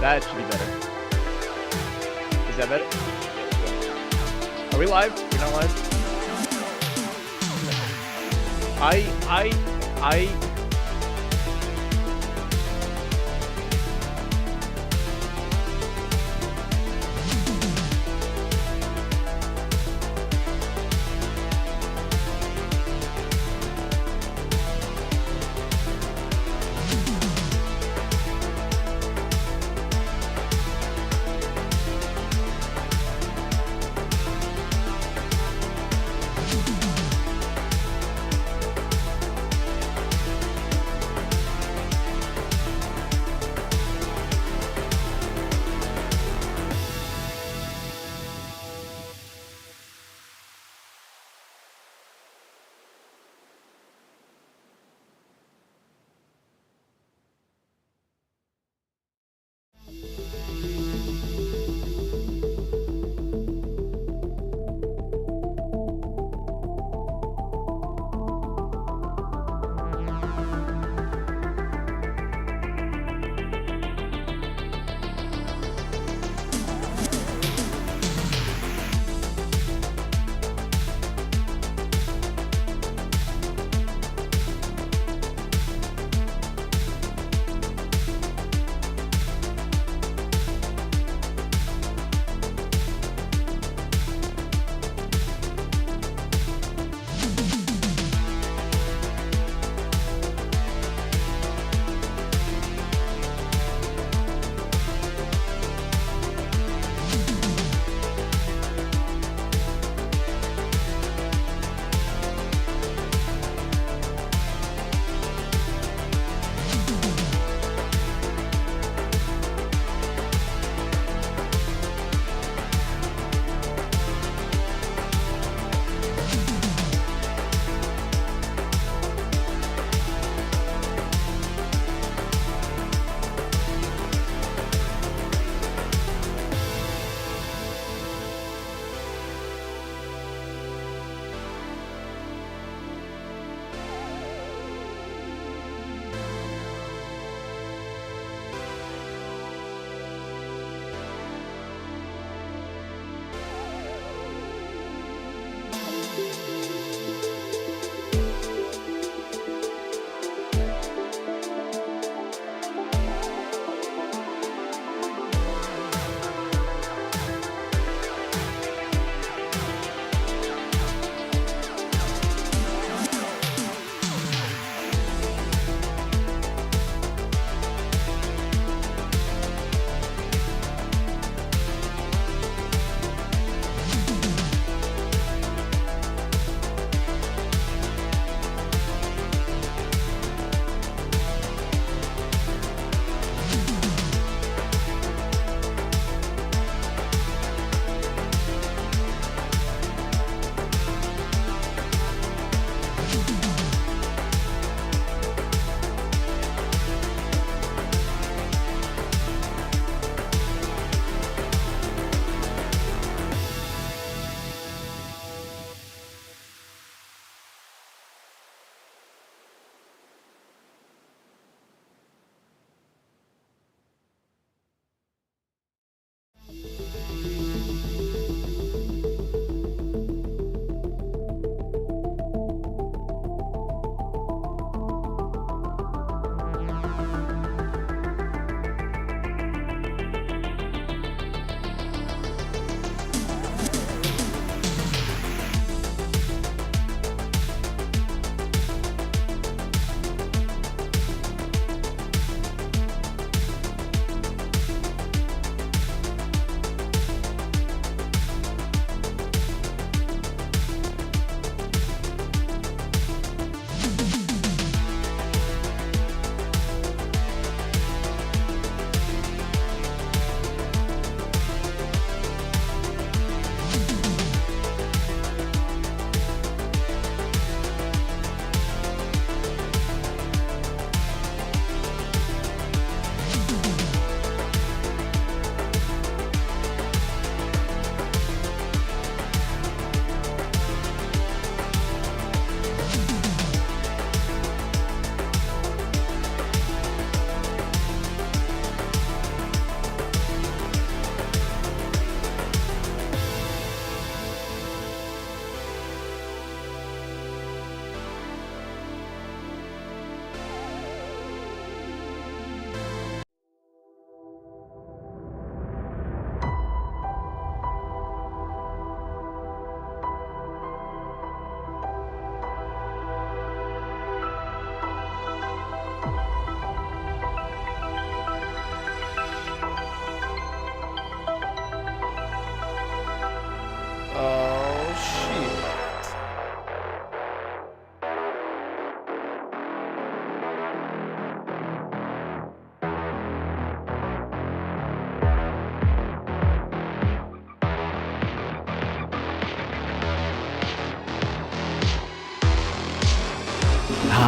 That should be better. Is that better? Are we live? We're not live? I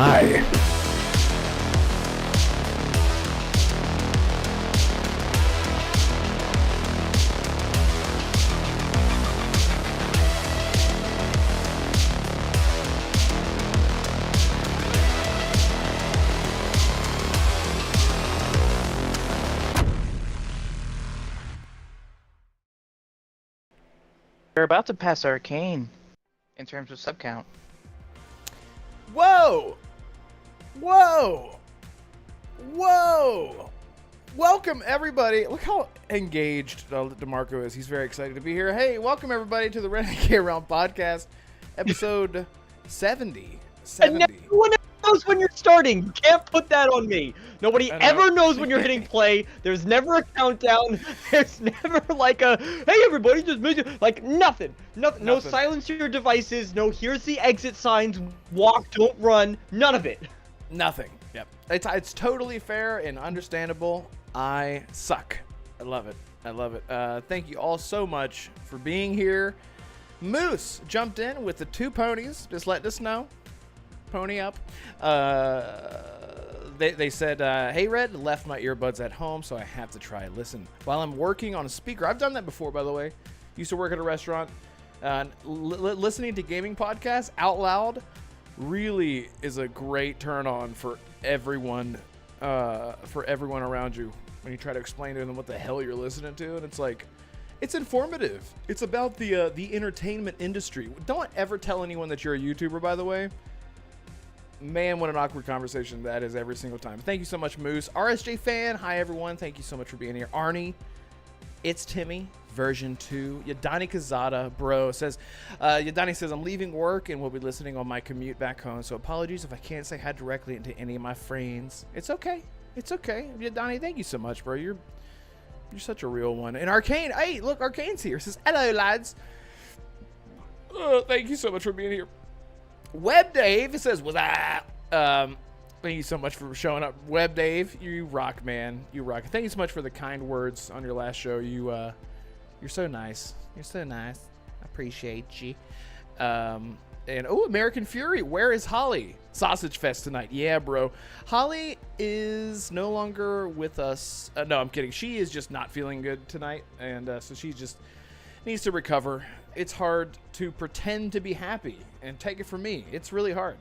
die. We're about to pass Arcane in terms of sub count. Whoa! Whoa! Whoa! Welcome, everybody. Look how engaged Damarco is. He's very excited to be here. Hey, welcome, everybody, to the Renegade Realm podcast, episode 70. And no one knows when you're starting. You can't put that on me. Nobody ever knows when you're hitting play. There's never a countdown. There's never like a, hey, everybody, just like nothing. No silence your devices. No, here's the exit signs. Walk, don't run. None of it. Nothing. Yep. It's totally fair and understandable. I suck. I love it. I love it. Thank you all so much for being here. Moose jumped in with the 2 ponies. Just letting us know. Pony up. They said, hey, Red, left my earbuds at home, so I have to try listen while I'm working on a speaker. I've done that before, by the way. Used to work at a restaurant. Listening to gaming podcasts out loud really is a great turn on for everyone around you when you try to explain to them what the hell you're listening to. And it's like, it's informative. It's about the entertainment industry. Don't ever tell anyone that you're a YouTuber, by the way. Man, what an awkward conversation that is every single time. Thank you so much, Moose. RSJ fan, hi everyone. Thank you so much for being here. Arnie, it's Timmy, version 2. Yadani Kazada, bro, says, Yadani says, I'm leaving work and will be listening on my commute back home. So apologies if I can't say hi directly to any of my friends. It's okay. It's okay. Yadani, thank you so much, bro. You're such a real one. And Arcane, hey, look, Arcane's here. Says, hello, lads. Thank you so much for being here. Web Dave, it says, what's up? Thank you so much for showing up. Web Dave, you rock, man. You rock. Thank you so much for the kind words on your last show. You're so nice. You're so nice. I appreciate you. And American Fury, where is Holly? Sausage Fest tonight. Yeah, bro. Holly is no longer with us. No, I'm kidding. She is just not feeling good tonight, and so she just needs to recover. It's hard to pretend to be happy, and take it from me, it's really hard.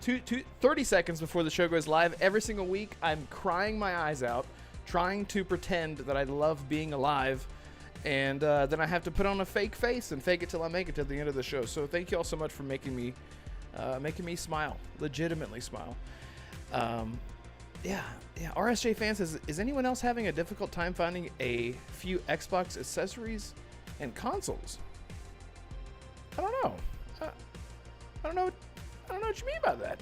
30 seconds before the show goes live every single week, I'm crying my eyes out, trying to pretend that I love being alive, and then I have to put on a fake face and fake it till I make it to the end of the show. So thank you all so much for making me smile, legitimately smile. Yeah. RSJ fan says, is anyone else having a difficult time finding a few Xbox accessories and consoles? I don't know. I don't know what you mean by that.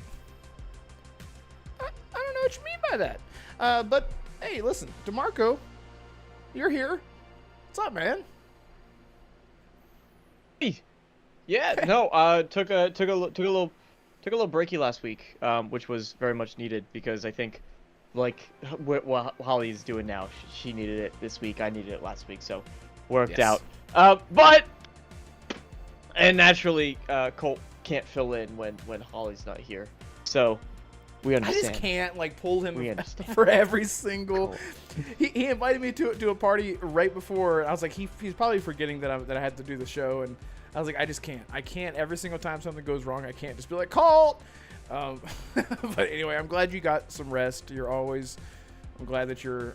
I don't know what you mean by that. But hey, listen, Damarco, you're here. What's up, man? Yeah, no, took a little breaky last week, which was very much needed because I think, like what Holly's doing now, she needed it this week. I needed it last week, so worked out. But naturally, Colt can't fill in when Holly's not here, so we understand. I just can't like pull him for every single. He invited me to a party right before. I was like, he's probably forgetting that I had to do the show, and I was like, I just can't. I can't every single time something goes wrong. I can't just be like, Colt. But anyway, I'm glad you got some rest. I'm glad that you're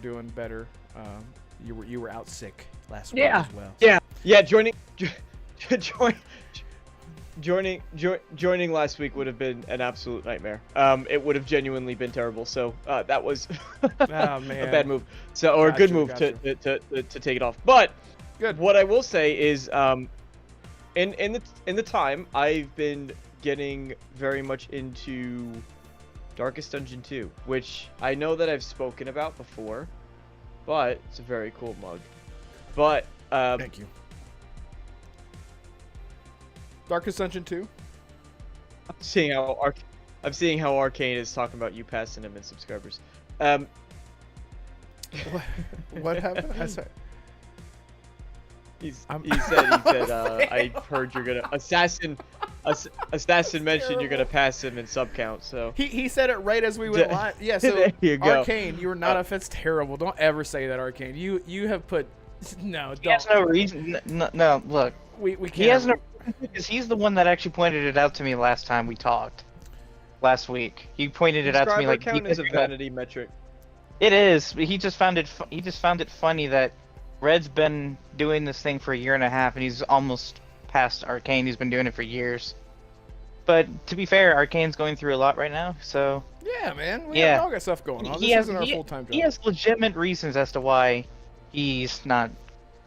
doing better. You were out sick last week as well. Yeah. Joining last week would have been an absolute nightmare. It would have genuinely been terrible. So that was a bad move. Or a good move to take it off. But good. What I will say is, in the time I've been getting very much into Darkest Dungeon 2, which I know that I've spoken about before, but it's a very cool mug. But thank you. Darkest Dungeon 2. I'm seeing how Arcane is talking about you passing him in subscribers. What happened? He said I heard you're gonna Assassin mentioned you're gonna pass him in sub count, so. He said it right as we went live. Yeah, so There you go. Arcane, you were not a that's terrible. Don't ever say that, Arcane. You have put no. He has no reason. No, look. We can't. He has no reason because he's the one that actually pointed it out to me last time we talked. Last week, he pointed it out to me like. Subscriber count is a vanity metric. It is, but he just found it. He just found it funny that Red's been doing this thing for a year and a half, and he's almost past Arcane. He's been doing it for years. But to be fair, Arcane's going through a lot right now, so. Yeah, man. We Yeah. have all got stuff going on. This isn't our full-time job. He has legitimate reasons as to why he's not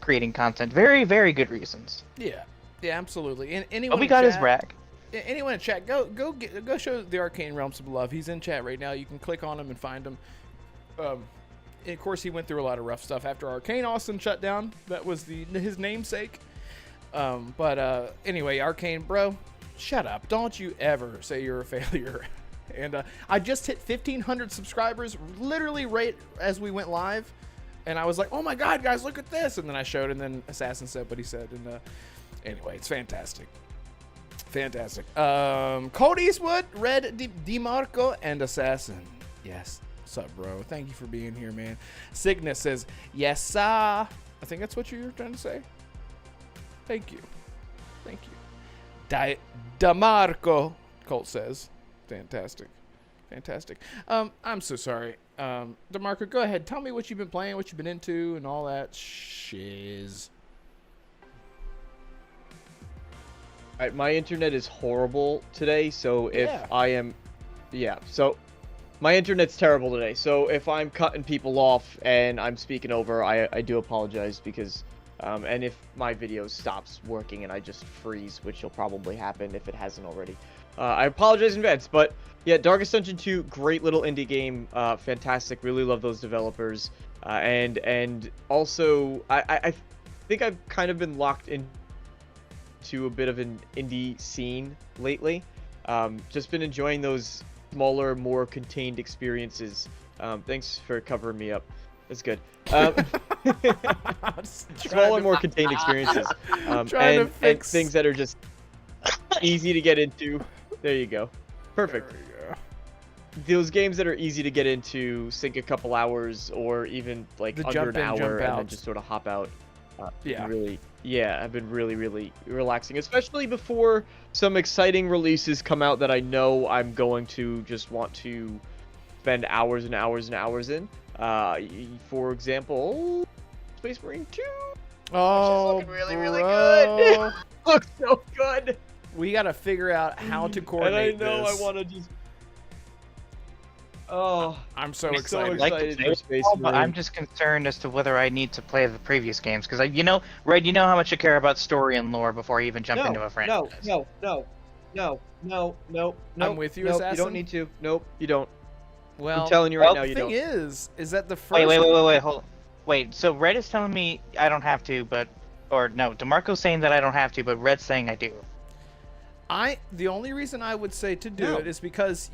creating content. Very, very good reasons. Yeah, absolutely. And anyone But we got his rack. Anyone in chat, go show the Arcane Realm some love. He's in chat right now. You can click on him and find him. And of course, he went through a lot of rough stuff after Arcane Austin shut down. That was his namesake. But anyway, Arcane, bro, shut up. Don't you ever say you're a failure. And I just hit 1,500 subscribers literally right as we went live. And I was like, oh my God, guys, look at this. And then I showed, and then Assassin said what he said. And anyway, it's fantastic. Fantastic. Cold Eastwood, Red Damarco, and Assassin. Yes. What's up, bro? Thank you for being here, man. Cygnus says, yes, sir. I think that's what you were trying to say. Thank you. Thank you. Damarco, Colt says. Fantastic. Fantastic. I'm so sorry. Damarco, go ahead. Tell me what you've been playing, what you've been into, and all that shiz. All right, my internet is horrible today, so if I am... Yeah, so... My internet's terrible today, so if I'm cutting people off and I'm speaking over, I do apologize because, and if my video stops working and I just freeze, which will probably happen if it hasn't already, I apologize in advance. But yeah, Darkest Dungeon 2, great little indie game, fantastic, really love those developers, and also I think I've kind of been locked into a bit of an indie scene lately, just been enjoying those smaller, more contained experiences. Thanks for covering me up. That's good. Smaller, more contained experiences. And things that are just easy to get into. There you go. Perfect. There you go. Those games that are easy to get into, sink a couple hours, or even like under an hour, and then just sort of hop out. I've been really relaxing, especially before some exciting releases come out that I know I'm going to just want to spend hours and hours and hours in. For example, Space Marine 2. Oh, which is looking really good. Looks so good. We got to figure out how to coordinate and I know this. I want to just... Oh, I'm so I'm excited. so excited for Space But Marine. I'm just concerned as to whether I need to play the previous games because Red, you know how much I care about story and lore before I even jump into a franchise. No. I'm with you, nope, Assassin. You don't need to. Nope, you don't. Well, I'm telling you right now, the you thing don't. is that the first... Wait, hold on. Wait, so Red is telling me I don't have to, DeMarco's saying that I don't have to, but Red's saying I do. The only reason I would say to do it is because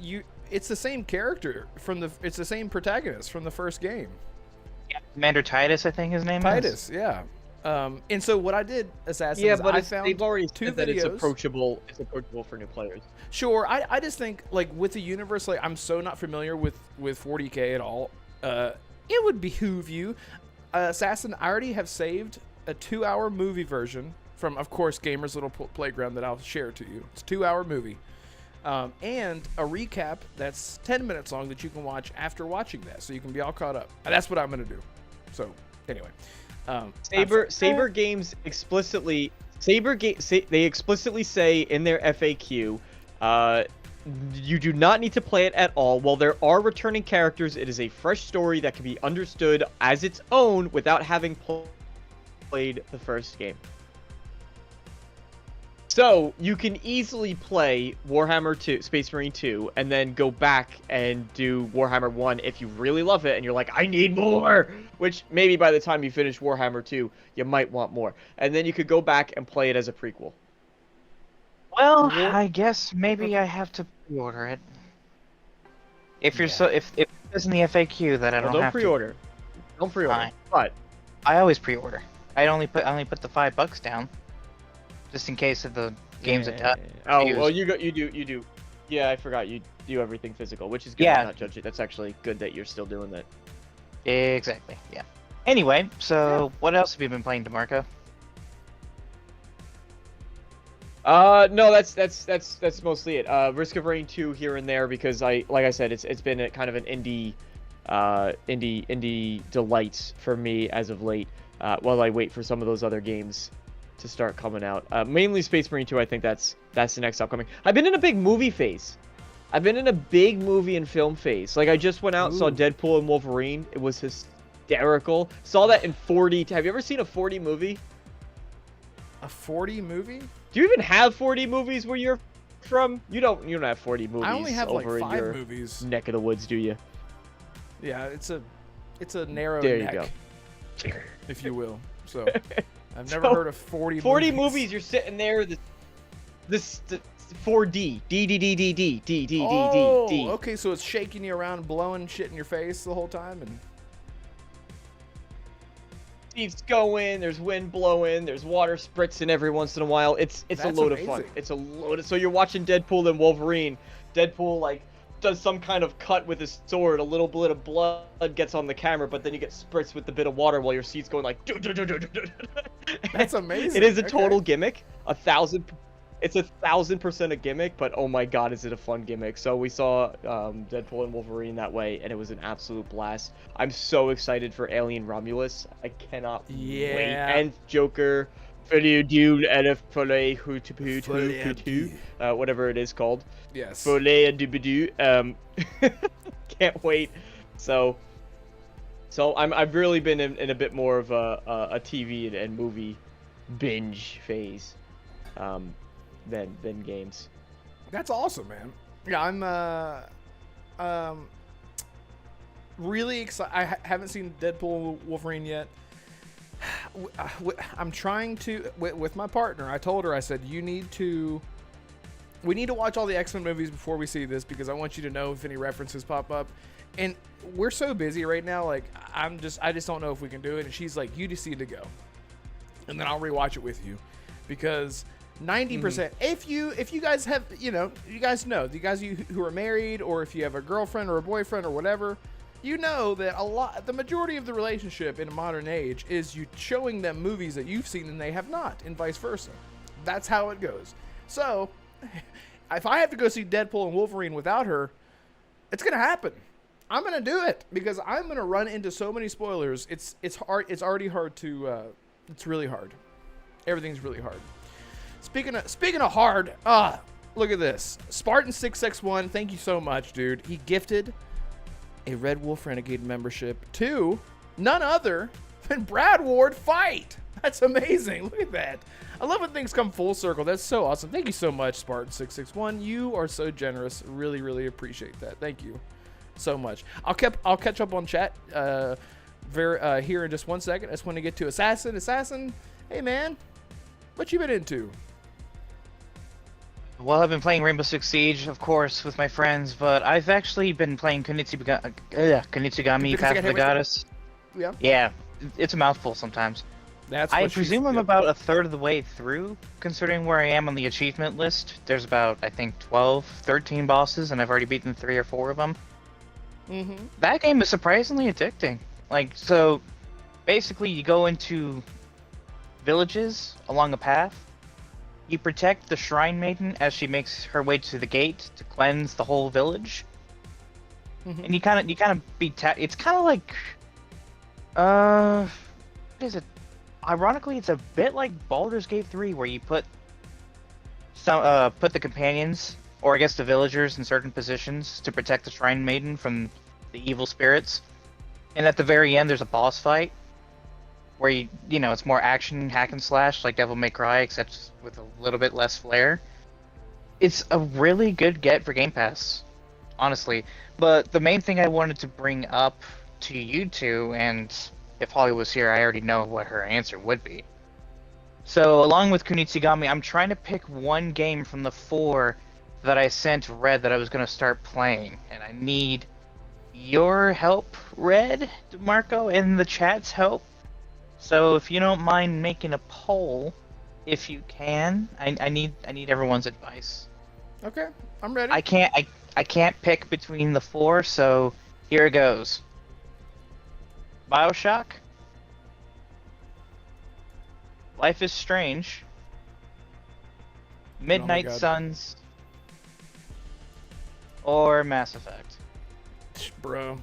it's the same character it's the same protagonist from the first game. Yeah, Commander Titus, I think his name is. Titus, yeah. And so what I did, Assassin, Yeah, is but I found they've already two said that videos. it's approachable. It's approachable for new players. Sure, I just think like with the universe, like I'm so not familiar with 40K at all. It would behoove you, Assassin. I already have saved a 2-hour movie version from, of course, Gamer's Little Playground that I'll share to you. It's a 2-hour movie. And a recap that's 10 minutes long that you can watch after watching that, so you can be all caught up. And that's what I'm gonna do. So anyway, Saber Games explicitly they explicitly say in their FAQ, you do not need to play it at all. While there are returning characters, it is a fresh story that can be understood as its own without having played the first game. So, you can easily play Warhammer 2, Space Marine 2, and then go back and do Warhammer 1 if you really love it, and you're like, I need more! Which, maybe by the time you finish Warhammer 2, you might want more. And then you could go back and play it as a prequel. Well, I guess maybe I have to pre-order it. If you're if it says in the FAQ that I don't have pre-order. Don't pre-order. Fine. But I always pre-order. I only put the $5 down, just in case of the games a ton. Oh, Reviews. well, you do. Yeah, I forgot you do everything physical, which is good. Yeah. I'm not judging. That's actually good that you're still doing that. Exactly. Yeah. Anyway, so what else have you been playing, Damarco? No, that's mostly it. Risk of Rain 2 here and there because like I said, it's been a kind of an indie delight for me as of late. While I wait for some of those other games to start coming out. Mainly Space Marine 2. I think that's the next upcoming. I've been in a big movie phase. I've been in a big movie and film phase. Like I just went out, saw Deadpool and Wolverine. It was hysterical. Saw that in 4D. Have you ever seen a 4D movie? A 4D movie? Do you even have 4D movies where you're from? You don't have 4D movies. I only have like over in 5 your movies. neck of the woods, do you? Yeah, it's a narrow There you neck, go. if you will. So I've never heard of 40 movies. You're sitting there. This 4D. D. Oh, okay. So it's shaking you around, blowing shit in your face the whole time, and It's going. There's wind blowing. There's water spritzing every once in a while. It's a That's load amazing. of fun. It's a load of. So you're watching Deadpool and Wolverine. Deadpool like does some kind of cut with his sword. A little bit of blood gets on the camera, but then you get spritzed with the bit of water while your seat's going like. That's amazing. It is a Okay. total gimmick. 1,000. It's 1,000% a gimmick, but oh my god, is it a fun gimmick. So we saw Deadpool and Wolverine that way, and it was an absolute blast. I'm so excited for Alien Romulus. I cannot wait. Yeah. And Joker, whatever it is called. Yes. Can't wait. So I've really been in a bit more of a TV and movie binge phase. Than games. That's awesome, man. Yeah, I'm really excited. I haven't seen Deadpool and Wolverine yet. I'm trying to with my partner. I told her, I said, we need to watch all the X-Men movies before we see this because I want you to know if any references pop up. And we're so busy right now, like I just don't know if we can do it. And she's like, you just need to go, and then I'll rewatch it with you because 90%. If you guys have, you guys who are married, or if you have a girlfriend or a boyfriend or whatever, you know that the majority of the relationship in a modern age is you showing them movies that you've seen and they have not, and vice versa. That's how it goes. So if I have to go see Deadpool and Wolverine without her, it's gonna happen. I'm gonna do it because I'm gonna run into so many spoilers. It's hard. It's already hard to. It's really hard. Everything's really hard. Speaking of hard, look at this. Spartan661, thank you so much, dude. He gifted a Red Wolf Renegade membership to none other than Brad Ward Fight. That's amazing. Look at that. I love when things come full circle. That's so awesome. Thank you so much, Spartan661. You are so generous. Really, really appreciate that. Thank you so much. I'll catch up on chat here in just 1 second. I just want to get to Assassin. Assassin, hey man, what you been into? Well, I've been playing Rainbow Six Siege, of course, with my friends, but I've actually been playing Kunitsugami Path of the Goddess. Yeah. Yeah, it's a mouthful sometimes. I presume I'm about a third of the way through, considering where I am on the achievement list. There's about, I think, 12, 13 bosses, and I've already beaten 3 or 4 of them. Mm-hmm. That game is surprisingly addicting. Like, so, basically you go into villages along a path. You protect the Shrine Maiden as she makes her way to the gate to cleanse the whole village. Mm-hmm. And you kind of be it's kind of like what is it? Ironically, it's a bit like Baldur's Gate 3 where you put the companions, or I guess the villagers, in certain positions to protect the Shrine Maiden from the evil spirits. And at the very end there's a boss fight where you know, it's more action hack and slash like Devil May Cry, except with a little bit less flair. It's a really good get for Game Pass, honestly. But the main thing I wanted to bring up to you two, and if Holly was here, I already know what her answer would be. So, along with Kunitsugami, I'm trying to pick one game from the 4 that I sent Red that I was going to start playing, and I need your help, Red, Marco, and the chat's help. So if you don't mind making a poll if you can, I need everyone's advice. Okay, I'm ready. I can't pick between the four, so here it goes. BioShock, Life is Strange, Midnight God. Suns, or Mass Effect. Bro.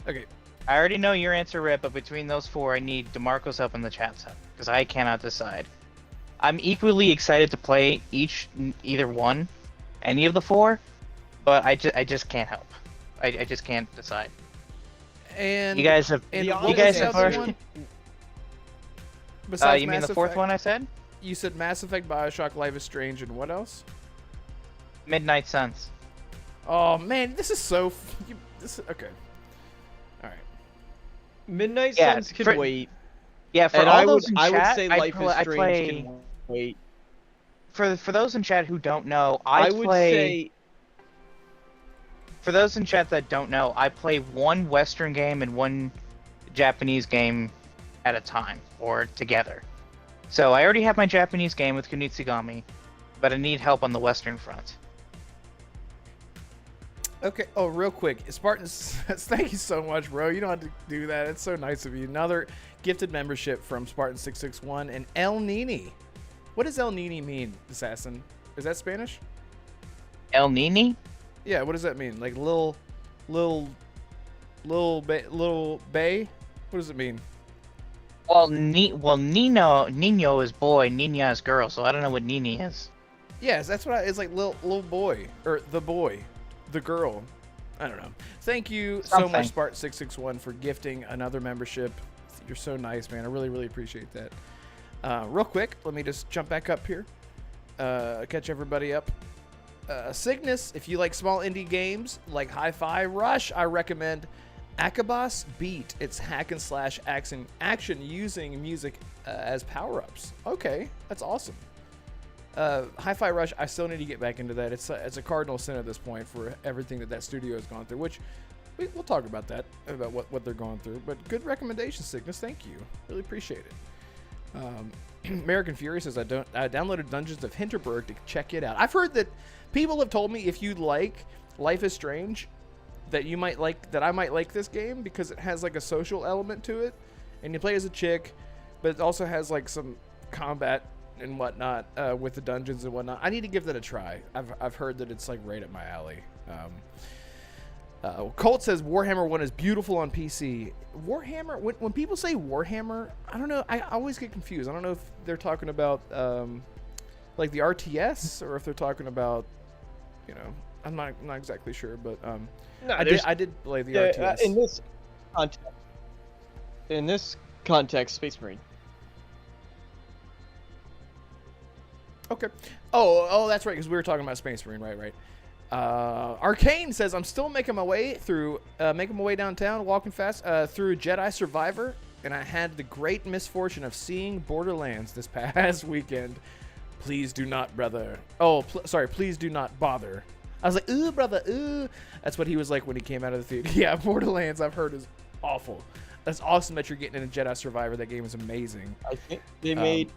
Okay. I already know your answer, Rip, but between those four, I need Damarco's help in the chat set, because I cannot decide. I'm equally excited to play either one, any of the four, but I just can't help. I just can't decide. And You guys have and you what guys was the have other first- one? Besides you mean Mass the fourth Effect? one I said? You said Mass Effect, BioShock, Life is Strange, and what else? Midnight Suns. Oh man, this is so. Okay. All right. Midnight Yeah, Suns can for- wait. Yeah, for And all I those would in I would chat, say I Life pl- is I Strange play. can wait. For those in chat who don't know, I I would play. say For those in chat that don't know, I play one Western game and one Japanese game at a time, or together. So I already have my Japanese game with Kunitsugami, but I need help on the Western front. Okay. Oh, real quick, Spartans. Thank you so much, bro. You don't have to do that. It's so nice of you. Another gifted membership from Spartan661 and El Nini. What does El Nini mean, Assassin? Is that Spanish? El Nini? Yeah. What does that mean? Like little bay? What does it mean? Well, Nino is boy, Nina is girl, so I don't know what Nini is. Yes, that's what it's like. Little boy or the boy, the girl. I don't know. Thank you so Something. much, Spartan661, for gifting another membership. You're so nice, man. I really appreciate that. Real quick, let me just jump back up here. Catch everybody up. Cygnus, if you like small indie games like Hi-Fi Rush, I recommend Akabas Beat. It's hack and slash action using music as power-ups. Okay, that's awesome. Hi-Fi Rush, I still need to get back into that. It's a cardinal sin at this point for everything that studio has gone through, which we'll talk about that, about what they're going through. But good recommendation, Cygnus. Thank you. Really appreciate it. American Fury says, I downloaded Dungeons of Hinterberg to check it out. I've heard that people have told me if you like Life is Strange, that I might like this game because it has like a social element to it, and you play as a chick, but it also has like some combat and whatnot with the dungeons and whatnot. I need to give that a try. I've heard that it's like right up my alley. Colt says Warhammer 1 is beautiful on PC. Warhammer, when people say Warhammer, I don't know. I always get confused. I don't know if they're talking about like the RTS or if they're talking about, I'm not exactly sure, but no, I did play the RTS. In this context, Space Marine. Okay. Oh, that's right, because we were talking about Space Marine, right. Arcane says, I'm still making my way downtown, walking fast, through Jedi Survivor, and I had the great misfortune of seeing Borderlands this past weekend. Please do not, brother. Please do not bother. I was like, ooh, brother, ooh. That's what he was like when he came out of the theater. Yeah, Borderlands, I've heard, is awful. That's awesome that you're getting into Jedi Survivor. That game is amazing. I think they made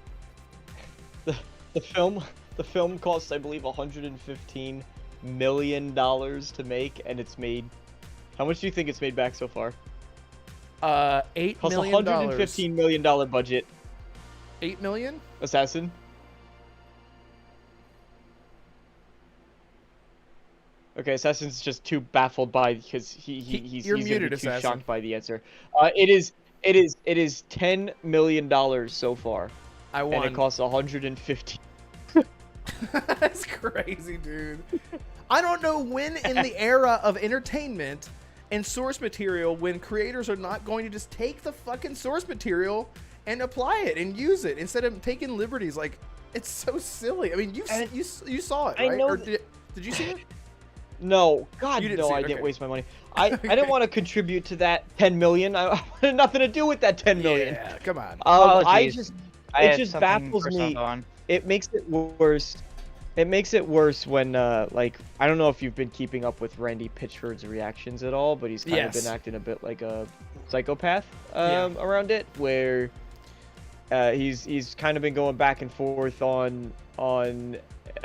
the film. The film cost, I believe, $115 million to make, and it's made. How much do you think it's made back so far? $8 Cost million. $115 million budget. 8 million? Assassin. Okay, Assassin's just too baffled by because he's You're gonna muted, be too Assassin. shocked by the answer. It is $10 million so far, I won. and it costs 150. That's crazy, dude. I don't know when in the era of entertainment and source material when creators are not going to just take the fucking source material and apply it and use it instead of taking liberties. Like, it's so silly. I mean, you saw it, right? I know. Or did you see it? No, God, You didn't no, see it, I okay. didn't waste my money. I didn't want to contribute to that 10 million. I wanted nothing to do with that 10 million. Yeah, come on. Apologies. I It had just something baffles personal me. go on. It makes it worse. It makes it worse when, like, I don't know if you've been keeping up with Randy Pitchford's reactions at all, but he's kind of Yes. been acting a bit like a psychopath Yeah. around it, where He's kind of been going back and forth on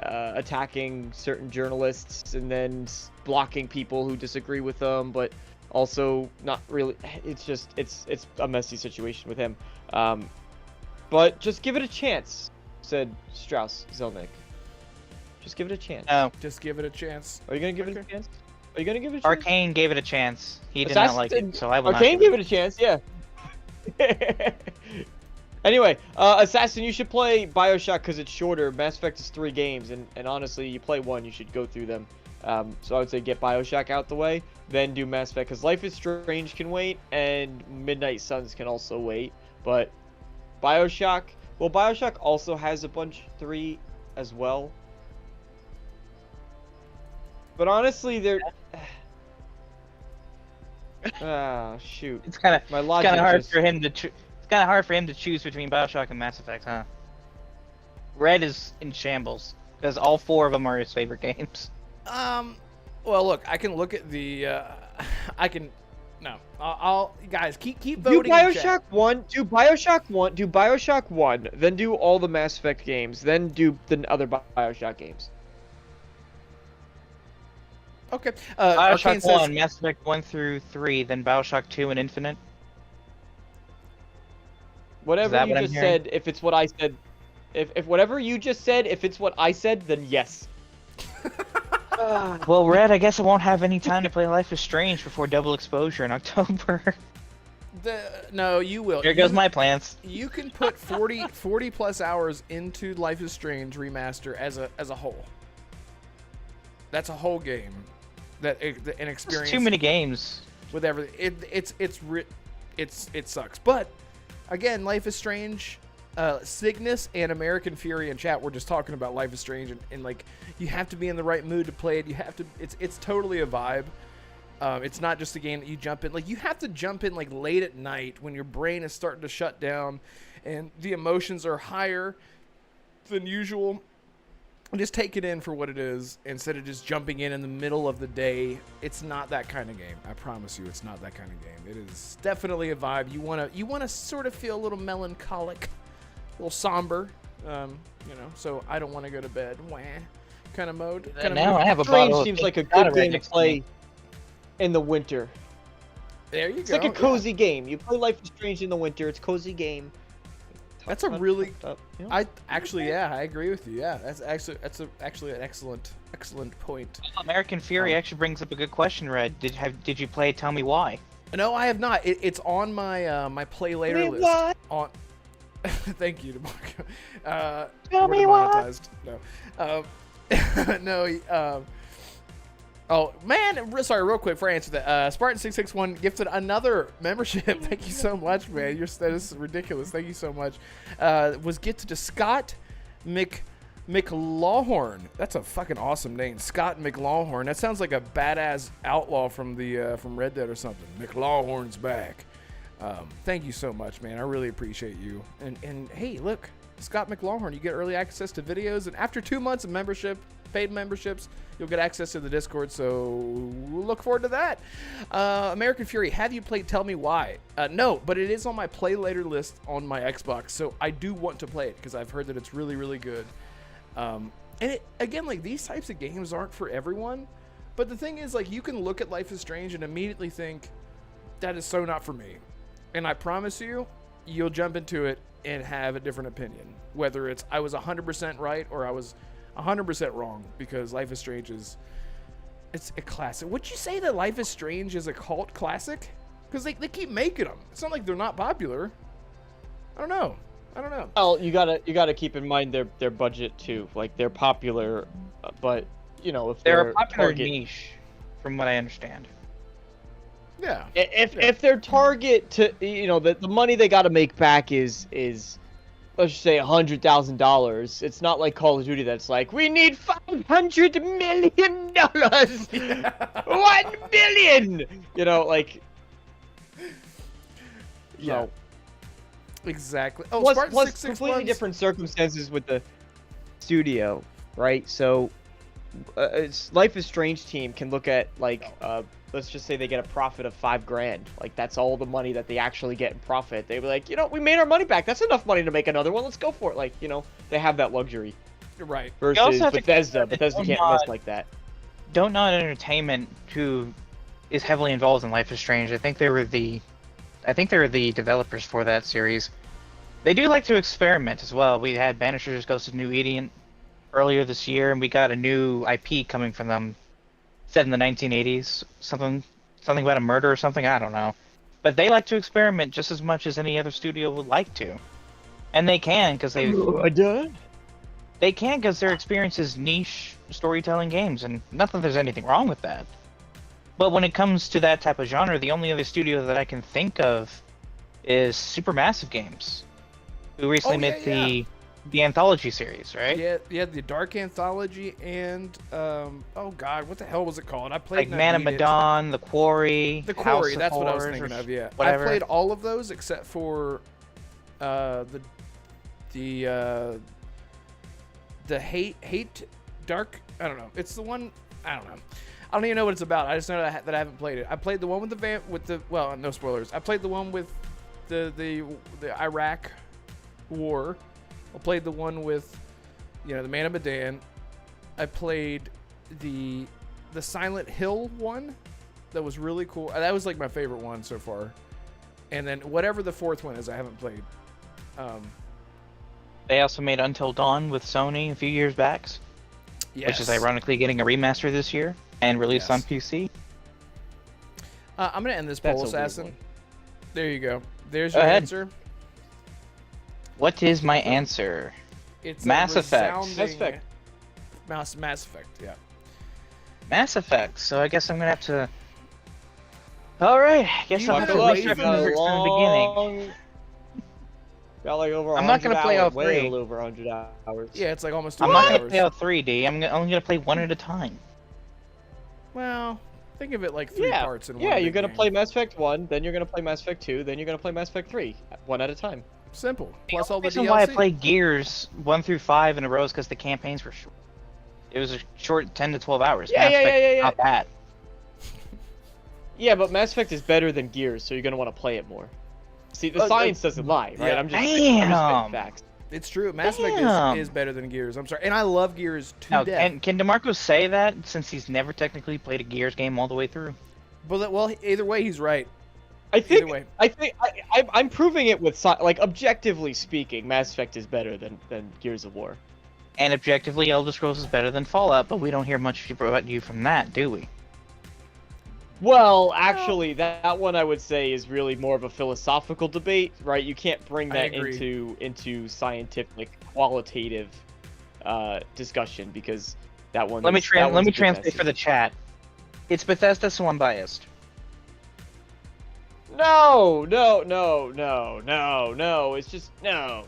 attacking certain journalists and then blocking people who disagree with them, but also not really. It's a messy situation with him. But just give it a chance, said Strauss Zelnick. Just give it a chance. No, Just give it a chance. Are you gonna give it a chance? Are you gonna give it a chance? Arcane gave it a chance. He did not like it, so I will Arcane not gave it a chance, yeah. Anyway, Assassin, you should play Bioshock because it's shorter. Mass Effect is 3 games, and honestly, you play one, you should go through them. So I would say get Bioshock out the way, then do Mass Effect, because Life is Strange can wait, and Midnight Suns can also wait. But Bioshock also has a bunch 3 as well. But honestly, they're... Ah, shoot. It's kind of My logic hard just... for him to. It's kind of hard for him to choose between Bioshock and Mass Effect, huh? Red is in shambles because all 4 of them are his favorite games. Well, look, I can look at the. I'll guys keep voting. Do Bioshock 1. Do Bioshock 1. Do Bioshock 1. Then do all the Mass Effect games. Then do the other Bioshock games. Okay. Bioshock 1, says, Mass Effect 1 through 3, then Bioshock 2 and Infinite. Whatever you just said, if it's what I said, if whatever you just said, if it's what I said, then yes. Well, Red, I guess I won't have any time to play Life is Strange before Double Exposure in October. No, you will. Here goes my plans. You can put 40 plus hours into Life is Strange remaster as a whole. That's a whole game. An experience. It's too many games. With everything, it sucks. But again, Life is Strange, Cygnus and American Fury in chat were just talking about Life is Strange, and like you have to be in the right mood to play it. You have to. It's totally a vibe. It's not just a game that you jump in. Like you have to jump in like late at night when your brain is starting to shut down, and the emotions are higher than usual. Just take it in for what it is instead of just jumping in the middle of the day. It's not that kind of game. I promise you, it's not that kind of game. It is definitely a vibe. You wanna sort of feel a little melancholic, a little somber. So I don't want to go to bed. Wah, kind of mode. And now I have a Strange bottle. seems like a good game to play in the winter. There you go. It's like a cozy game. You play Life is Strange in the winter. It's a cozy game. That's a really. Yeah. I agree with you. Yeah, that's actually an excellent point. American Fury actually brings up a good question, Red. Did you play Tell Me Why? No, I have not. It's on my my play later list. Why? On. Thank you, Damarco. Tell me why. No. No. Oh man, sorry, real quick for answer that. Spartan661 gifted another membership. Thank you so much, man. That is ridiculous. Thank you so much. Was gifted to Scott McLawhorn. That's a fucking awesome name, Scott McLawhorn. That sounds like a badass outlaw from Red Dead or something. McLawhorn's back. Thank you so much, man. I really appreciate you. And hey, look, Scott McLawhorn, you get early access to videos, and after 2 months of membership, paid memberships, you'll get access to the Discord, so look forward to that. American Fury, have you played Tell Me Why? No, but it is on my play later list on my Xbox, so I do want to play it because I've heard that it's really, really good. And again, like these types of games aren't for everyone, but the thing is, like, you can look at Life is Strange and immediately think, that is so not for me. And I promise you, you'll jump into it and have a different opinion, whether it's I was 100% right or I was 100% wrong, because Life is Strange it's a classic. Would you say that Life is Strange is a cult classic? Because they keep making them. It's not like they're not popular. I don't know. Well, you gotta keep in mind their budget too. Like they're popular, but if they're a popular niche, from what I understand. Yeah. If their target to the money they got to make back is let's just say $100,000. It's not like Call of Duty that's like, we need $500 million. Yeah. 1 billion. Yeah. Exactly. Oh, plus Spartan 661's completely different circumstances with the studio, right? So Life is Strange team can look at like let's just say they get a profit of $5,000. Like that's all the money that they actually get in profit. They were like, we made our money back. That's enough money to make another one. Let's go for it. Like they have that luxury. Right. Versus have to Bethesda. consider that Bethesda can't miss like that. Don't Nod Entertainment, who is heavily involved in Life is Strange. I think they were the developers for that series. They do like to experiment as well. We had Banisher's Ghost of New Eden earlier this year, and we got a new IP coming from them, set in the 1980s. Something about a murder or something. I don't know. But they like to experiment just as much as any other studio would like to, and they can because their experience is niche storytelling games, and not that there's anything wrong with that. But when it comes to that type of genre, the only other studio that I can think of is Supermassive Games, who recently made the anthology series, right? Yeah, the Dark Anthology and oh god, what the hell was it called? I played like Man of Medan, The Quarry. The Quarry, House of that's what I was Horrors, thinking of. Yeah, whatever. I played all of those except for the hate dark. I don't know. It's the one. I don't know. I don't even know what it's about. I just know that I haven't played it. I played the one with well, no spoilers. I played the one with the Iraq war. I played the one with the Man of Medan. I played the Silent Hill one. That was really cool. That was like my favorite one so far. And then whatever the fourth one is, I haven't played. They also made Until Dawn with Sony a few years back, which is ironically getting a remaster this year and released on PC. I'm going to end this poll, Assassin. There you go. There's Go your ahead. answer. What is my answer? It's Mass Effect. Mass Effect, yeah. Mass Effect. So I guess I'm going to have to... Alright, I guess I'm going to have to restart from the beginning. Got like over I'm not going to play all way three. a little over 100 hours. Yeah, it's like almost 2 I'm hours. not going to play all 3D. I'm only going to play one at a time. Well, think of it like three parts in one. Yeah, you're going to game. play Mass Effect 1, then you're going to play Mass Effect 2, then you're going to play Mass Effect 3, one at a time. Simple. The Plus all the reason DLC. why I play Gears 1 through 5 in a row is because the campaigns were short. It was a short 10 to 12 hours. Yeah. Not bad. Yeah, but Mass Effect is better than Gears, so you're going to want to play it more. See, the science doesn't lie, right? Yeah. I'm just spitting facts. It's true. Mass Effect is better than Gears. I'm sorry. And I love Gears to Now, death. can Damarco say that since he's never technically played a Gears game all the way through? But, well, either way, he's right. I'm proving it with like objectively speaking, Mass Effect is better than Gears of War. And objectively, Elder Scrolls is better than Fallout, but we don't hear much about you from that, do we? Well, actually, that one I would say is really more of a philosophical debate, right? You can't bring that into scientific, qualitative discussion because that one. Let me translate for the chat. It's Bethesda, so I'm biased. No. It's just no.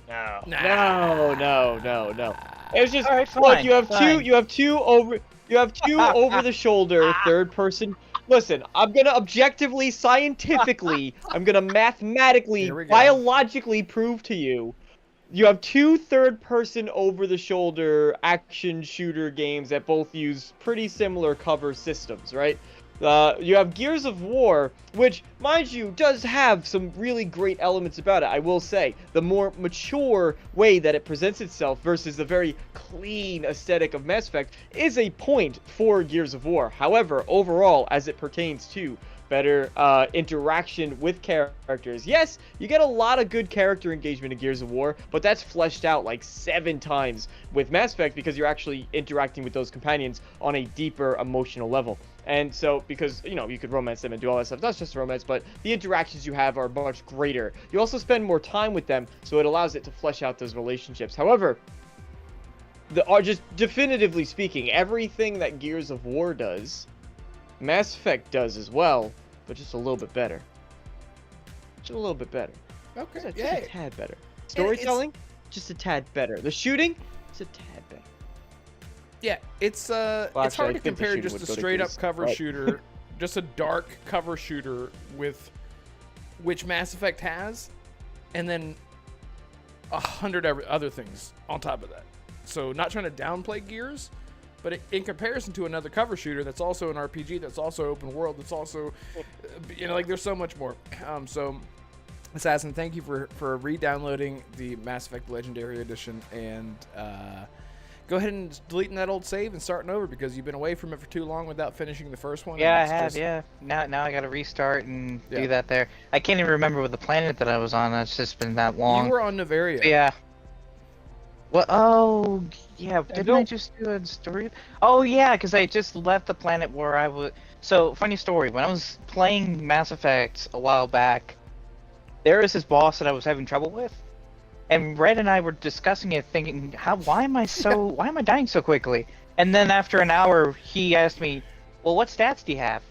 It's just right, look. fine, You have fine. two over the shoulder third person. Listen, I'm gonna objectively, scientifically, I'm gonna mathematically, biologically prove to you. You have two third-person over-the-shoulder action shooter games that both use pretty similar cover systems, right? You have Gears of War, which, mind you, does have some really great elements about it, I will say. The more mature way that it presents itself versus the very clean aesthetic of Mass Effect is a point for Gears of War. However, overall, as it pertains to better interaction with characters. Yes, you get a lot of good character engagement in Gears of War, but that's fleshed out like 7 times with Mass Effect because you're actually interacting with those companions on a deeper emotional level. And so, because, you could romance them and do all that stuff. Not just romance, but the interactions you have are much greater. You also spend more time with them, so it allows it to flesh out those relationships. However, just definitively speaking, everything that Gears of War does, Mass Effect does as well, but just a little bit better. Just a little bit better. Okay. Just a tad better. Storytelling, just a tad better. The shooting, it's a tad better. Yeah, it's actually, hard to compare just a straight up cover but... shooter, just a dark cover shooter with which Mass Effect has, and then 100 other things on top of that. So not trying to downplay Gears, But in comparison to another cover shooter that's also an RPG, that's also open world, that's also, like there's so much more. So, Assassin, thank you for re-downloading the Mass Effect Legendary Edition, and go ahead and deleting that old save and starting over because you've been away from it for too long without finishing the first one. Yeah, I have. Yeah. Now I got to restart and do that there. I can't even remember what the planet that I was on. It's just been that long. You were on Novaria. Yeah. What? Oh, yeah. Didn't I just do a story? Oh, yeah, because I just left the planet where I was. So, funny story. When I was playing Mass Effect a while back, there was this boss that I was having trouble with, and Red and I were discussing it, thinking, why am I dying so quickly? And then after an hour, he asked me, "Well, what stats do you have?"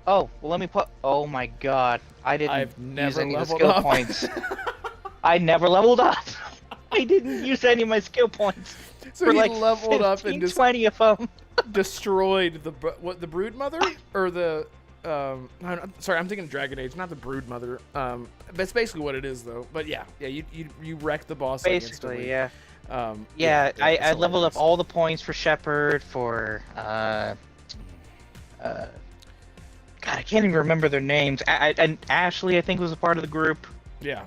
Oh, well, let me put. Oh my God, I've never use any of the leveled skill up. points. I never leveled up. I didn't use any of my skill points. So for he like leveled up and 20 of them. destroyed the Brood Mother or the sorry, I'm thinking Dragon Age, not the Brood Mother. That's basically what it is though. But yeah, you wrecked the boss. Basically, instantly. yeah. I leveled hilarious. up all the points for Shepard, for God, I can't even remember their names. And Ashley, I think, was a part of the group. Yeah.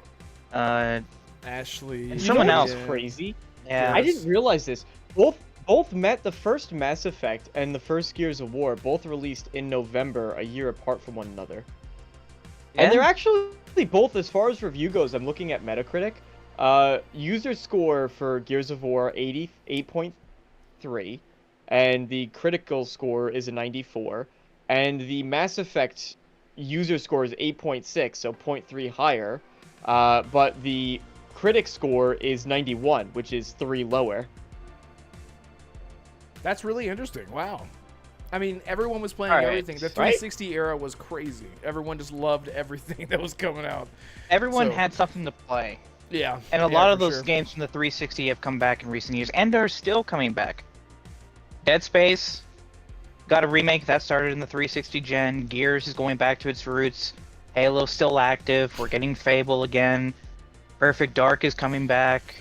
Ashley. And someone else. Crazy. Yeah. I didn't realize this. Both the first Mass Effect and the first Gears of War both released in November, a year apart from one another. Yeah. And they're actually both, as far as review goes, I'm looking at Metacritic. User score for Gears of War 88.3, and the critical score is a 94, and the Mass Effect user score is 8.6, so 0.3 higher, but the critic score is 91, which is 3 lower. That's really interesting. Wow. I mean, everyone was playing All right, everything. The 360 era was crazy. Everyone just loved everything that was coming out. Everyone So- had something to play. Yeah. And a yeah, lot of for those sure. games from the 360 have come back in recent years, and are still coming back. Dead Space got a remake that started in the 360 gen. Gears is going back to its roots. Halo's still active. We're getting Fable again. Perfect Dark is coming back.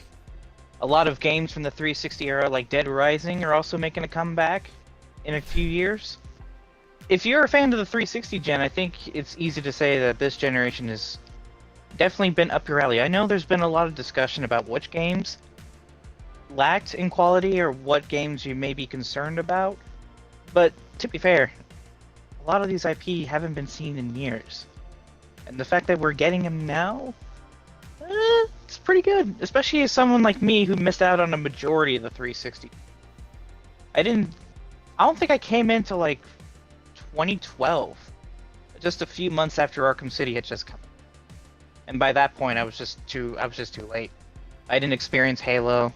A lot of games from the 360 era, like Dead Rising, are also making a comeback in a few years. If you're a fan of the 360 gen, I think it's easy to say that this generation has definitely been up your alley. I know there's been a lot of discussion about which games lacked in quality or what games you may be concerned about, but to be fair, a lot of these IP haven't been seen in years. And the fact that we're getting them now, it's pretty good, especially as someone like me who missed out on a majority of the 360. I don't think I came into like 2012, just a few months after Arkham City had just come. And by that point, I was just too late. I didn't experience Halo,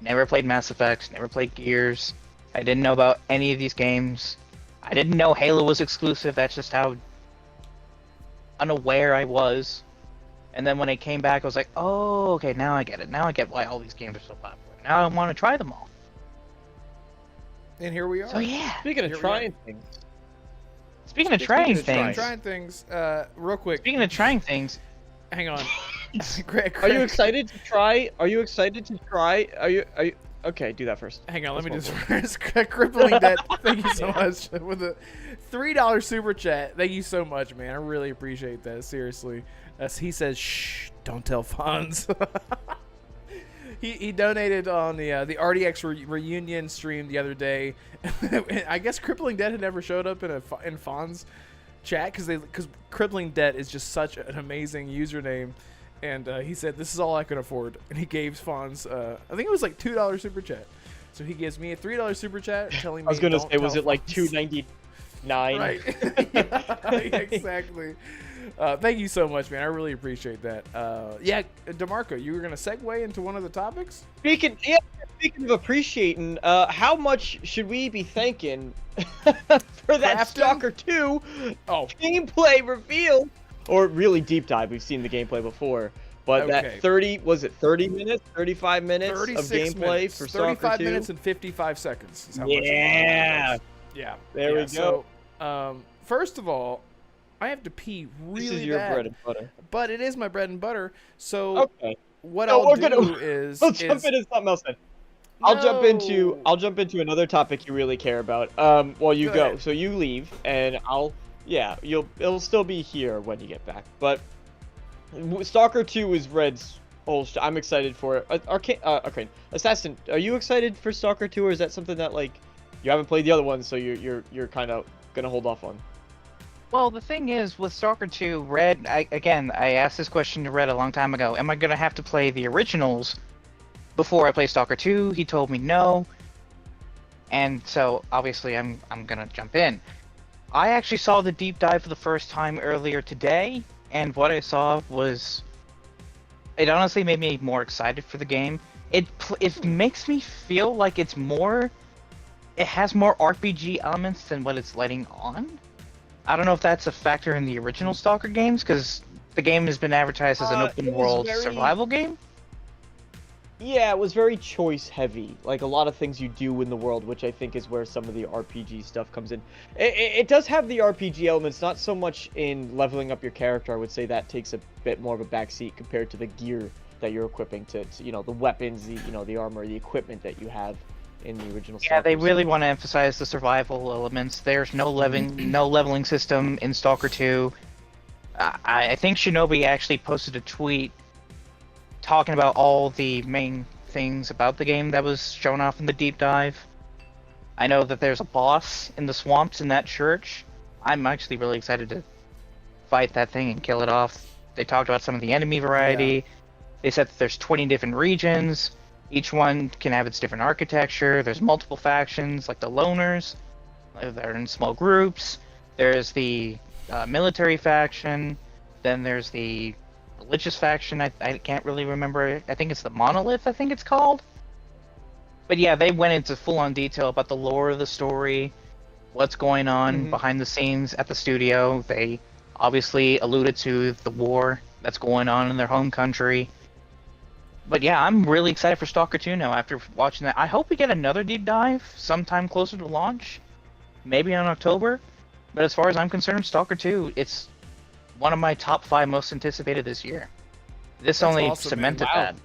never played Mass Effect, never played Gears. I didn't know about any of these games. I didn't know Halo was exclusive. That's just how unaware I was. And then when it came back, I was like, oh, okay, now I get it. Now I get why all these games are so popular. Now I want to try them all. And here we are. So yeah. Speaking of Here we trying things, Speaking of trying Speaking of things. Trying things, real quick. Speaking of trying things. Hang on. Greg, are you excited to try? Are you excited to try? Are you? Okay, do that first. Hang on, let me That's just first crippling debt. Thank you so much with a $3 super chat. Thank you so much, man. I really appreciate that. Seriously, as he says, "Shh, don't tell Fonz." he donated on the RDX reunion stream the other day. I guess crippling debt had never showed up in Fonz chat because crippling debt is just such an amazing username. And he said, "This is all I can afford." And he gave Fonz, I think it was like $2 super chat. So he gives me a $3 super chat telling me. I was gonna don't say, was tell it like Fonz. $2.99? Right. Yeah, exactly. Thank you so much, man. I really appreciate that. Yeah, Damarco, you were gonna segue into one of the topics. Speaking of appreciating, how much should we be thanking for that Krafton? Stalker 2 gameplay reveal? Or really deep dive. We've seen the gameplay before, but Okay. that 30 minutes, 35 minutes of 36 gameplay minutes, for Stalker 35 2? minutes and 55 seconds. Is how much Yeah. yeah. There we Yeah, go. So, first of all, I have to pee really This is your bad, bread and butter. but it is my bread and butter. So Okay. what No, I'll we're do gonna- is Let's jump into something else then. I'll jump into another topic you really care about. While you Go go, ahead. so you leave, and it'll still be here when you get back. But Stalker 2 is Red's whole. I'm excited for it. Arcane Assassin, are you excited for Stalker 2, or is that something that like you haven't played the other ones, so you're kind of gonna hold off on? Well, the thing is, with Stalker 2, Red, I asked this question to Red a long time ago. Am I going to have to play the originals before I play Stalker 2? He told me no. And so, obviously, I'm going to jump in. I actually saw the deep dive for the first time earlier today, and what I saw was... It honestly made me more excited for the game. It makes me feel like it's more... It has more RPG elements than what it's letting on. I don't know if that's a factor in the original Stalker games, because the game has been advertised as an open world survival game. Yeah, it was very choice heavy, like a lot of things you do in the world, which I think is where some of the RPG stuff comes in. It does have the RPG elements, not so much in leveling up your character. I would say that takes a bit more of a backseat compared to the gear that you're equiping to the weapons, the armor, the equipment that you have in the original. Yeah, they really want to emphasize the survival elements. There's no leveling system in Stalker 2. I think Shinobi actually posted a tweet talking about all the main things about the game that was shown off in the deep dive. I know that there's a boss in the swamps in that church. I'm actually really excited to fight that thing and kill it off. They talked about some of the enemy variety. Yeah. They said that there's 20 different regions. Each one can have its different architecture. There's multiple factions, like the loners. They're in small groups. There's the military faction. Then there's the religious faction. I can't really remember. I think it's the Monolith, I think it's called. But yeah, they went into full-on detail about the lore of the story, what's going on behind the scenes at the studio. They obviously alluded to the war that's going on in their home country. But yeah, I'm really excited for Stalker 2 now after watching that. I hope we get another deep dive sometime closer to launch. Maybe in October. But as far as I'm concerned, Stalker 2, it's one of my top 5 most anticipated this year. This That's only awesome, cemented man. Wow. that.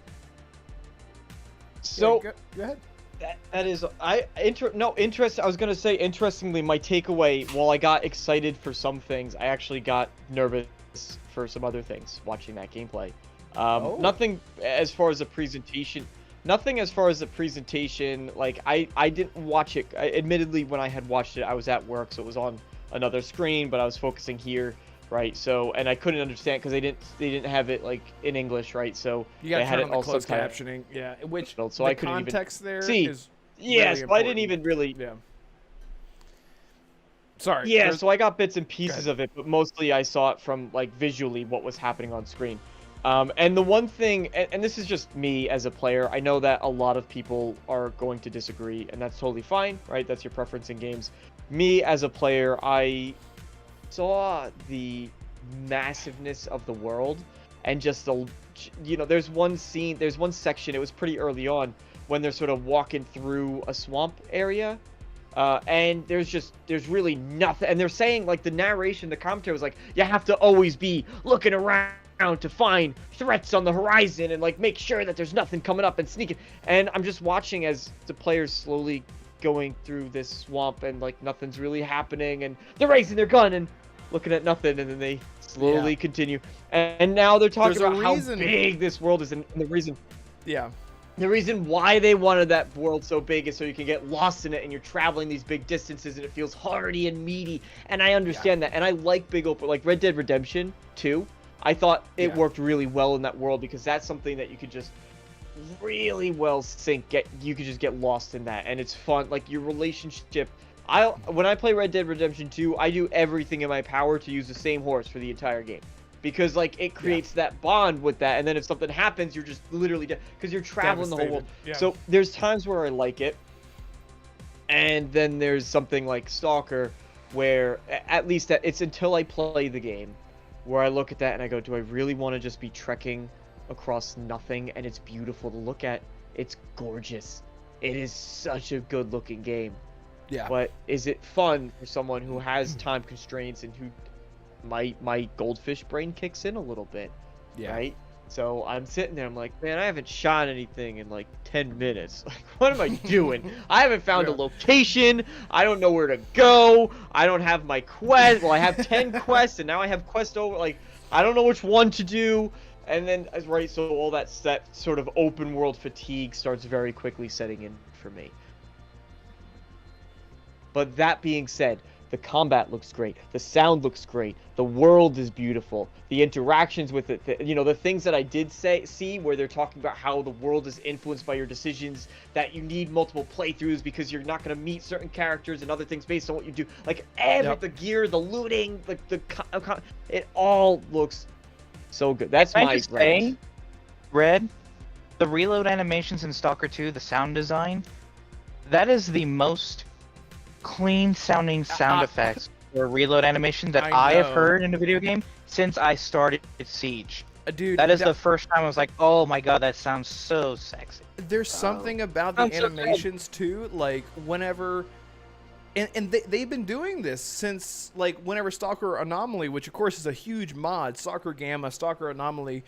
So yeah, go ahead. that is interest. I was gonna say, interestingly, my takeaway, while I got excited for some things, I actually got nervous for some other things watching that gameplay. Nothing as far as the presentation. Like I didn't watch it. Admittedly, when I had watched it, I was at work, so it was on another screen, but I was focusing here, right? So, and I couldn't understand because they didn't have it like in English, right? So You got they to had turn it on the all closed subtitled. captioning. Yeah, which So the I couldn't context even there see. is Yes, really but I didn't important. even really. Yeah. Sorry. Yeah, so I got bits and pieces of it, but mostly I saw it from like visually what was happening on screen. And the one thing, and this is just me as a player, I know that a lot of people are going to disagree, and that's totally fine, right? That's your preference in games. Me as a player, I saw the massiveness of the world, and just there's one section, it was pretty early on, when they're sort of walking through a swamp area. And there's really nothing, and they're saying, like, the narration, the commentary was like, you have to always be looking around to find threats on the horizon and like make sure that there's nothing coming up and sneaking. And I'm just watching as the players slowly going through this swamp, and like nothing's really happening, and they're raising their gun and looking at nothing, and then they slowly continue. And now they're talking about how big this world is, and the reason. Yeah. The reason why they wanted that world so big is so you can get lost in it, and you're traveling these big distances, and it feels hearty and meaty. And I understand that, and I like big open, like Red Dead Redemption 2. I thought it worked really well in that world, because that's something that you could just really well you could just get lost in that, and it's fun. Like your relationship. When I play Red Dead Redemption 2, I do everything in my power to use the same horse for the entire game. Because like it creates that bond with that, and then if something happens, you're just literally dead because you're traveling the whole world. Yeah. So there's times where I like it, and then there's something like Stalker, where at least it's until I play the game, where I look at that and I go, do I really want to just be trekking across nothing? And it's beautiful to look at. It's gorgeous. It is such a good-looking game. Yeah. But is it fun for someone who has time constraints and who my goldfish brain kicks in a little bit, right? So I'm sitting there, I'm like, man, I haven't shot anything in like 10 minutes. Like, what am I doing? I haven't found a location. I don't know where to go. I don't have my quest. Well, I have 10 quests, and now I have quest over. Like, I don't know which one to do. And then, right, so all that sort of open world fatigue starts very quickly setting in for me. But that being said, the combat looks great. The sound looks great. The world is beautiful. The interactions with it, the things that I did see where they're talking about how the world is influenced by your decisions, that you need multiple playthroughs because you're not going to meet certain characters and other things based on what you do. Like, the gear, the looting, like it all looks so good. That's Can I my just say, Red, the reload animations in Stalker 2, the sound design, that is the most clean sounding sound effects or reload animation that I have heard in a video game since I started Siege. Dude, that is the first time I was like, oh my god, that sounds so sexy. There's something about the animations too, like whenever, and they've been doing this since like whenever Stalker Anomaly, which of course is a huge mod, Stalker Gamma, Stalker Anomaly,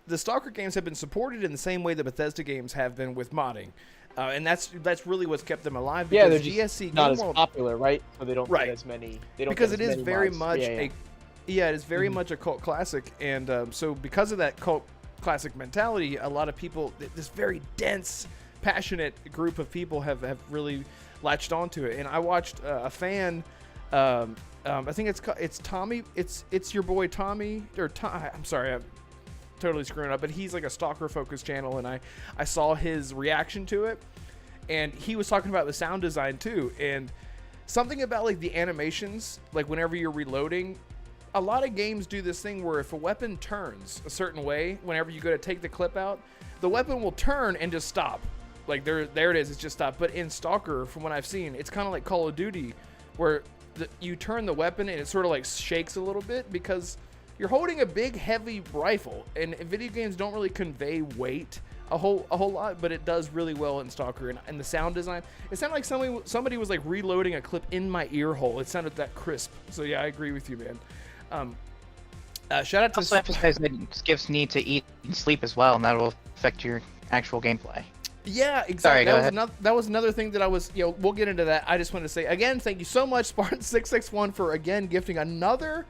the Stalker games have been supported in the same way the Bethesda games have been with modding. And that's really what's kept them alive. Because they're just GSC not Game as World, popular, right? So they don't get as many. They don't because get it as is many very mods. much it is very much a cult classic, and so because of that cult classic mentality, a lot of people, this very dense, passionate group of people have really latched onto it. And I watched a fan, I think it's Tommy, it's your boy Tommy or I'm sorry, I'm totally screwing up, but he's like a Stalker focused channel, and I saw his reaction to it, and he was talking about the sound design too, and something about like the animations, like whenever you're reloading, a lot of games do this thing where if a weapon turns a certain way, whenever you go to take the clip out, the weapon will turn and just stop. Like there it is, it's just stopped. But in Stalker, from what I've seen, it's kind of like Call of Duty, where you turn the weapon and it sort of like shakes a little bit because you're holding a big, heavy rifle, and video games don't really convey weight a whole lot, but it does really well in Stalker. And the sound design, it sounded like somebody was like reloading a clip in my ear hole. It sounded that crisp. So yeah, I agree with you, man. Shout out to also emphasize that gifts need to eat and sleep as well, and that will affect your actual gameplay. Yeah, exactly. Sorry, that was another thing that I was, we'll get into that. I just wanted to say again, thank you so much, Spartan661, for again gifting another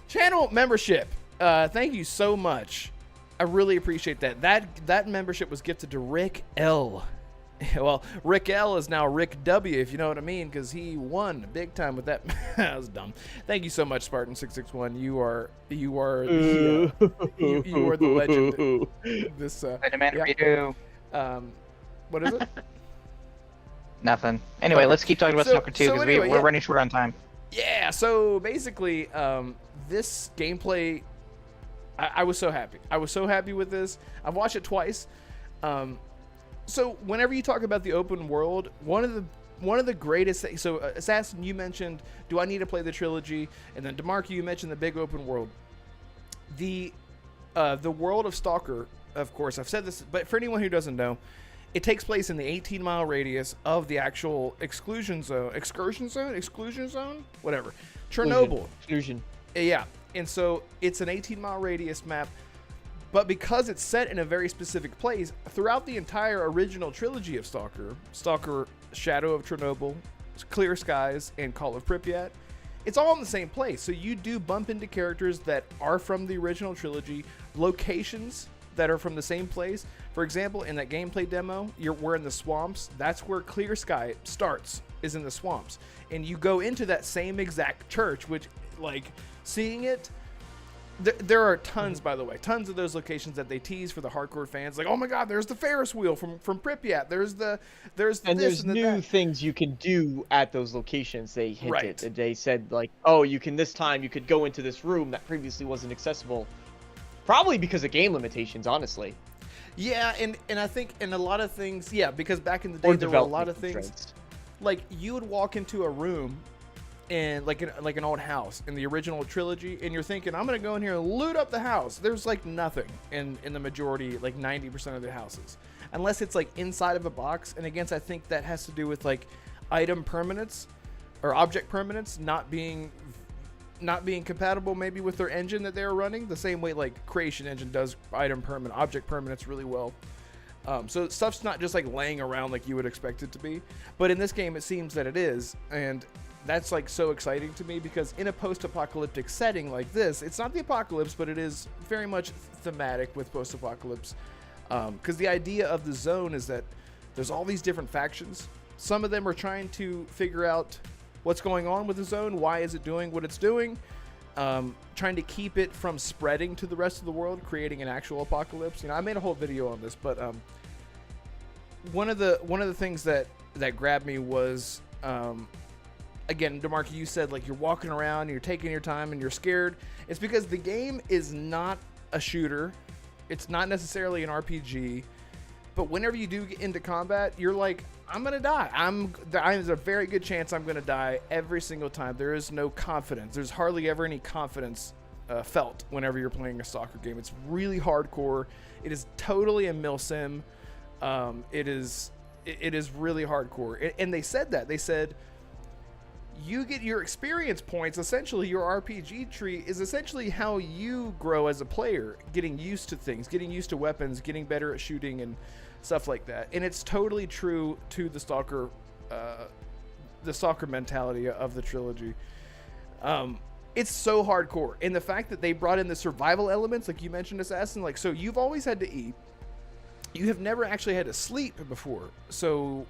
channel membership. Thank you so much. I really appreciate that. That membership was gifted to Rick L. Well, Rick L is now Rick W, if you know what I mean, because he won big time with that. That was dumb. Thank you so much, Spartan661. You are you are the legend. This what is it? Nothing. Anyway, Okay. let's keep talking about Stalker 2 because we're running short on time. Yeah, so basically, this gameplay, I was so happy. I was so happy with this. I've watched it twice. So whenever you talk about the open world, one of the greatest things. So Assassin, you mentioned, do I need to play the trilogy? And then Damarco, you mentioned the big open world. The world of Stalker, of course, I've said this, but for anyone who doesn't know, it takes place in the 18-mile radius of the actual exclusion zone, whatever, Chernobyl. Exclusion. Yeah, and so it's an 18-mile radius map. But because it's set in a very specific place, throughout the entire original trilogy of Stalker, Shadow of Chernobyl, Clear Skies, and Call of Pripyat, it's all in the same place. So you do bump into characters that are from the original trilogy, locations that are from the same place. For example, in that gameplay demo, we're in the swamps. That's where Clear Sky starts, is in the swamps. And you go into that same exact church, which, like, seeing it, there are tons, by the way, tons of those locations that they tease for the hardcore fans. Like, oh my God, there's the Ferris wheel from Pripyat. There's new things you can do at those locations. They hinted. Right. They said like, oh, you can you could go into this room that previously wasn't accessible, probably because of game limitations, honestly. Yeah, and I think in a lot of things, yeah, because back in the day there were a lot of things. Like you would walk into a room and like an old house in the original trilogy, and you're thinking, I'm gonna go in here and loot up the house. There's like nothing in the majority, like 90% of the houses, unless it's like inside of a box. And again, I think that has to do with like item permanence or object permanence not being not being compatible maybe with their engine that they were running, the same way like Creation Engine does object permanence really well. So stuff's not just like laying around like you would expect it to be, but in this game it seems that it is, and that's like so exciting to me because in a post-apocalyptic setting like this, it's not the apocalypse, but it is very much thematic with post-apocalypse. Because the idea of the zone is that there's all these different factions. Some of them are trying to figure out what's going on with the zone, why is it doing what it's doing, trying to keep it from spreading to the rest of the world, creating an actual apocalypse. You know, I made a whole video on this, but one of the things that grabbed me was, again, Damarco, you said like you're walking around, and you're taking your time, and you're scared. It's because the game is not a shooter. It's not necessarily an RPG, but whenever you do get into combat, you're like, I'm gonna die. There's a very good chance I'm gonna die every single time. There is no confidence. There's hardly ever any confidence felt whenever you're playing a Stalker game. It's really hardcore. It is totally a milsim. It is really hardcore. And they said that. They said, you get your experience points, essentially your RPG tree is essentially how you grow as a player, getting used to things, getting used to weapons, getting better at shooting and stuff like that. And it's totally true to the Stalker mentality of the trilogy. It's so hardcore. And the fact that they brought in the survival elements, like you mentioned, Assassin, like, so you've always had to eat. You have never actually had to sleep before. So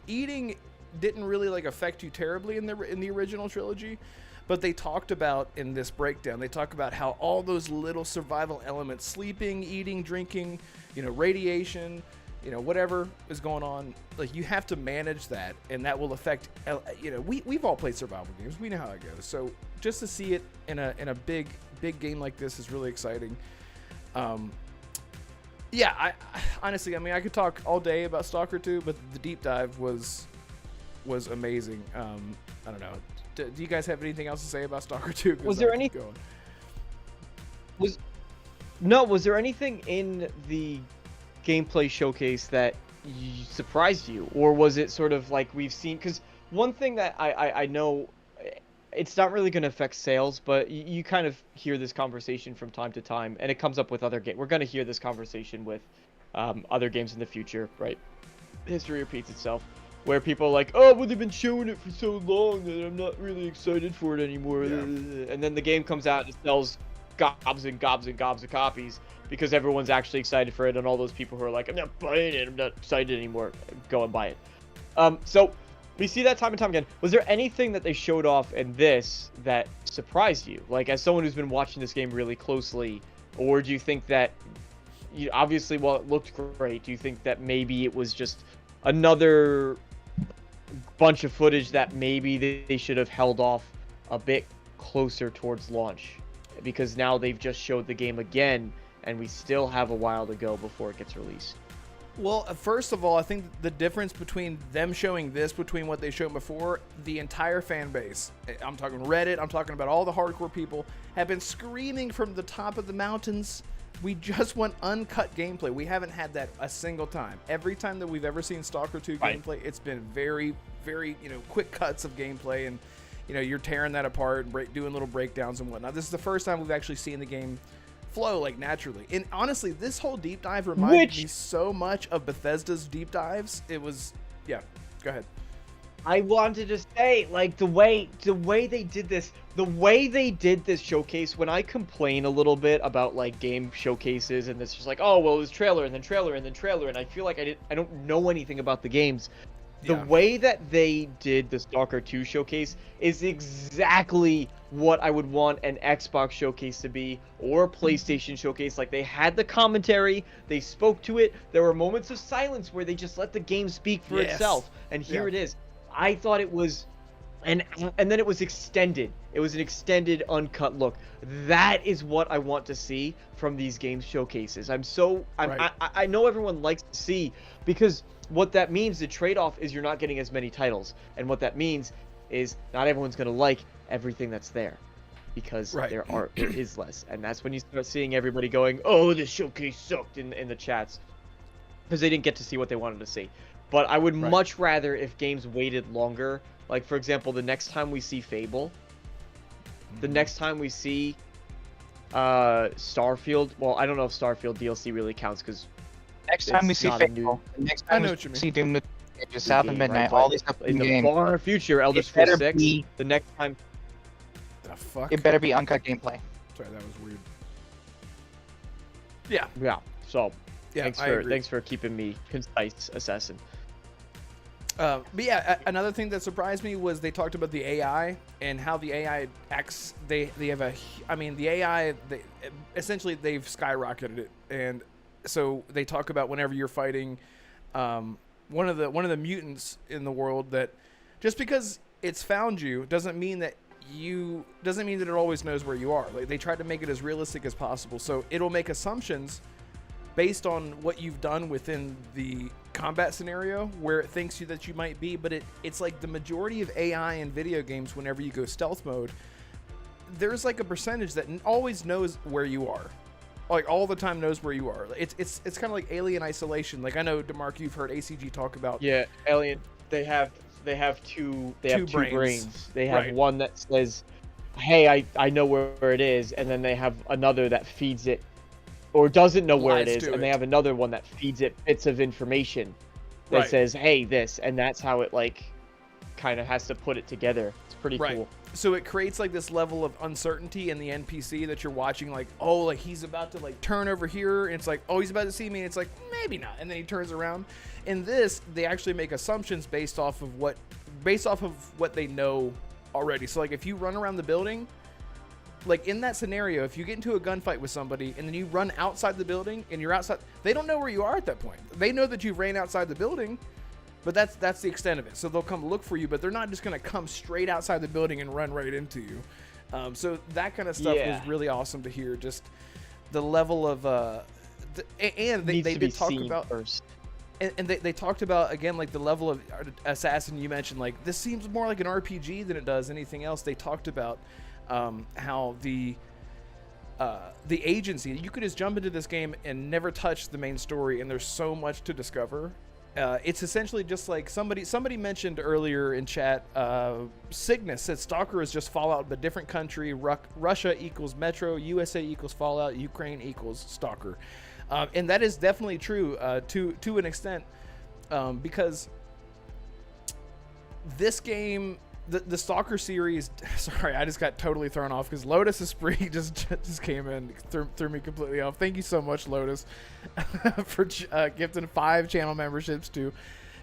eating didn't really like affect you terribly in the original trilogy, but they talked about in this breakdown, they talk about how all those little survival elements, sleeping, eating, drinking, you know, radiation, you know, whatever is going on, like you have to manage that, and that will affect, you know, we've all played survival games, we know how it goes. So just to see it in a big game like this is really exciting. Yeah, I honestly, I mean, I could talk all day about Stalker 2, but the deep dive was amazing. I don't know. Do you guys have anything else to say about Stalker 2? Was there any? Was there anything in the gameplay showcase that surprised you, or was it sort of like we've seen? Because one thing that I know, it's not really going to affect sales, but you kind of hear this conversation from time to time, and it comes up with other games. We're going to hear this conversation with other games in the future, right? History repeats itself. Where people are like, oh, well, they've been showing it for so long that I'm not really excited for it anymore. Yeah. And then the game comes out and it sells gobs and gobs and gobs of copies because everyone's actually excited for it. And all those people who are like, I'm not buying it, I'm not excited anymore, go and buy it. So we see that time and time again. Was there anything that they showed off in this that surprised you? Like, as someone who's been watching this game really closely, or do you think that, obviously, while it looked great, do you think that maybe it was just another bunch of footage that maybe they should have held off a bit closer towards launch, because now they've just showed the game again and we still have a while to go before it gets released? Well, first of all, I think the difference between them showing this, between what they showed before, the entire fan base, I'm talking Reddit, I'm talking about all the hardcore people, have been screaming from the top of the mountains, we just want uncut gameplay. We haven't had that a single time. Every time that we've ever seen Stalker 2 gameplay, it's been very, very, you know, quick cuts of gameplay, and, you know, you're tearing that apart and doing little breakdowns and whatnot. This is the first time we've actually seen the game flow, like, naturally. And honestly, this whole deep dive reminded me so much of Bethesda's deep dives. It was, yeah, go ahead. I wanted to say, like, the way they did this showcase, when I complain a little bit about, like, game showcases, and it's just like, oh, well, it was trailer, and then trailer, and then trailer, and I feel like I don't know anything about the games. The way that they did the Stalker 2 showcase is exactly what I would want an Xbox showcase to be, or a PlayStation showcase. Like, they had the commentary, they spoke to it, there were moments of silence where they just let the game speak for itself, and here it is. I thought it was, and then it was extended. It was an extended, uncut look. That is what I want to see from these game showcases. I know everyone likes to see, because what that means, the trade-off is you're not getting as many titles, and what that means is not everyone's gonna like everything that's there, because there is less, and that's when you start seeing everybody going, "Oh, this showcase sucked" in the chats, because they didn't get to see what they wanted to see. But I would much rather if games waited longer. Like, for example, the next time we see Fable, the next time we see Starfield, well, I don't know if Starfield DLC really counts because Next time we it's see not a Fable, I new next time know we what you mean. see Doom, just South of game, Midnight, right? all But these stuff in the game. far future, Elder It Scrolls better 6, be- the next time. The fuck? It better be uncut gameplay. Sorry, that was weird. Yeah. Yeah. So Yeah. thanks I for agree. thanks for keeping me concise, Assassin. But yeah, another thing that surprised me was they talked about the AI and how the AI acts. They have the AI. Essentially they've skyrocketed it, and so they talk about whenever you're fighting one of the mutants in the world, that just because it's found you doesn't mean that it always knows where you are. Like, they tried to make it as realistic as possible, so it'll make assumptions based on what you've done within the combat scenario where it thinks that you might be. But it's like the majority of AI in video games, whenever you go stealth mode, there's like a percentage that always knows where you are, like all the time knows where you are. It's kind of like Alien Isolation. Like, I know, Damarco, you've heard ACG talk about. Yeah, Alien. They have two brains. They have Right. one that says, "Hey, I know where it is," and then they have another that feeds it, or doesn't know where it Lies is, to and they it. have another one that feeds it bits of information that Right. says, "Hey, this," and that's how it like kind of has to put it together. It's pretty Right. cool. So it creates like this level of uncertainty in the NPC that you're watching, like, oh, like he's about to like turn over here, and it's like, oh, he's about to see me, and it's like, maybe not, and then he turns around. In this, they actually make assumptions based off of what they know already. So like, if you run around the building, like in that scenario, if you get into a gunfight with somebody and then you run outside the building and you're outside, they don't know where you are at that point. They know that you ran outside the building, but that's the extent of it. So they'll come look for you, but they're not just going to come straight outside the building and run right into you. So that kind of stuff Yeah. was really awesome to hear. Just the level of and they Needs to be did talk seen about first. and they talked about, again, like the level of Assassin you mentioned. Like, this seems more like an RPG than it does anything else. They talked about how the agency, you could just jump into this game and never touch the main story, and there's so much to discover. It's essentially just like somebody mentioned earlier in chat, Cygnus said Stalker is just Fallout but different country. Russia equals Metro, USA equals Fallout, Ukraine equals Stalker. And that is definitely true to an extent, because this game, the Stalker series, sorry, I just got totally thrown off because Lotus Esprit just came in, threw me completely off. Thank you so much, Lotus, for gifting 5 channel memberships to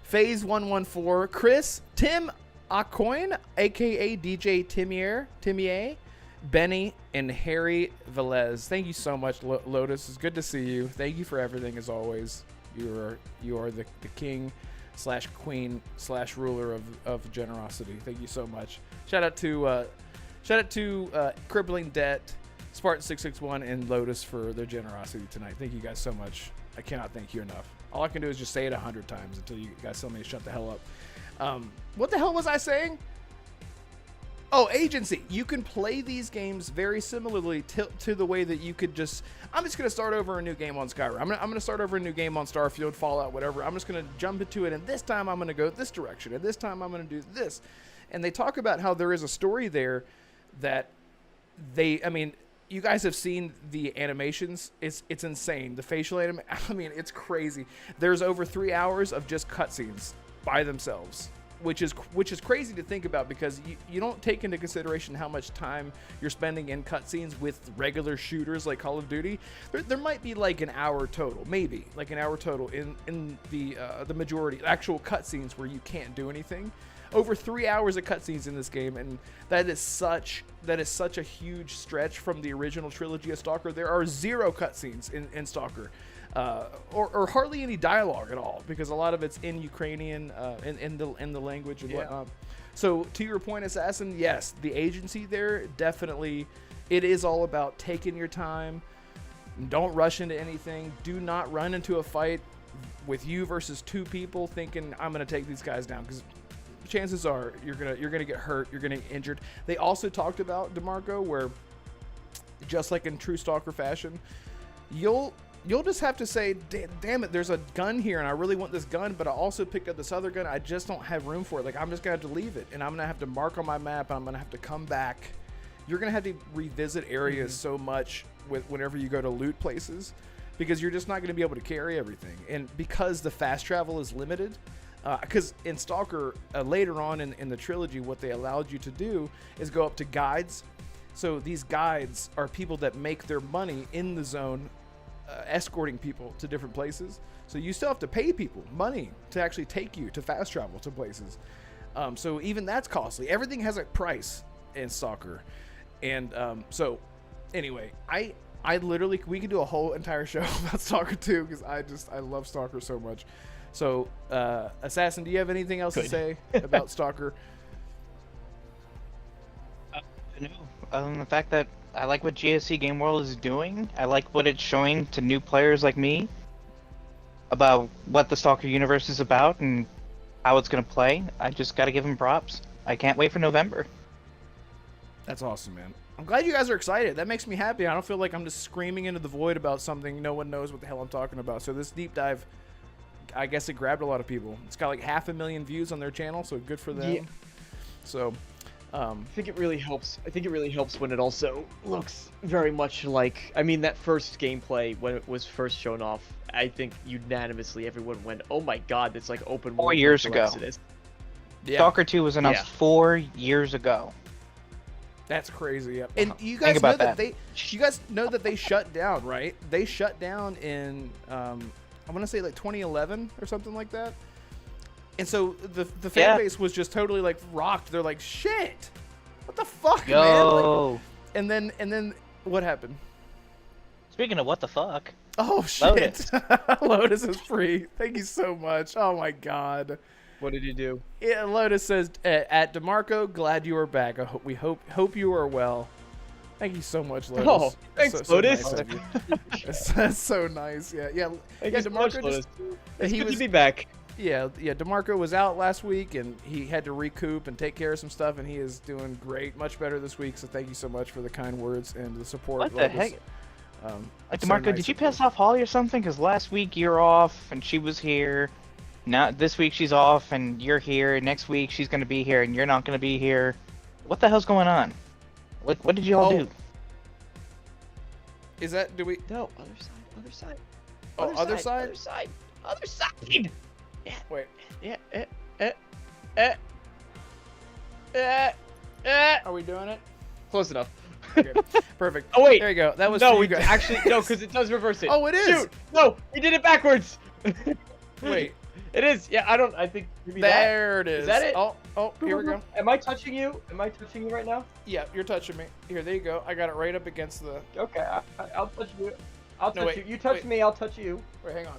Phase 114, Chris, Tim Acoin, aka DJ Timier, Benny, and Harry Velez. Thank you so much, Lotus. It's good to see you. Thank you for everything, as always. You are the king / queen / ruler of generosity. Thank you so much. Shout out to Crippling Debt, Spartan 661, and Lotus for their generosity tonight. Thank you guys so much. I cannot thank you enough. All I can do is just say it 100 times until you guys tell me to shut the hell up. What the hell was I saying? Oh, agency. You can play these games very similarly to the way that you could just, I'm just going to start over a new game on Skyrim. I'm going to start over a new game on Starfield, Fallout, whatever. I'm just going to jump into it, and this time I'm going to go this direction, and this time I'm going to do this. And they talk about how there is a story there that you guys have seen the animations. It's insane. The facial it's crazy. There's over 3 hours of just cutscenes by themselves, which is crazy to think about, because you don't take into consideration how much time you're spending in cutscenes with regular shooters like Call of Duty. There might be like an hour total, maybe like an hour total in the majority actual cutscenes where you can't do anything. Over 3 hours of cutscenes in this game, and that is such a huge stretch from the original trilogy of Stalker. There are 0 cutscenes in Stalker. Or hardly any dialogue at all, because a lot of it's in Ukrainian, in the language and whatnot. So to your point, Assassin, yes, the agency there, definitely, it is all about taking your time. Don't rush into anything. Do not run into a fight with you versus 2 people thinking I'm gonna take these guys down, because chances are you're gonna get hurt, you're gonna get injured. They also talked about, Damarco, where just like in true Stalker fashion, you'll just have to say, damn it, there's a gun here and I really want this gun, but I also picked up this other gun. I just don't have room for it. Like, I'm just going to have to leave it, and I'm going to have to mark on my map, and I'm going to have to come back you're gonna have to revisit areas so much whenever you go to loot places, because you're just not gonna be able to carry everything, and because the fast travel is limited. Because in Stalker, later on in the trilogy, what they allowed you to do is go up to guides. So these guides are people that make their money in the zone, escorting people to different places. So you still have to pay people money to actually take you to fast travel to places. So even that's costly. Everything has a price in Stalker. And so anyway, I literally, we could do a whole entire show about Stalker 2 because I love Stalker so much. So, Assassin, do you have anything else to say about Stalker? No. The fact that I like what GSC Game World is doing. I like what it's showing to new players like me about what the Stalker universe is about and how it's going to play. I just got to give them props. I can't wait for November. That's awesome, man. I'm glad you guys are excited. That makes me happy. I don't feel like I'm just screaming into the void about something no one knows what the hell I'm talking about. So this deep dive, I guess it grabbed a lot of people. It's got like 500,000 views on their channel, so good for them. Yeah. So, I think it really helps. I think it really helps when it also looks very much like. I mean, that first gameplay when it was first shown off, I think unanimously everyone went, "Oh my God, it's like open world." 4 years ago. Exodus. yeah, Stalker 2 was announced 4 years ago. that's crazy. Yeah. And you guys know that you guys know that they shut down, right? They shut down in I want to say like 2011 or something like that. And so the fan base was just totally like rocked. They're like, shit, what the fuck, man? Like, and then what happened? Speaking of what the fuck. Oh shit. Lotus is free. Thank you so much. Oh my God. What did you do? Yeah, Lotus says at Damarco, glad you are back. We hope you are well. Thank you so much, Lotus. Oh, thanks, Lotus. Nice of you. That's so nice. Yeah. Thank you so much, Lotus. It's he good was to be back. Yeah. Damarco was out last week, and he had to recoup and take care of some stuff, and he is doing great, much better this week. So thank you so much for the kind words and the support. What the heck? So Damarco, nice did you of you. piss off Holly or something? Because last week you're off and she was here. Now this week she's off and you're here. Next week she's gonna be here and you're not gonna be here. What the hell's going on? What did you all do? Is that, do we? No, other side. Oh, other side? Other side. Yeah. Wait. Yeah. Are we doing it? Close enough. Okay. Perfect. Oh wait. There you go. That was No, for we you guys. actually no, because it does reverse it. Oh, it is. Shoot. No, we did it backwards. Wait. It is. Yeah, I think maybe There it is. Is that it? Oh, here we go. Am I touching you? Am I touching you right now? Yeah, you're touching me. Here, there you go. I got it right up against the. Okay, I'll touch you. I'll touch wait, you. You touch wait. me, I'll touch you. Wait, hang on.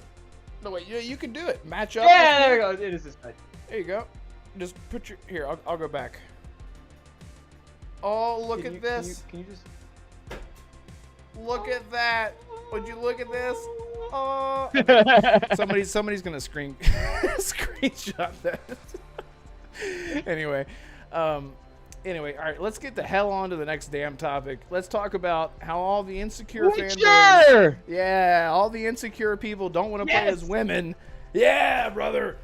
No, wait. You can do it. Match up. Yeah, with there me. we go. It is this side. There you go. Just put your. Here, I'll go back. Oh, look at this. Can you just? Look at that. Would you look at this? Oh. Somebody's gonna screenshot that. Anyway, all right. Let's get the hell on to the next damn topic. Let's talk about how all the insecure fanboys. Yeah, all the insecure people don't want to play as women. Yeah, brother.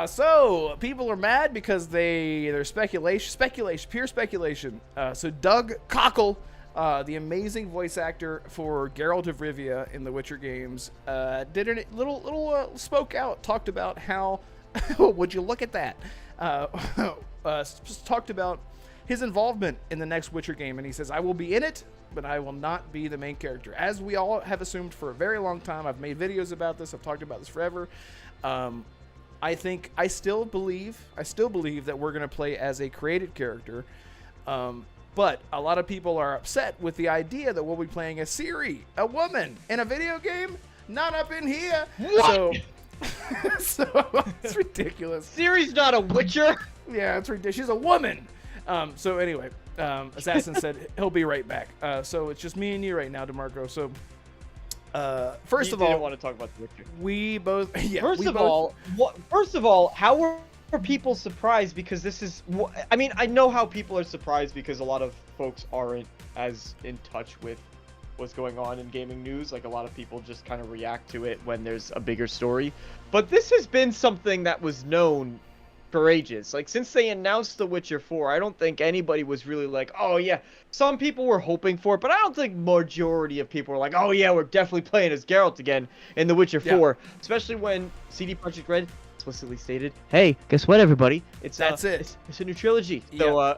So people are mad because there's pure speculation. So Doug Cockle, the amazing voice actor for Geralt of Rivia in the Witcher games, did a little spoke out, talked about how, would you look at that? Talked about his involvement in the next Witcher game, and he says, I will be in it, but I will not be the main character. As we all have assumed for a very long time, I've made videos about this, I've talked about this forever. I still believe that we're going to play as a created character. But a lot of people are upset with the idea that we'll be playing as Ciri, a woman, in a video game. Not up in here. What? So it's ridiculous. Ciri's not a Witcher. Yeah, it's ridiculous. She's a woman. So anyway, Assassin said he'll be right back. So it's just me and you right now, Damarco. So first of all, didn't want to talk about the Witcher. we both. Yeah. First of all, how are people surprised? Because this is. I mean, I know how people are surprised because a lot of folks aren't as in touch with what's going on in gaming news. Like a lot of people just kind of react to it when there's a bigger story. But this has been something that was known for ages. Like, since they announced The Witcher 4, I don't think anybody was really like, oh yeah. Some people were hoping for it, but I don't think majority of people were like, oh yeah, we're definitely playing as Geralt again in The Witcher 4. Especially when CD Projekt Red explicitly stated, hey, guess what, everybody? It's That's it. It's a new trilogy. So,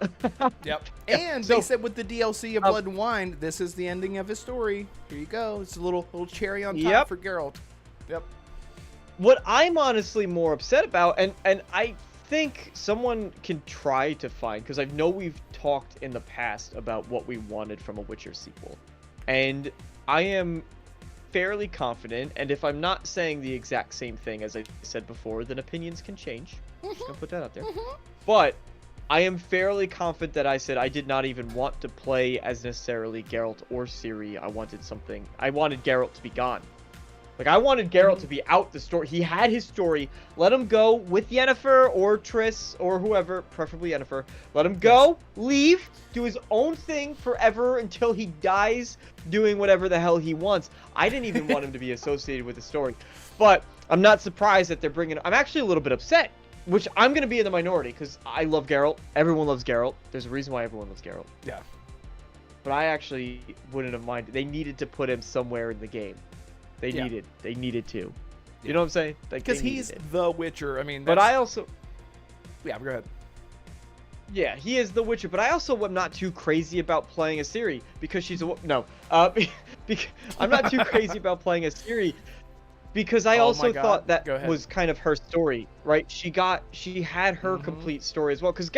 Yep. Yeah, And so- they said with the DLC of Blood and Wine, this is the ending of his story. Here you go. It's a little cherry on top Yep. for Geralt. Yep. What I'm honestly more upset about, and I think someone can try to find, because I know we've talked in the past about what we wanted from a Witcher sequel, and I am fairly confident, and if I'm not saying the exact same thing as I said before, then opinions can change. Just gonna put that out there. But I am fairly confident that I said I did not even want to play as necessarily Geralt or Ciri. I wanted Geralt to be gone. Like, I wanted Geralt to be out the story. He had his story. Let him go with Yennefer or Triss or whoever, preferably Yennefer. Let him go, leave, do his own thing forever until he dies doing whatever the hell he wants. I didn't even want him to be associated with the story. But I'm not surprised that they're bringing... I'm actually a little bit upset, which I'm going to be in the minority because I love Geralt. Everyone loves Geralt. There's a reason why everyone loves Geralt. Yeah. But I actually wouldn't have minded. They needed to put him somewhere in the game. They needed to. You know what I'm saying? Like, Because he's the Witcher. I mean, but I also... Yeah, go ahead. Yeah, he is the Witcher, but I also am not too crazy about playing a Ciri because she's a... No. I'm not too crazy about playing a Ciri because I also thought that was kind of her story, right? She had her complete story as well. Because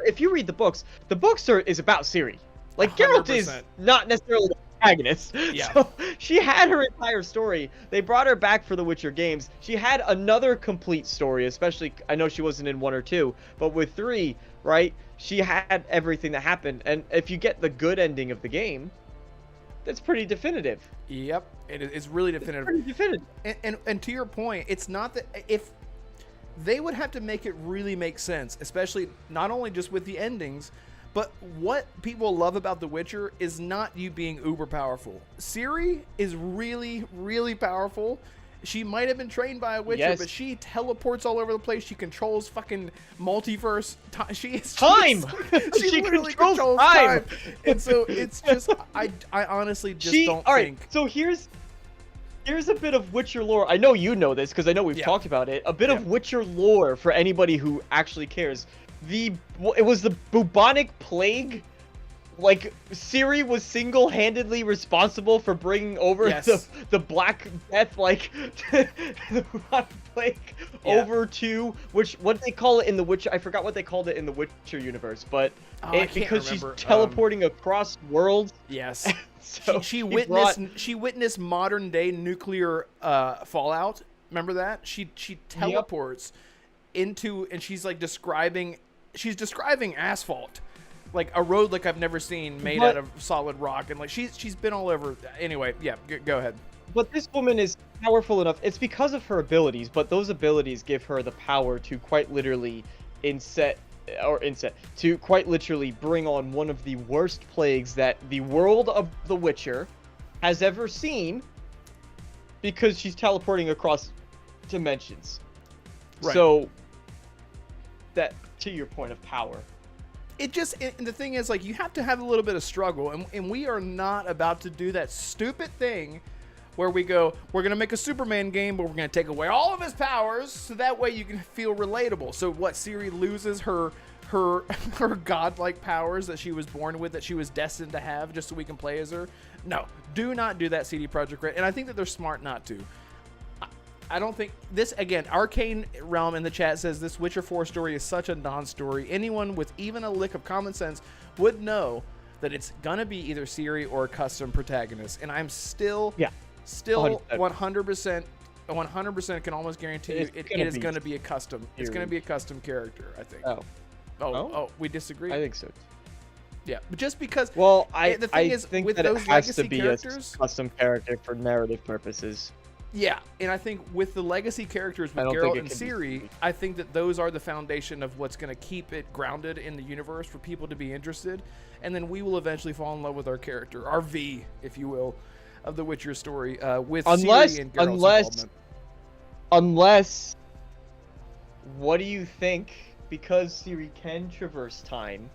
if you read the books is about Ciri. Like, 100%. Geralt is not necessarily... protagonist. Yeah. So she had her entire story. They brought her back for the Witcher games. She had another complete story, especially, I know she wasn't in 1 or 2, but with 3, right, she had everything that happened. And if you get the good ending of the game, that's pretty definitive. Yep. It's really definitive. It's pretty definitive. And to your point, it's not that... If they would have to make it really make sense, especially not only just with the endings, but what people love about The Witcher is not you being uber powerful. Ciri is really, really powerful. She might have been trained by a Witcher, but she teleports all over the place. She controls fucking multiverse. She literally controls time. And so it's just, I honestly just don't think. All right, so here's a bit of Witcher lore. I know you know this because I know we've talked about it. A bit of Witcher lore for anybody who actually cares. It was the bubonic plague. Like, Ciri was single-handedly responsible for bringing over the Black Death, like, the bubonic plague over to what they call it in the Witcher. I forgot what they called it in the Witcher universe, but because she's teleporting across worlds. Yes. So she witnessed modern day nuclear fallout. Remember that? She teleports into, and she's like describing asphalt, like a road like I've never seen, made out of solid rock, and like she's been all over. Anyway, go ahead. But this woman is powerful enough. It's because of her abilities, but those abilities give her the power to quite literally to quite literally bring on one of the worst plagues that the world of The Witcher has ever seen, because she's teleporting across dimensions. Right. So that, to your point of power, and the thing is, like, you have to have a little bit of struggle, and we are not about to do that stupid thing where we go, we're going to make a Superman game, but we're going to take away all of his powers, so that way you can feel relatable. So what, Ciri loses her godlike powers that she was born with, that she was destined to have, just so we can play as her? No, do not do that, CD Projekt Red, and I think that they're smart not to. I don't think this, again, Arcane Realm in the chat says this Witcher 4 story is such a non-story. Anyone with even a lick of common sense would know that it's gonna be either Ciri or a custom protagonist, and I'm still 100% can almost guarantee you it is gonna be a custom. It's gonna be a custom character, I think. Oh, we disagree. I think so. Yeah, but just because. Well, the thing is, think with that those it has to legacy be characters, a custom character for narrative purposes. Yeah, and I think with the legacy characters with Geralt and Ciri, I think that those are the foundation of what's going to keep it grounded in the universe for people to be interested, and then we will eventually fall in love with our character, our V, if you will, of the Witcher story, with Ciri and Geralt's involvement. Unless what do you think? Because Ciri can traverse time,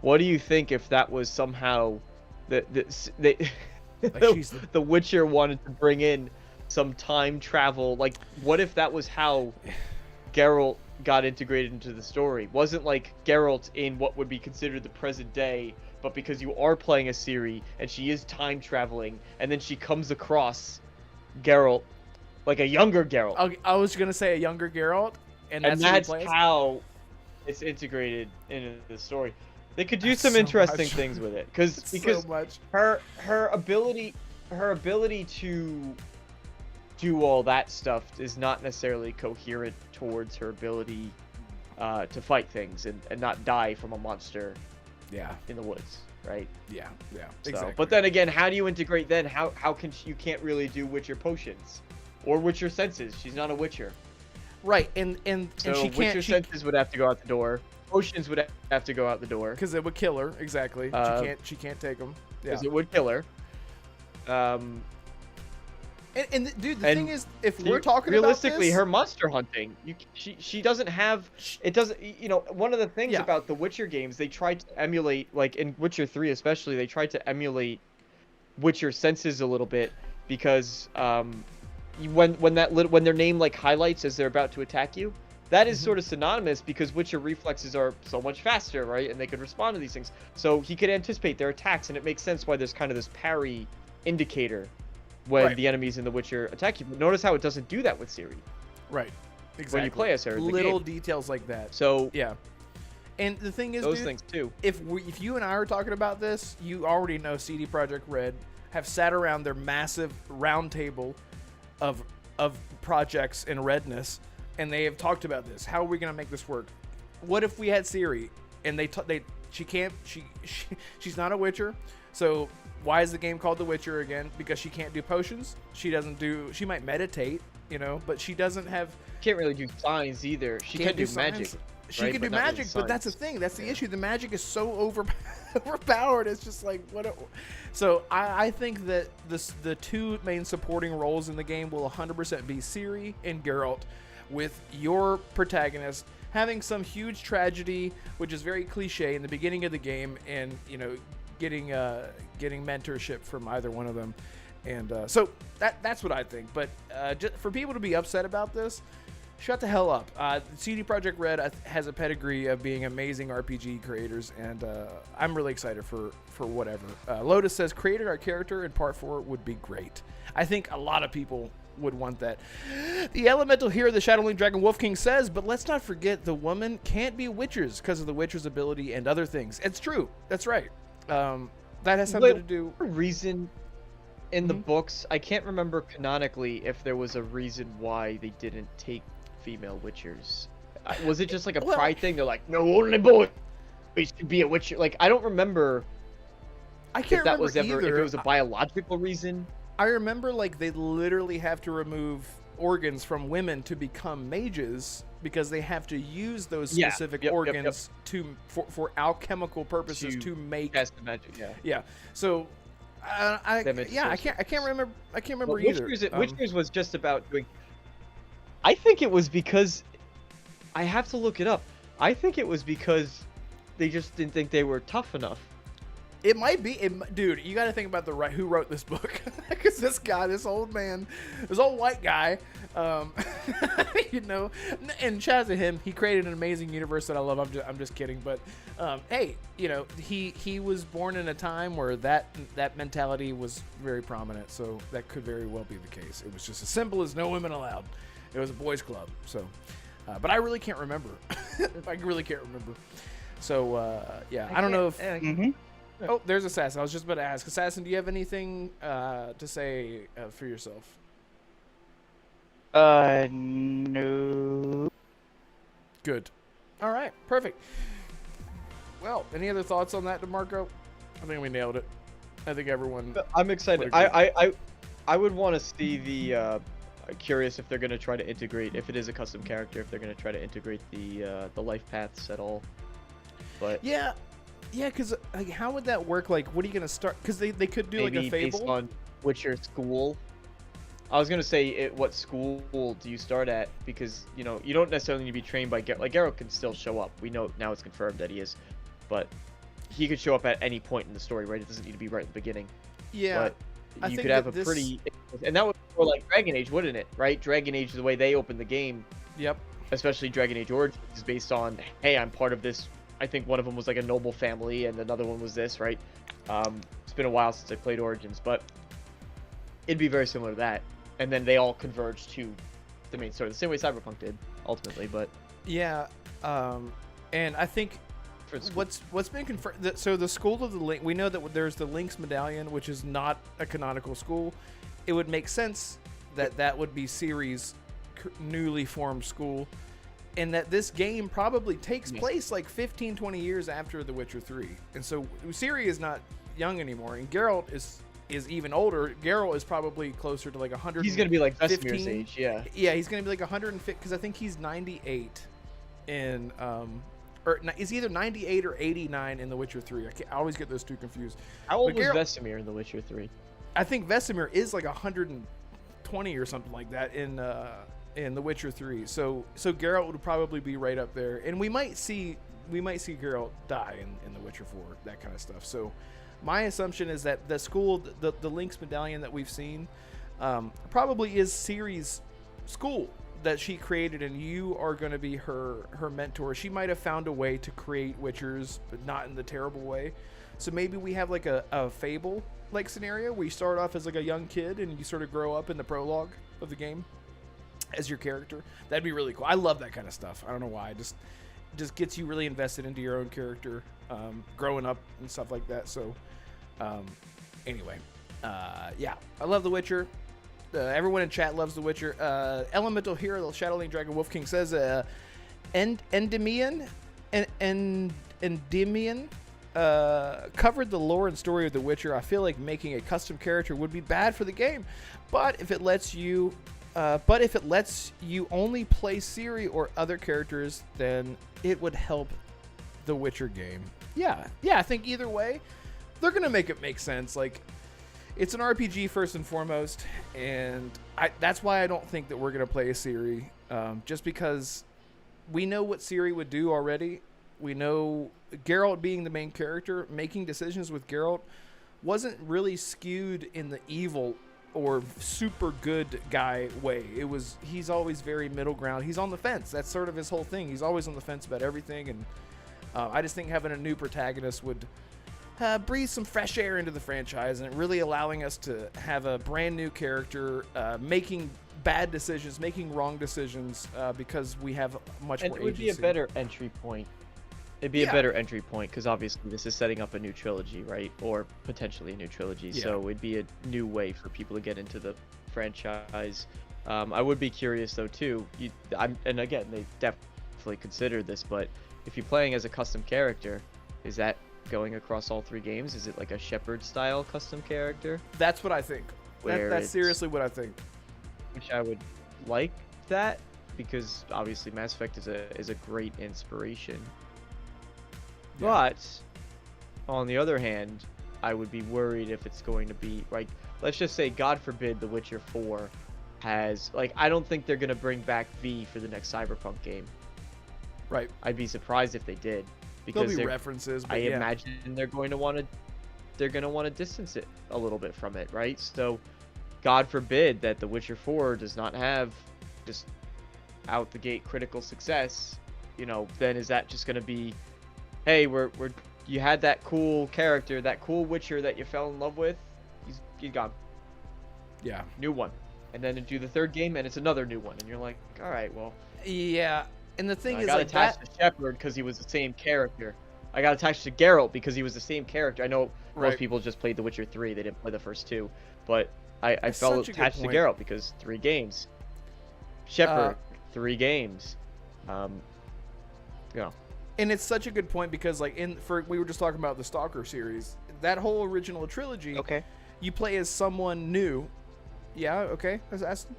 what do you think if that was somehow the the Witcher wanted to bring in some time travel? Like, what if that was how Geralt got integrated into the story? Wasn't like Geralt in what would be considered the present day, but because you are playing as Ciri and she is time traveling, and then she comes across Geralt, like a younger Geralt. I was gonna say a younger Geralt, and that's how it's integrated into the story. They could do some so interesting much. things with it, because so much. her ability to do all that stuff is not necessarily coherent towards her ability to fight things and not die from a monster in the woods, right? Yeah, So, exactly. but then again, how do you integrate then? How can you can't really do Witcher potions or Witcher senses? She's not a Witcher. Right, and So she can't. Witcher senses would have to go out the door. Potions would have to go out the door. Because it would kill her. Exactly. She can't take them. Yeah. Because it would kill her. And dude, the thing is, if we're talking realistically, about her monster hunting, she doesn't have. It doesn't. You know, one of the things about the Witcher games, they tried to emulate, like in Witcher 3 especially, they tried to emulate Witcher senses a little bit, because when their name like highlights as they're about to attack you, that is sort of synonymous, because Witcher reflexes are so much faster, right? And they could respond to these things. So he could anticipate their attacks, and it makes sense why there's kind of this parry indicator when the enemies in The Witcher attack you. But notice how it doesn't do that with Ciri. Right. Exactly. When you play as her in the little game. details like that. So yeah. And the thing is, those dude, things too. If you and I are talking about this, you already know CD Projekt Red have sat around their massive round table of projects in Redness, and they have talked about this. How are we going to make this work? What if we had Ciri and she's not a Witcher, so why is the game called The Witcher again? Because she can't do potions. She might meditate, but she doesn't have. Can't really do signs either. She can do magic. She can do magic, but that's the thing. That's the issue. The magic is so overpowered. It's just like So I think that the two main supporting roles in the game will 100% be Ciri and Geralt, with your protagonist having some huge tragedy, which is very cliche in the beginning of the game, and getting mentorship from either one of them, and so that's what I think. But just for people to be upset about this, shut the hell up. CD Projekt Red has a pedigree of being amazing RPG creators, and I'm really excited for whatever. Lotus says, creating our character in Part 4 would be great. I think a lot of people would want that. The elemental hero, the Shadowling Dragon Wolf King says, but let's not forget the woman can't be Witchers because of the Witcher's ability and other things. It's true. That's right. That has something to do. Reason in the books, I can't remember canonically if there was a reason why they didn't take female Witchers. Was it just like a pride thing? They're like, no, only boys can be a Witcher. Like, I don't remember. I can't if that remember was ever either. if it was a biological reason. I remember like they literally have to remove organs from women to become mages, because they have to use those specific organs for alchemical purposes to make cast the magic. Yeah. So I can't remember either. Witchers was just about doing. I think it was because I have to look it up. I think it was because they just didn't think they were tough enough. It might be, dude. You got to think about who wrote this book, because this old white guy, and shout out to him. He created an amazing universe that I love. I'm just kidding, but hey, he was born in a time where that mentality was very prominent, so that could very well be the case. It was just as simple as no women allowed. It was a boys' club, so. But I really can't remember. I really can't remember. So I don't know if. Oh, there's Assassin. I was just about to ask. Assassin, do you have anything to say for yourself? No. Good. All right, perfect. Well, any other thoughts on that, Damarco? I think we nailed it. I think everyone. I'm excited. I would want to see the. Curious if they're going to try to integrate, if it is a custom character, if they're going to try to integrate the life paths at all. But yeah, because like, how would that work? Like, what are you going to start? Because they could do like a Fable based on Witcher school. I was gonna say, what school do you start at? Because you don't necessarily need to be trained by Geralt. Like Geralt can still show up. We know now it's confirmed that he is, but he could show up at any point in the story, right? It doesn't need to be right at the beginning. Yeah, But you could have a pretty, and that would be more like Dragon Age, wouldn't it? Right? Dragon Age, the way they open the game, Yep. especially Dragon Age Origins, is based on, hey, I'm part of this. I think one of them was like a noble family, and another one was this, right? It's been a while since I played Origins, but it'd be very similar to that. And then they all converge to the main story, the same way Cyberpunk did, ultimately. But Yeah, and I think for the school. what's been confirmed. So the school of the Link, we know that there's the Link's medallion, which is not a canonical school. It would make sense that would be Ciri's newly formed school, and that this game probably takes place like 15, 20 years after The Witcher 3. And so Ciri is not young anymore, and Geralt is even older. Geralt is probably closer to like 100. He's gonna be like Vesemir's age, yeah. Yeah, he's gonna be like 150 because I think he's 98 in or is either 98 or 89 in The Witcher 3. I always get those two confused. How old But was Geralt- Vesemir in The Witcher 3? I think Vesemir is like 120 or something like that in The Witcher 3. So Geralt would probably be right up there, and we might see Geralt die in The Witcher 4, that kind of stuff. So my assumption is that the school, the Link's medallion that we've seen, probably is Ciri's school that she created, and you are going to be her mentor. She might have found a way to create Witchers, but not in the terrible way. So maybe we have like a Fable like scenario where you start off as like a young kid and you sort of grow up in the prologue of the game as your character. That'd be really cool. I love that kind of stuff. I don't know why. It just gets you really invested into your own character, growing up and stuff like that. So anyway, yeah, I love The Witcher. Everyone in chat loves The Witcher. Elemental Hero, the Shadowling Dragon Wolf King says, Endymion covered the lore and story of The Witcher. I feel like making a custom character would be bad for the game, but if it lets you only play Ciri or other characters, then it would help the Witcher game. Yeah, I think either way, they're gonna make it make sense. Like, it's an RPG first and foremost, and that's why I don't think that we're gonna play a Ciri, just because we know what Ciri would do already. We know Geralt being the main character, making decisions with Geralt wasn't really skewed in the evil or super good guy way. He's always very middle ground. He's on the fence. That's sort of his whole thing. He's always on the fence about everything, and I just think having a new protagonist would breathe some fresh air into the franchise, and really allowing us to have a brand new character making bad decisions, making wrong decisions, because we have much more agency. And it would be a better entry point. It'd be a better entry point because obviously this is setting up a new trilogy, right? Or potentially a new trilogy. Yeah. So it'd be a new way for people to get into the franchise. I would be curious though too. And again, they definitely considered this, but if you're playing as a custom character, is that going across all three games? Is it like a Shepherd style custom character? That's what I think. That's seriously what I think. Which I would like that, because obviously Mass Effect is a great inspiration. Yeah. But on the other hand, I would be worried if it's going to be like, let's just say, God forbid, The Witcher 4 has, like, I don't think they're going to bring back V for the next Cyberpunk game. Right. I'd be surprised if they did, There'll because be references, but I yeah. imagine they're going to want to distance it a little bit from it, right? So God forbid that The Witcher 4 does not have just out the gate critical success, then is that just going to be, hey, you had that cool character, that cool Witcher that you fell in love with, he's gone. Yeah. New one. And then do the third game and it's another new one, and you're like, all right, well. Yeah. And the thing I is, got like, attached to Shepard because he was the same character. I got attached to Geralt because he was the same character. I know Right. most people just played The Witcher 3. They didn't play the first two. But I That's felt such a good attached to point. Geralt because 3 games. Shepard, 3 games. and it's such a good point because, like, we were just talking about the Stalker series. That whole original trilogy, Okay. you play as someone new. Yeah, okay. I was asking.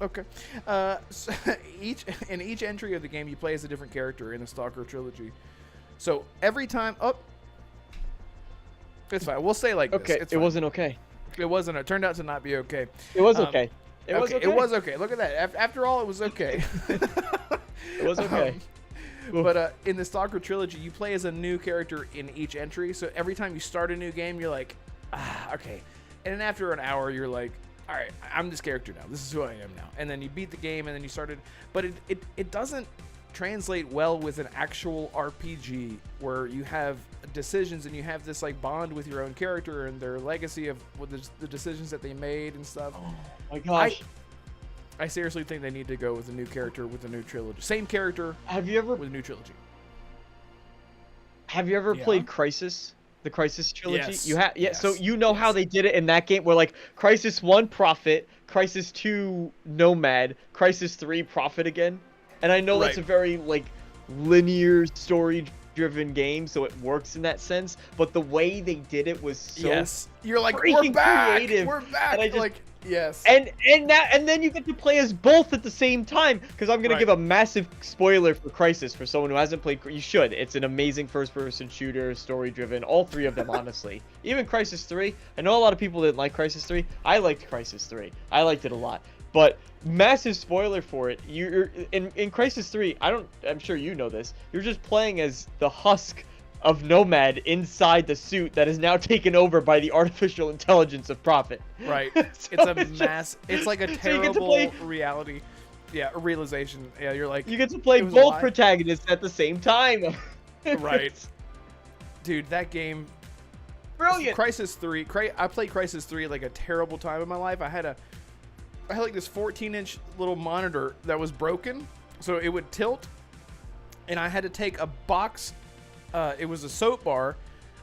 Okay. So each entry of the game, you play as a different character in the Stalker trilogy. So every time, it's fine. We'll say like Okay, this. It's it fine. wasn't okay. It wasn't. It turned out to not be okay. It was okay. It was okay. It was okay. Look at that. After all, it was okay. It was okay. But in the Stalker trilogy, you play as a new character in each entry. So every time you start a new game, you're like, okay. And then after an hour, you're like, all right, I'm this character now. This is who I am now. And then you beat the game, and then you started. But it doesn't translate well with an actual RPG where you have decisions and you have this like bond with your own character and their legacy of the decisions that they made and stuff. Oh my gosh. I seriously think they need to go with a new character with a new trilogy. Same character. Have you ever with a new trilogy? Have you ever played Crisis? The Crisis trilogy? Yes. You have, yeah. Yes. So you know how they did it in that game, where like Crisis 1 Prophet, Crisis 2 Nomad, Crisis 3 Prophet again. And I know that's a very like linear story-driven game, so it works in that sense. But the way they did it was so You're like, freaking we're back. creative. We're back. And I just, like, yes. And then you get to play as both at the same time, because I'm gonna give a massive spoiler for Crisis for someone who hasn't played. You should. It's an amazing first-person shooter, story-driven. All three of them, honestly. Even Crisis 3. I know a lot of people didn't like Crisis 3. I liked Crisis 3. I liked it a lot. But massive spoiler for it. You're in Crisis 3. I'm sure you know this. You're just playing as the husk of Nomad inside the suit that is now taken over by the artificial intelligence of Prophet. Right. So it's like a terrible reality. Yeah, a realization. Yeah, you're like, you get to play both protagonists at the same time. Right. Dude, that game. Brilliant. Crisis 3. I played Crisis 3 like a terrible time in my life. I had like this 14-inch little monitor that was broken, so it would tilt, and I had to take a box. It was a soap bar,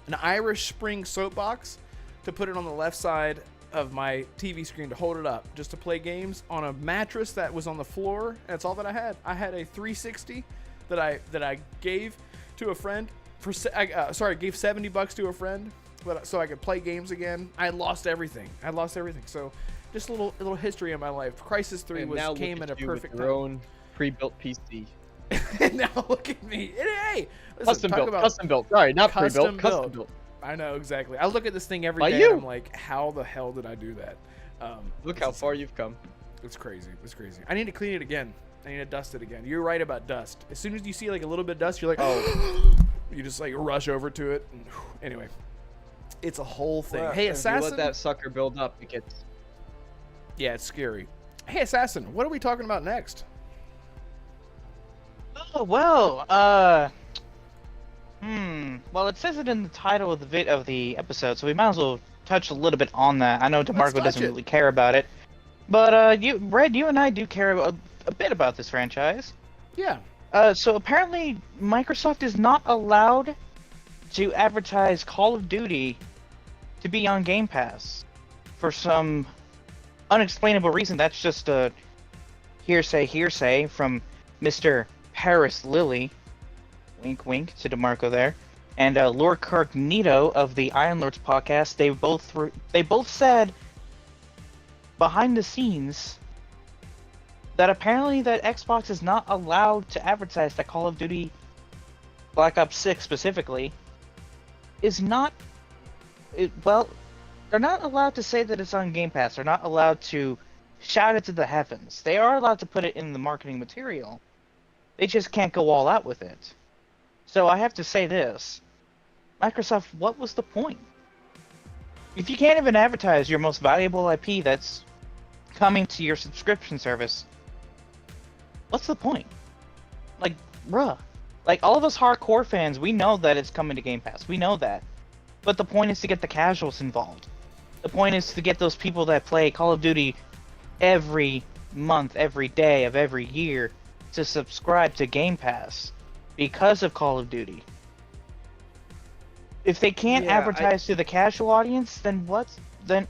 an Irish Spring soap box, to put it on the left side of my TV screen to hold it up, just to play games on a mattress that was on the floor. That's all that I had. I had a 360 that I gave to a friend for. I gave $70 to a friend, so I could play games again. I lost everything. So. Just a little history of my life. Crisis 3 came at a perfect time. Your own pre-built PC. And now look at me. Hey, listen, custom built. Sorry, not pre-built. Custom built. I know exactly. I look at this thing every day. And I'm like, how the hell did I do that? Look how far you've come. It's crazy. I need to clean it again. I need to dust it again. You're right about dust. As soon as you see like a little bit of dust, you're like, oh, you just like rush over to it. And, anyway, it's a whole thing. Well, hey, Assassin. If you let that sucker build up, it gets. Yeah, it's scary. Hey, Assassin, what are we talking about next? Oh, well, well, it says it in the title of the episode, so we might as well touch a little bit on that. I know Damarco doesn't really care about it, but Red, you and I do care a bit about this franchise. Yeah. So apparently Microsoft is not allowed to advertise Call of Duty to be on Game Pass for some unexplainable reason. That's just a hearsay from Mr. Paris Lilly, wink wink to Damarco there, and Lord Cargnito of the Iron Lords podcast. They both said behind the scenes that apparently that Xbox is not allowed to advertise that Call of Duty Black Ops 6 specifically is not they're not allowed to say that it's on Game Pass. They're not allowed to shout it to the heavens. They are allowed to put it in the marketing material. They just can't go all out with it. So I have to say this. Microsoft, what was the point? If you can't even advertise your most valuable IP that's coming to your subscription service, what's the point? Like, bruh. Like, all of us hardcore fans, we know that it's coming to Game Pass. We know that. But the point is to get the casuals involved. The point is to get those people that play Call of Duty every month, every day of every year to subscribe to Game Pass because of Call of Duty. If they can't advertise to the casual audience, then what? Then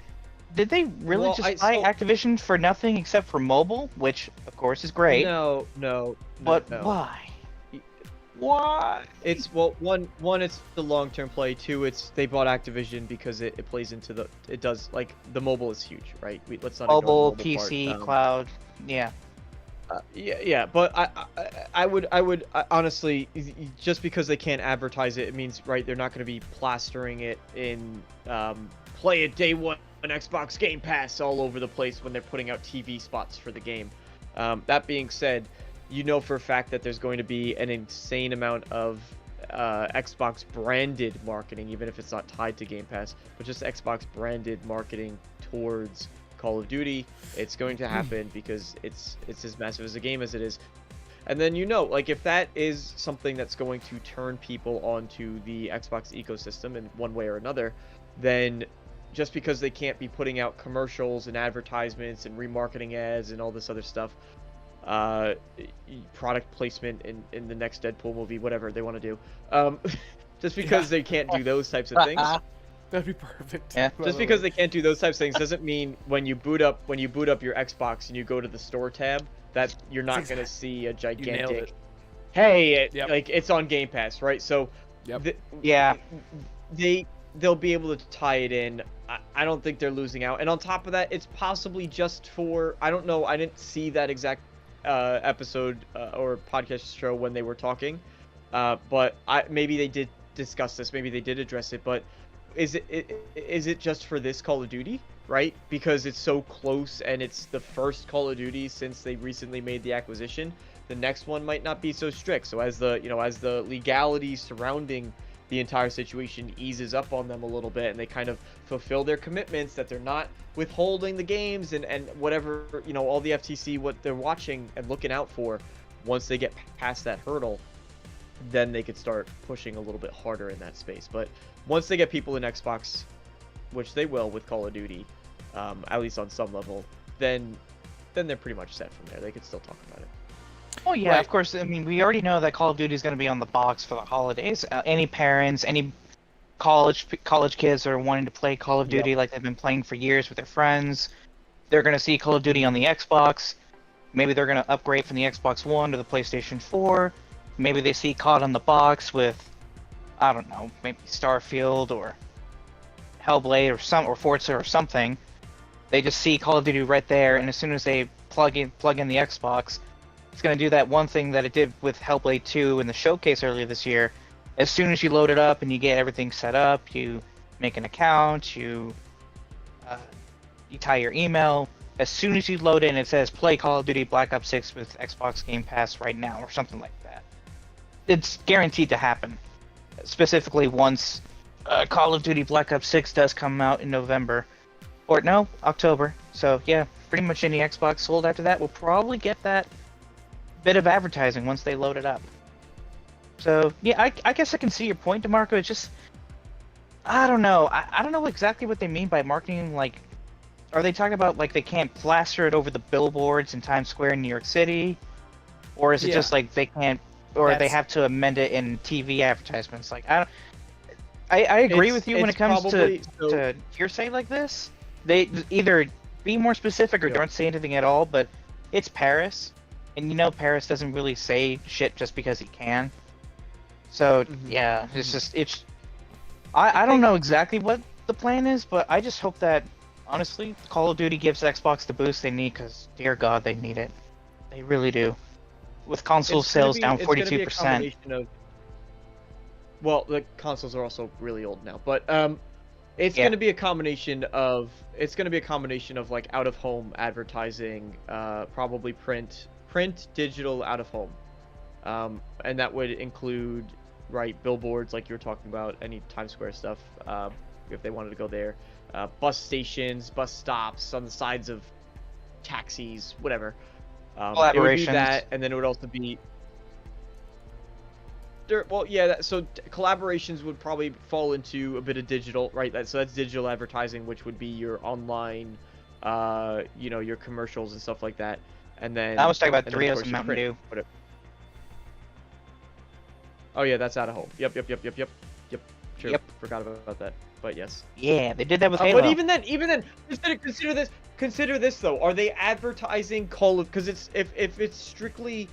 did they really buy Activision for nothing except for mobile, which of course is great? No. But why? Why? It's one it's the long-term play. Two, it's they bought Activision because it plays into the mobile is huge, right? Let's not mobile, PC, cloud, yeah. Yeah, but I would honestly, just because they can't advertise it, it means they're not going to be plastering it in play it day one an Xbox Game Pass all over the place when they're putting out TV spots for the game. That being said, you know for a fact that there's going to be an insane amount of Xbox branded marketing, even if it's not tied to Game Pass, but just Xbox branded marketing towards Call of Duty. It's going to happen because it's as massive as a game as it is. And then, you know, like, if that is something that's going to turn people onto the Xbox ecosystem in one way or another, then just because they can't be putting out commercials and advertisements and remarketing ads and all this other stuff, product placement in the next Deadpool movie, whatever they want to do, just because they can't do those types of things. That'd be perfect. Yeah. Just because they can't do those types of things doesn't mean when you boot up your Xbox and you go to the store tab that you're not going to see a gigantic, hey, like, it's on Game Pass, right? So, Yeah. they'll be able to tie it in. I don't think they're losing out. And on top of that, it's possibly just for, I don't know, I didn't see that exact episode or podcast show when they were talking, but maybe they did discuss this, maybe they did address it, but is it just for this Call of Duty, right? Because it's so close and it's the first Call of Duty since they recently made the acquisition. The next one might not be so strict. So as the legality surrounding the entire situation eases up on them a little bit and they kind of fulfill their commitments that they're not withholding the games and whatever, you know, all the FTC, what they're watching and looking out for, once they get past that hurdle, then they could start pushing a little bit harder in that space. But once they get people in Xbox, which they will with Call of Duty, at least on some level, then they're pretty much set from there. They could still talk about it. Oh yeah, Right. of course. I mean, we already know that Call of Duty is going to be on the box for the holidays. Any parents, any college kids that are wanting to play Call of Duty like they've been playing for years with their friends, they're going to see Call of Duty on the Xbox. Maybe they're going to upgrade from the Xbox One to the PlayStation 4. Maybe they see COD on the box with, I don't know, maybe Starfield or Hellblade or Forza or something. They just see Call of Duty right there, and as soon as they plug in the Xbox, it's going to do that one thing that it did with Hellblade 2 in the showcase earlier this year. As soon as you load it up and you get everything set up, you make an account, you tie your email. As soon as you load in, it says play Call of Duty Black Ops 6 with Xbox Game Pass right now, or something like that. It's guaranteed to happen. Specifically once Call of Duty Black Ops 6 does come out in November. Or no, October. So yeah, pretty much any Xbox sold after that will probably get that bit of advertising once they load it up. So yeah, I guess I can see your point, Damarco. It's just, I don't know. I don't know exactly what they mean by marketing. Like, are they talking about like they can't plaster it over the billboards in Times Square in New York City? Or is it just like they can't, or they have to amend it in TV advertisements? Like, I agree with you when it comes to hearsay like this. They either be more specific or don't say anything at all, but it's Paris. And you know Paris doesn't really say shit just because he can. So, yeah, it's just, I don't know exactly what the plan is, but I just hope that, honestly, Call of Duty gives Xbox the boost they need, because, dear God, they need it. They really do. With console sales down 42%. Well, the consoles are also really old now, but it's going to be a combination of like out of home advertising, probably print, digital, out of home, and that would include billboards like you were talking about, any Times Square stuff, if they wanted to go there, bus stations, bus stops on the sides of taxis, whatever. It would be that, and then it would also be. Well, yeah. So collaborations would probably fall into a bit of digital, right? So that's digital advertising, which would be your online, your commercials and stuff like that. And then I was talking about Doritos and Mountain Dew. Oh yeah, that's out of home. Yep. Sure. Yep. Forgot about that. But yes. Yeah, they did that with Halo. But even then, consider this though. Are they advertising Call of? Because if it's strictly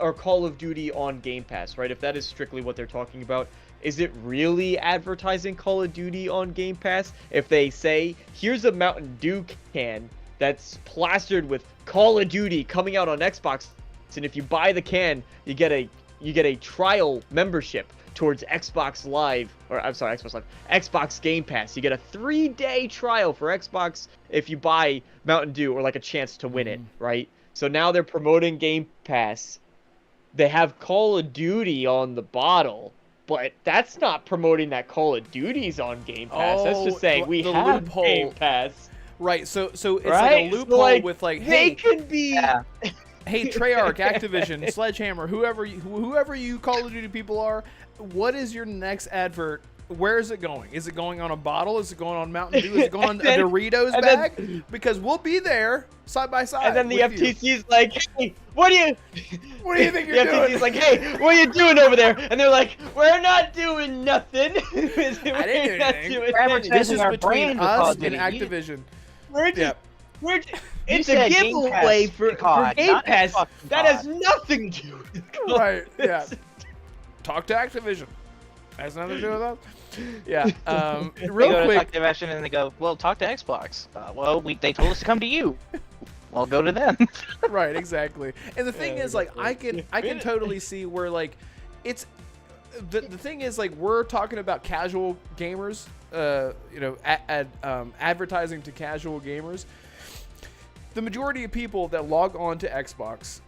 or Call of Duty on Game Pass, right? If that is strictly what they're talking about, is it really advertising Call of Duty on Game Pass? If they say, here's a Mountain Dew can that's plastered with Call of Duty coming out on Xbox, and if you buy the can, you get a trial membership towards Xbox Live, or I'm sorry, Xbox Live, Xbox Game Pass. You get a 3-day trial for Xbox if you buy Mountain Dew, or like a chance to win it, right? So now they're promoting Game Pass. They have Call of Duty on the bottle, but that's not promoting that Call of Duty's on Game Pass. That's just saying we the have loophole. Game Pass. Right, so it's Right? like a So, loophole like, with like, they hey, could be. Yeah. hey, Treyarch, Activision, Sledgehammer, whoever you Call of Duty people are, what is your next advert? Where is it going? Is it going on a bottle? Is it going on Mountain Dew? Is it going on a Doritos bag? Because we'll be there side by side. And then the with you. FTC's like, hey, what do you think you're the doing? FTC's like, hey, what are you doing over there? And they're like, we're not doing nothing. I didn't do anything. We're advertising This is our between brand with Call us of and Duty. Activision. We're just, Yep. we're just, You it's said a Game giveaway Pass, for COD, Game not Pass. Xbox That COD. has nothing to do with Call Right, of yeah. Duty. Talk to Activision. Has nothing to do with us. Yeah. They Real go to quick. talk to Activision and they go, well, talk to Xbox. They told us to come to you. Well, go to them. Right, exactly. And the thing Yeah, is, like, I can totally see where, like, it's the thing is, like, we're talking about casual gamers, advertising to casual gamers. The majority of people that log on to Xbox,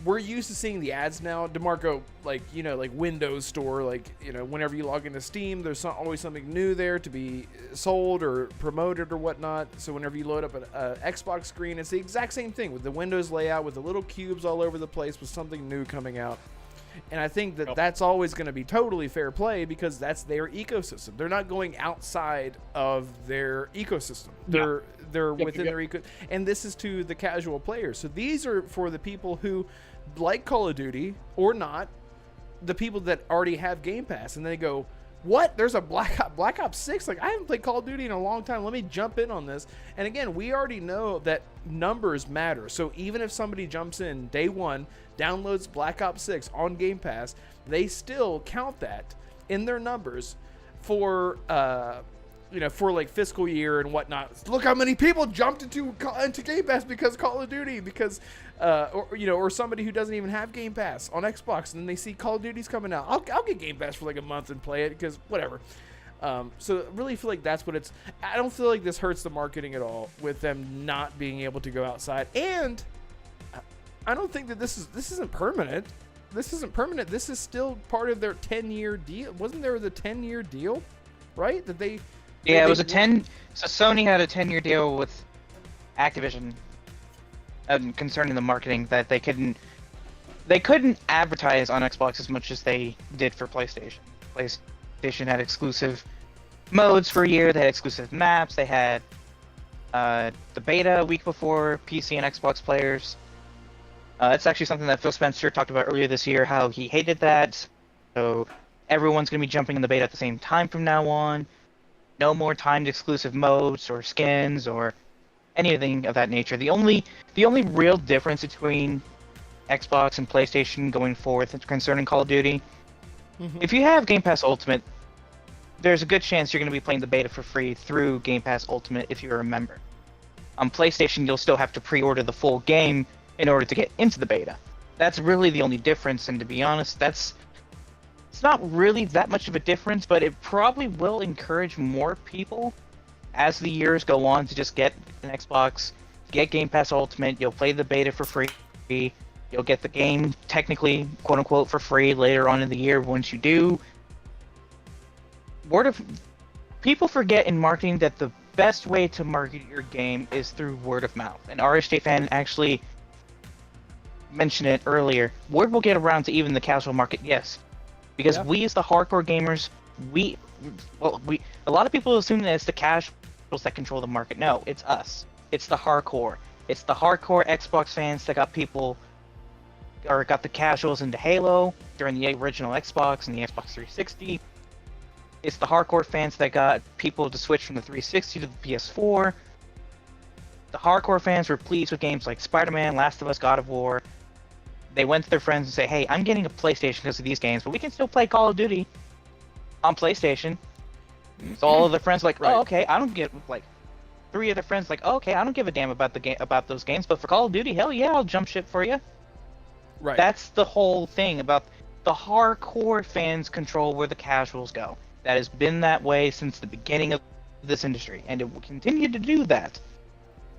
we're used to seeing the ads now. Damarco, like Windows Store, whenever you log into Steam, there's always something new there to be sold or promoted or whatnot. So whenever you load up an Xbox screen, it's the exact same thing with the Windows layout, with the little cubes all over the place, with something new coming out. And I think that that's always going to be totally fair play because that's their ecosystem. They're not going outside of their ecosystem. They're within their eco. And this is to the casual players. So these are for the people who like Call of Duty or not, the people that already have Game Pass, and they go, what? There's a Black Ops 6? Like, I haven't played Call of Duty in a long time. Let me jump in on this. And again, we already know that numbers matter. So even if somebody jumps in day one, downloads Black Ops 6 on Game Pass, they still count that in their numbers for for like fiscal year and whatnot. Look how many people jumped into Game Pass because Call of Duty, because or somebody who doesn't even have Game Pass on Xbox, and then they see Call of Duty's coming out. I'll get Game Pass for like a month and play it because whatever. So I really feel like that's what it's. I don't feel like this hurts the marketing at all with them not being able to go outside, and I don't think that this isn't permanent. This isn't permanent. This is still part of their 10-year deal. Wasn't there the 10-year deal, right? That they. Yeah, it was a 10. So Sony had a 10-year deal with Activision concerning the marketing that they couldn't advertise on Xbox as much as they did for PlayStation. PlayStation had exclusive modes for a year. They had exclusive maps. They had the beta a week before PC and Xbox players. It's actually something that Phil Spencer talked about earlier this year, how he hated that. So everyone's going to be jumping in the beta at the same time from now on. No more timed exclusive modes or skins or anything of that nature. The only real difference between Xbox and PlayStation going forward concerning Call of Duty, if you have Game Pass Ultimate, there's a good chance you're going to be playing the beta for free through Game Pass Ultimate if you're a member. On PlayStation, you'll still have to pre-order the full game in order to get into the beta. That's really the only difference, and to be honest, it's not really that much of a difference, but it probably will encourage more people as the years go on to just get an Xbox, get Game Pass Ultimate. You'll play the beta for free. You'll get the game technically, quote unquote, for free later on in the year once you do. People forget in marketing that the best way to market your game is through word of mouth. And RSJ fan actually mentioned it earlier. Word will get around to even the casual market, yes. Because we as the hardcore gamers, a lot of people assume that it's the casuals that control the market. No, it's us. It's the hardcore. It's the hardcore Xbox fans that got the casuals into Halo during the original Xbox and the Xbox 360. It's the hardcore fans that got people to switch from the 360 to the PS4. The hardcore fans were pleased with games like Spider-Man, Last of Us, God of War. They went to their friends and say, hey, I'm getting a PlayStation because of these games, but we can still play Call of Duty on PlayStation. So all of their friends were like, oh, okay, I don't get, like, 3 of their friends like, oh, okay, I don't give a damn about about those games, but for Call of Duty, hell yeah, I'll jump ship for you. Right. That's the whole thing about the hardcore fans control where the casuals go. That has been that way since the beginning of this industry, and it will continue to do that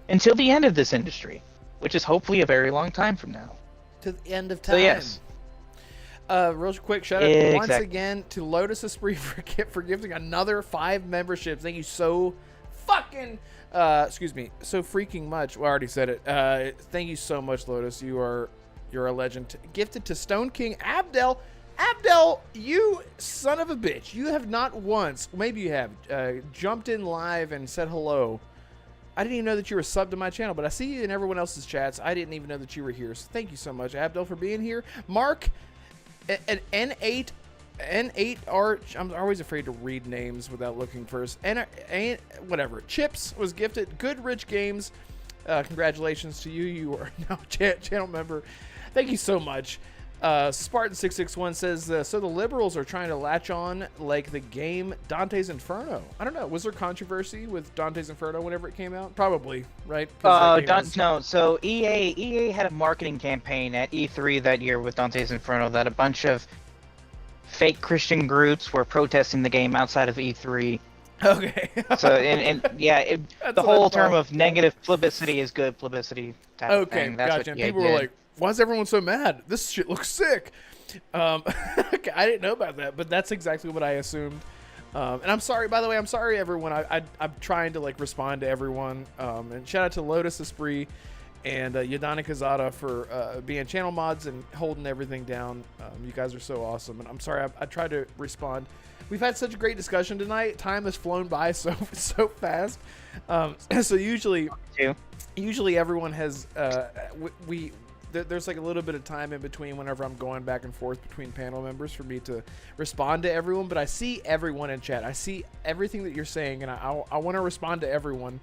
until the end of this industry, which is hopefully a very long time from now. To the end of time. So yes. Real quick shout out Exactly. once again to Lotus Esprit for gifting another 5 memberships. Thank you so fucking so freaking much. Well, I already said it. Thank you so much, Lotus. You're a legend. Gifted to Stone King Abdel. Abdel, you son of a bitch. You have not once, maybe you have, jumped in live and said hello. I didn't even know that you were subbed to my channel, but I see you in everyone else's chats. I didn't even know that you were here. So thank you so much, Abdel, for being here. Mark, an N8 Arch. I'm always afraid to read names without looking first. Whatever. Chips was gifted. Good Rich Games. Congratulations to you. You are now channel member. Thank you so much. Spartan661 says, so the liberals are trying to latch on like the game Dante's Inferno. I don't know. Was there controversy with Dante's Inferno whenever it came out? Probably, right? No. So EA had a marketing campaign at E3 that year with Dante's Inferno that a bunch of fake Christian groups were protesting the game outside of E3. Okay. So the whole term of negative publicity is good publicity type of thing. That's gotcha. What People were like, why is everyone so mad? This shit looks sick. Okay, I didn't know about that, but that's exactly what I assumed. And I'm sorry, by the way, I'm sorry, everyone. I'm trying to like respond to everyone. And shout out to Lotus Esprit and Yadana Kazada for being channel mods and holding everything down. You guys are so awesome. And I'm sorry, I tried to respond. We've had such a great discussion tonight. Time has flown by so fast. So usually everyone has there's like a little bit of time in between whenever I'm going back and forth between panel members for me to respond to everyone. But I see everyone in chat. I see everything that you're saying, and I want to respond to everyone.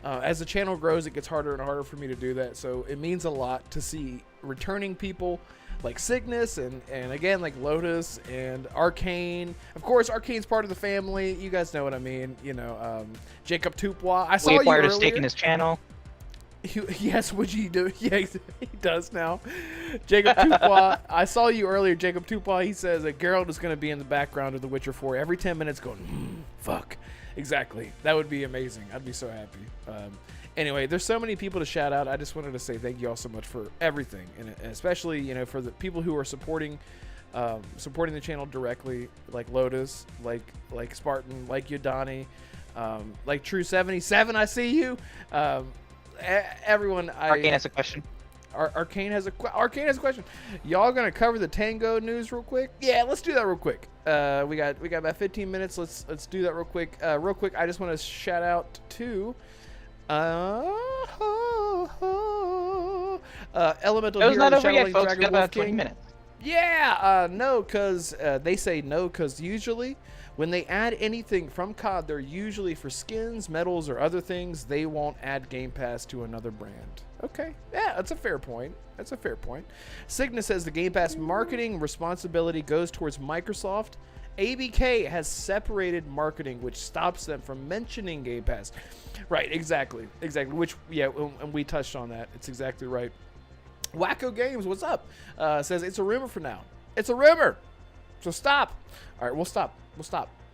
As the channel grows, it gets harder and harder for me to do that. So it means a lot to see returning people like Cygnus and again like Lotus and Arcane. Of course, Arcane's part of the family. You guys know what I mean. You know, Jacob Tupois. I saw you earlier. We acquired a stake in his channel. Yes, would you do? Yeah, he does now. Jacob Tupois. I saw you earlier, Jacob Tupois. He says that Geralt is going to be in the background of The Witcher 4 every 10 minutes going, fuck. Exactly. That would be amazing. I'd be so happy. Anyway, there's so many people to shout out. I just wanted to say thank you all so much for everything, and especially, you know, for the people who are supporting the channel directly, like Lotus, like Spartan, like Yodani, like True77. I see you. Everyone. Arcane has a question. Arcane has a question. Y'all gonna cover the Tango news real quick? Yeah, let's do that real quick. We got about 15 minutes. Let's do that real quick. I just want to shout out to Elemental It was Hero not over Shadowlink yet, folks. Dragon Got Wolf about 20 King. minutes. Yeah, no, because they say no, because usually when they add anything from COD, they're usually for skins, medals, or other things. They won't add Game Pass to another brand. Okay, yeah, that's a fair point. Cygnus says the Game Pass marketing responsibility goes towards Microsoft. ABK has separated marketing, which stops them from mentioning Game Pass. Right, exactly. Which, yeah, and we touched on that. It's exactly right. Wacko Games, what's up? Says it's a rumor for now. It's a rumor. So stop. All right, we'll stop.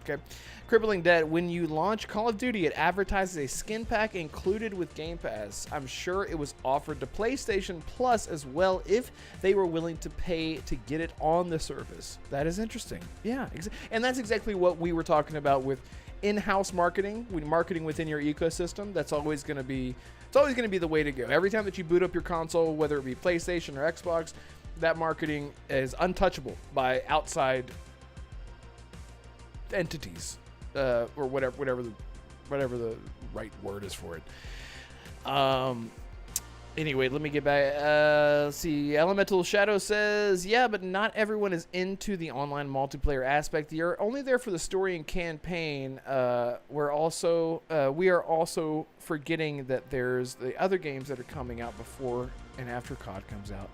Okay. Crippling Dead, when you launch Call of Duty, it advertises a skin pack included with Game Pass. I'm sure it was offered to PlayStation Plus as well if they were willing to pay to get it on the service. That is interesting. Yeah, and that's exactly what we were talking about with in-house marketing, when marketing within your ecosystem. That's always going to be the way to go. Every time that you boot up your console, whether it be PlayStation or Xbox, that marketing is untouchable by outside entities, or whatever the right word is for it. Anyway, let me get back. Let's see. Elemental Shadow says, yeah, but not everyone is into the online multiplayer aspect. You're only there for the story and campaign. We are also forgetting that there's the other games that are coming out before and after COD comes out.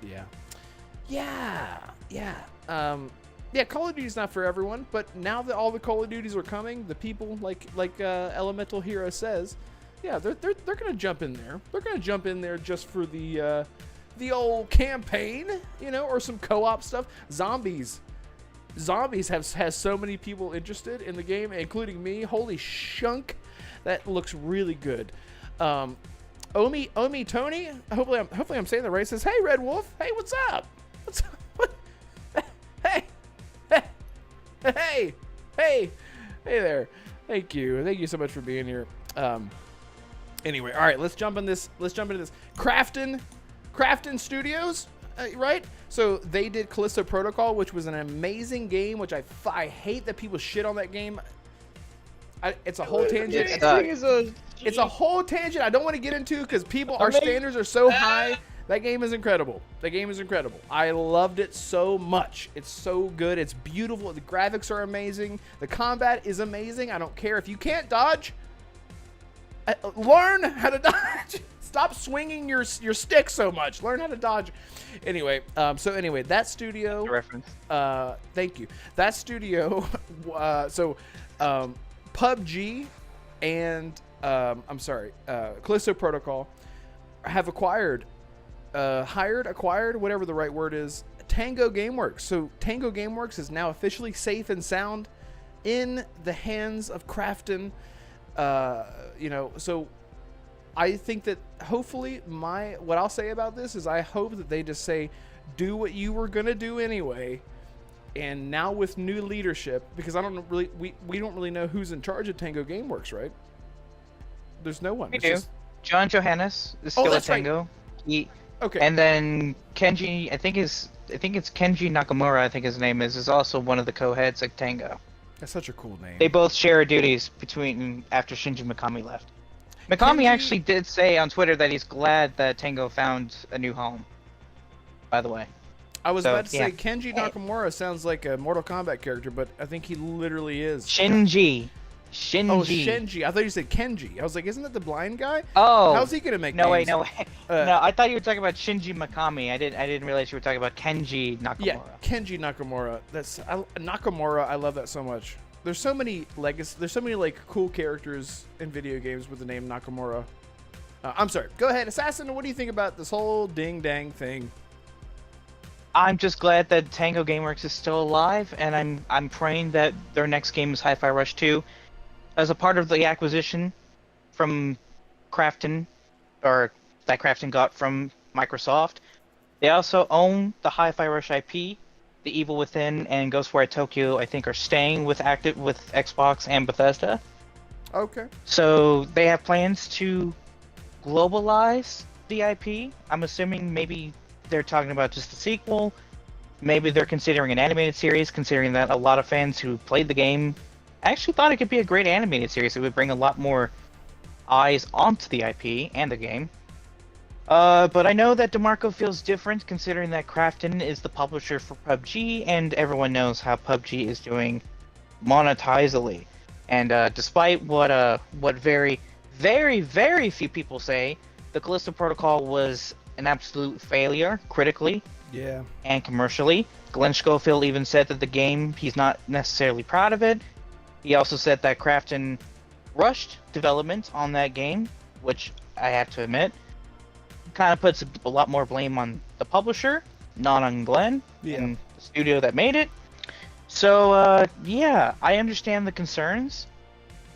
Yeah, Call of Duty's not for everyone, but now that all the Call of Duties are coming, the people like Elemental Hero says, yeah, they're gonna jump in there. They're gonna jump in there just for the old campaign, you know, or some co-op stuff. Zombies Zombies has so many people interested in the game, including me. Holy shunk, that looks really good. Omi Tony, hopefully I'm saying that right. Says, "Hey Red Wolf, hey, what's up? What's up? What? Hey, hey, hey there. Thank you so much for being here." Anyway, all right, let's jump into this. Krafton Studios, right? So they did Callisto Protocol, which was an amazing game. Which I hate that people shit on that game. It's a whole tangent. It's a whole tangent I don't want to get into because our standards are so high. That game is incredible. I loved it so much. It's so good. It's beautiful. The graphics are amazing. The combat is amazing. I don't care if you can't dodge. Learn how to dodge. Stop swinging your stick so much. Learn how to dodge. Anyway, that studio. Reference. Thank you. That studio. PUBG and Callisto Protocol have acquired, whatever the right word is, Tango Gameworks. So Tango Gameworks is now officially safe and sound in the hands of Krafton. So I think that hopefully what I'll say about this is I hope that they just say, do what you were gonna do anyway. And now with new leadership, because we don't really know who's in charge of Tango Gameworks, right? There's no one. We do. John Johannes is still at Tango. Right. Okay. And then Kenji, I think it's Kenji Nakamura, I think his name is also one of the co-heads at Tango. That's such a cool name. They both share duties after Shinji Mikami left. Mikami actually did say on Twitter that he's glad that Tango found a new home. By the way. I was about to say Kenji Nakamura sounds like a Mortal Kombat character, but I think he literally is. Shinji. Oh, Shinji. I thought you said Kenji. I was like, isn't that the blind guy? Oh. How's he gonna make No games? way. No, I thought you were talking about Shinji Mikami. I didn't realize you were talking about Kenji Nakamura. Yeah, Kenji Nakamura. Nakamura. I love that so much. There's so many like cool characters in video games with the name Nakamura. I'm sorry. Go ahead, Assassin. What do you think about this whole ding dang thing? I'm just glad that Tango Gameworks is still alive, and I'm praying that their next game is Hi-Fi Rush 2. As a part of the acquisition from Krafton, or that Krafton got from Microsoft, they also own the Hi-Fi Rush IP. The Evil Within and Ghostwire Tokyo, I think, are staying with Xbox and Bethesda. Okay. So they have plans to globalize the IP. I'm assuming maybe they're talking about just a sequel. Maybe they're considering an animated series, considering that a lot of fans who played the game actually thought it could be a great animated series. It would bring a lot more eyes onto the IP and the game. But I know that Damarco feels different, considering that Krafton is the publisher for PUBG, and everyone knows how PUBG is doing monetizally. And despite what very, very, very few people say, the Callisto Protocol was an absolute failure critically and commercially. Glenn Schofield even said that the game, he's not necessarily proud of it. He also said that Krafton rushed development on that game, which I have to admit kind of puts a lot more blame on the publisher, not on Glenn and the studio that made it. So I understand the concerns,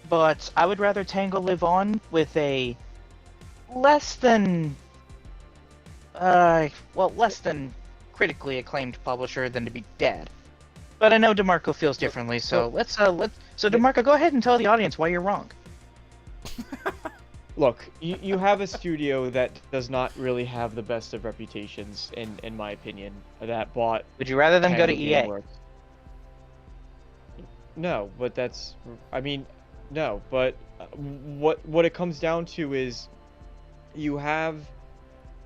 but I would rather Tango live on with a less than critically acclaimed publisher than to be dead. But I know Damarco feels differently, so so Damarco, go ahead and tell the audience why you're wrong. Look, you have a studio that does not really have the best of reputations, in my opinion, that bought... Would you rather them go to EA? Gameworks. No, but that's... I mean, no, but what it comes down to is you have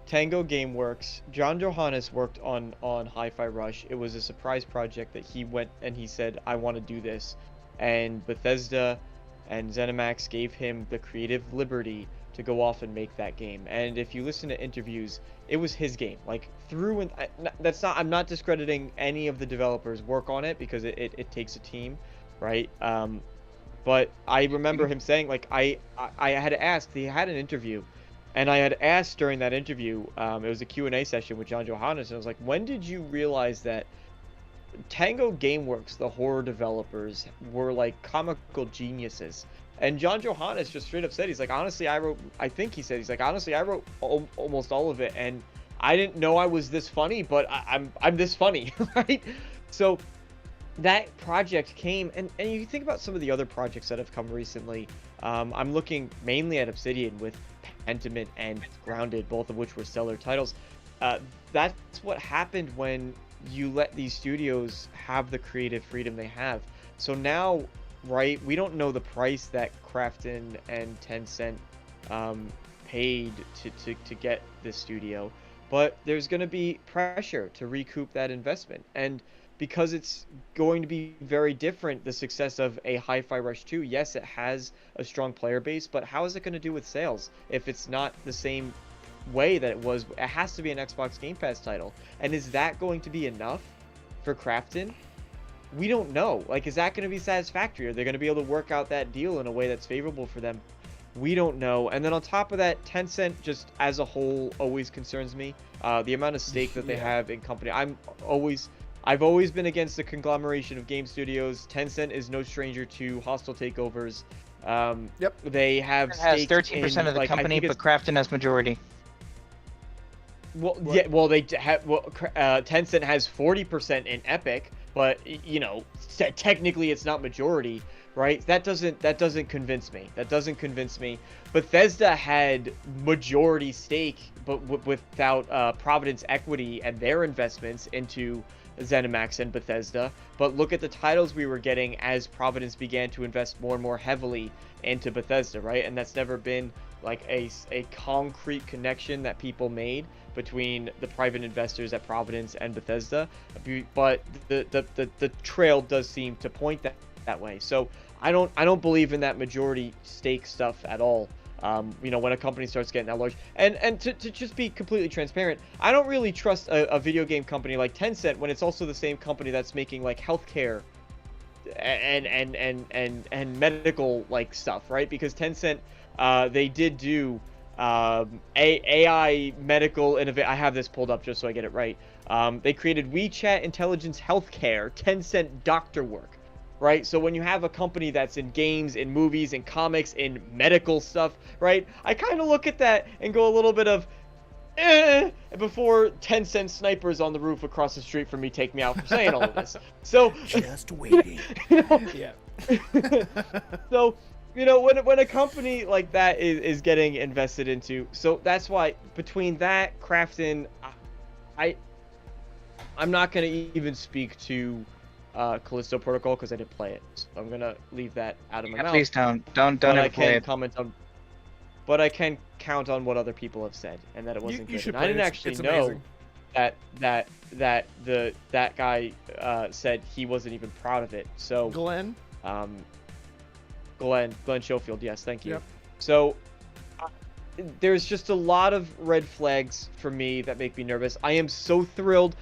Tango Gameworks. John Johannes worked on Hi-Fi Rush. It was a surprise project that he went and he said, I want to do this. And Bethesda and ZeniMax gave him the creative liberty to go off and make that game. And if you listen to interviews, it was his game. Like, through and... I'm not discrediting any of the developers' work on it, because it takes a team, right? But I remember him saying, like, I had asked, he had an interview, and I had asked during that interview, it was a Q&A session with John Johannes, and I was like, when did you realize that Tango Gameworks, the horror developers, were like comical geniuses. And John Johannes just straight up said, he's like, honestly, he's like, honestly, I wrote almost all of it, and I didn't know I was this funny, but I'm this funny, right? So that project came, and you think about some of the other projects that have come recently. I'm looking mainly at Obsidian with Pentiment and Grounded, both of which were stellar titles. That's what happened when you let these studios have the creative freedom they have. So now, right, we don't know the price that Krafton and Tencent paid to get this studio, but there's going to be pressure to recoup that investment. And because it's going to be very different, the success of a Hi-Fi Rush 2, yes, it has a strong player base, but how is it going to do with sales if it's not the same way that it was? It has to be an Xbox Game Pass title. And is that going to be enough for Krafton? We don't know. Like, is that going to be satisfactory? Are they going to be able to work out that deal in a way that's favorable for them? We don't know. And then on top of that, Tencent just as a whole always concerns me. The amount of stake that they have in company. I've always been against the conglomeration of game studios. Tencent is no stranger to hostile takeovers. Yep. They have It has 13% of the company, but Krafton has majority. Well, yeah. Well, they have. Well, Tencent has 40% in Epic, but you know, technically it's not majority, right? That doesn't convince me. That doesn't convince me. Bethesda had majority stake, but without Providence equity and their investments into ZeniMax and Bethesda. But look at the titles we were getting as Providence began to invest more and more heavily into Bethesda, right? And that's never been like a concrete connection that people made between the private investors at Providence and Bethesda. But the trail does seem to point that way. So I don't believe in that majority stake stuff at all. You know, when a company starts getting that large, and to just be completely transparent, I don't really trust a video game company like Tencent when it's also the same company that's making like healthcare and medical like stuff, right? Because Tencent, they did do AI medical innovation. I have this pulled up just so I get it right. They created WeChat Intelligence Healthcare, Tencent Doctor Work. Right, so when you have a company that's in games, in movies, in comics, in medical stuff, right, I kind of look at that and go a little bit of, before 10-cent snipers on the roof across the street from me take me out for saying all of this. So just waiting. You know, Yeah. So, you know, when a company like that is getting invested into, so that's why between that, Krafton, I'm not going to even speak to Callisto Protocol because I didn't play it, so I'm gonna leave that out of my mouth. Please don't But ever I play can it. comment on, but I can count on what other people have said and that it wasn't You good. should And I play didn't it. actually It's know amazing. that guy said he wasn't even proud of it. So Glenn. Glenn Schofield, yes, thank you. Yep. So there's just a lot of red flags for me that make me nervous. I am so thrilled.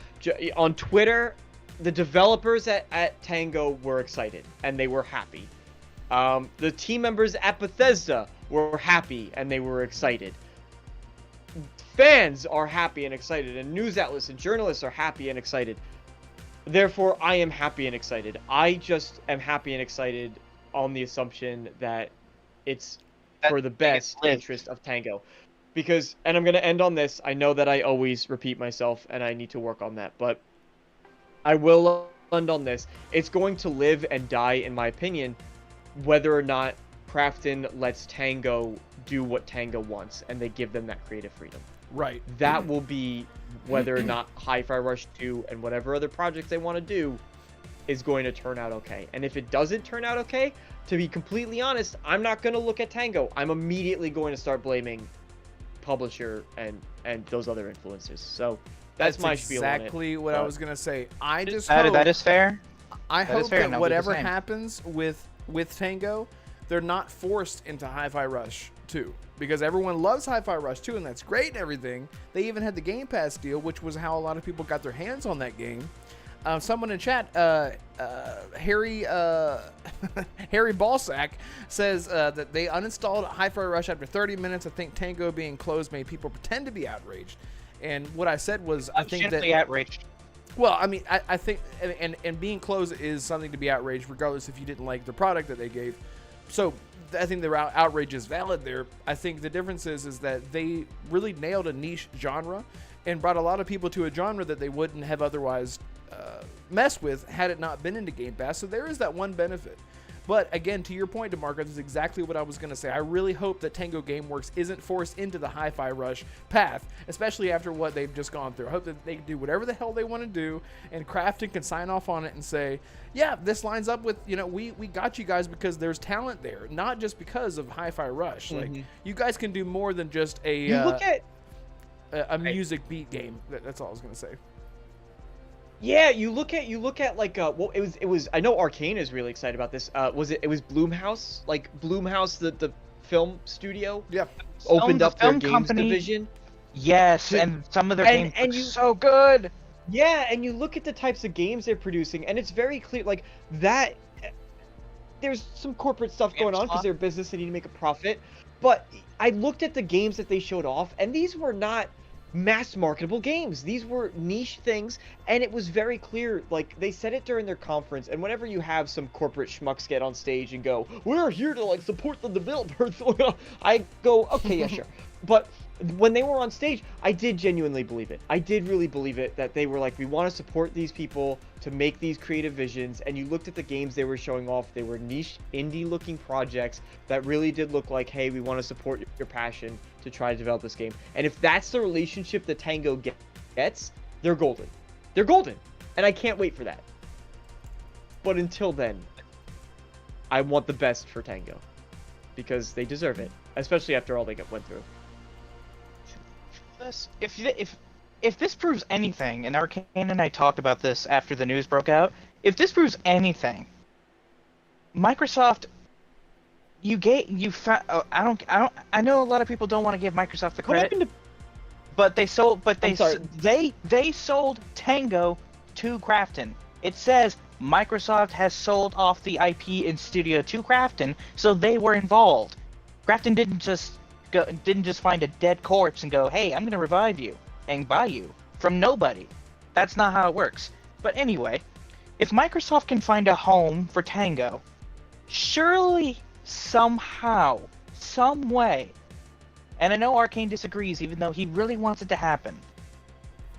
On Twitter, the developers at Tango were excited and they were happy. The team members at Bethesda were happy and they were excited. Fans are happy and excited, and news outlets and journalists are happy and excited. Therefore, I am happy and excited. I just am happy and excited on the assumption that it's for the best interest of Tango. Because, and I'm going to end on this, I know that I always repeat myself and I need to work on that, but I will end on this. It's going to live and die, in my opinion, whether or not Krafton lets Tango do what Tango wants and they give them that creative freedom. Right. That will be whether or not Hi-Fi Rush 2 and whatever other projects they want to do is going to turn out okay. And if it doesn't turn out okay, to be completely honest, I'm not going to look at Tango. I'm immediately going to start blaming publisher and those other influencers. So that's my spiel on it. Exactly what I was gonna say. I just That is fair. I That is hope fair, that and I'll do the whatever same. happens with Tango, they're not forced into Hi-Fi Rush 2, because everyone loves Hi-Fi Rush 2 and that's great and everything. They even had the Game Pass deal, which was how a lot of people got their hands on that game. Someone in chat, Harry Balsack says that they uninstalled Hi-Fi Rush after 30 minutes. I think Tango being closed made people pretend to be outraged. And what I said was, I think that Legitimately outraged. Well, I mean, I think, and being closed is something to be outraged, regardless if you didn't like the product that they gave. So I think the outrage is valid there. I think the difference is that they really nailed a niche genre and brought a lot of people to a genre that they wouldn't have otherwise messed with had it not been into Game Pass. So there is that one benefit. But again, to your point, Damarco, this is exactly what I was going to say. I really hope that Tango Gameworks isn't forced into the Hi-Fi Rush path, especially after what they've just gone through. I hope that they can do whatever the hell they want to do, and Krafton can sign off on it and say, yeah, this lines up with, we got you guys because there's talent there, not just because of Hi-Fi Rush. Mm-hmm. Like, you guys can do more than just You look at a music beat game. That's all I was going to say. Yeah, you look at like well, it was I know Arcane is really excited about this. It was Blumhouse, like Blumhouse, the film studio, Yeah. opened up their film games company. division. Yes, and some of their and games are you- so good. Yeah, and you look at the types of games they're producing, and it's very clear like that. There's some corporate stuff going on because they're a business, they need to make a profit. But I looked at the games that they showed off, and these were not mass marketable games. These were niche things, and it was very clear. Like, they said it during their conference, and whenever you have some corporate schmucks get on stage and go, we're here to like support the developers, I go, okay, yeah, sure. But when they were on stage, I did genuinely believe it. I did really believe it, that they were like, we want to support these people to make these creative visions. And you looked at the games they were showing off, they were niche indie looking projects that really did look like, hey, we want to support your passion to try to develop this game. And if that's the relationship that Tango gets, they're golden. They're golden. And I can't wait for that. But until then, I want the best for Tango, because they deserve it, especially after all they went through. If this proves anything, and Arcane and I talked about this after the news broke out, if this proves anything, Microsoft, I know a lot of people don't want to give Microsoft the What credit, happened to but they sold sorry. they sold Tango to Krafton. It says Microsoft has sold off the IP in studio to Krafton, so they were involved. Krafton didn't just find a dead corpse and go, hey, I'm gonna revive you and buy you from nobody. That's not how it works. But anyway, if Microsoft can find a home for Tango, surely somehow, some way, and I know Arcane disagrees even though he really wants it to happen,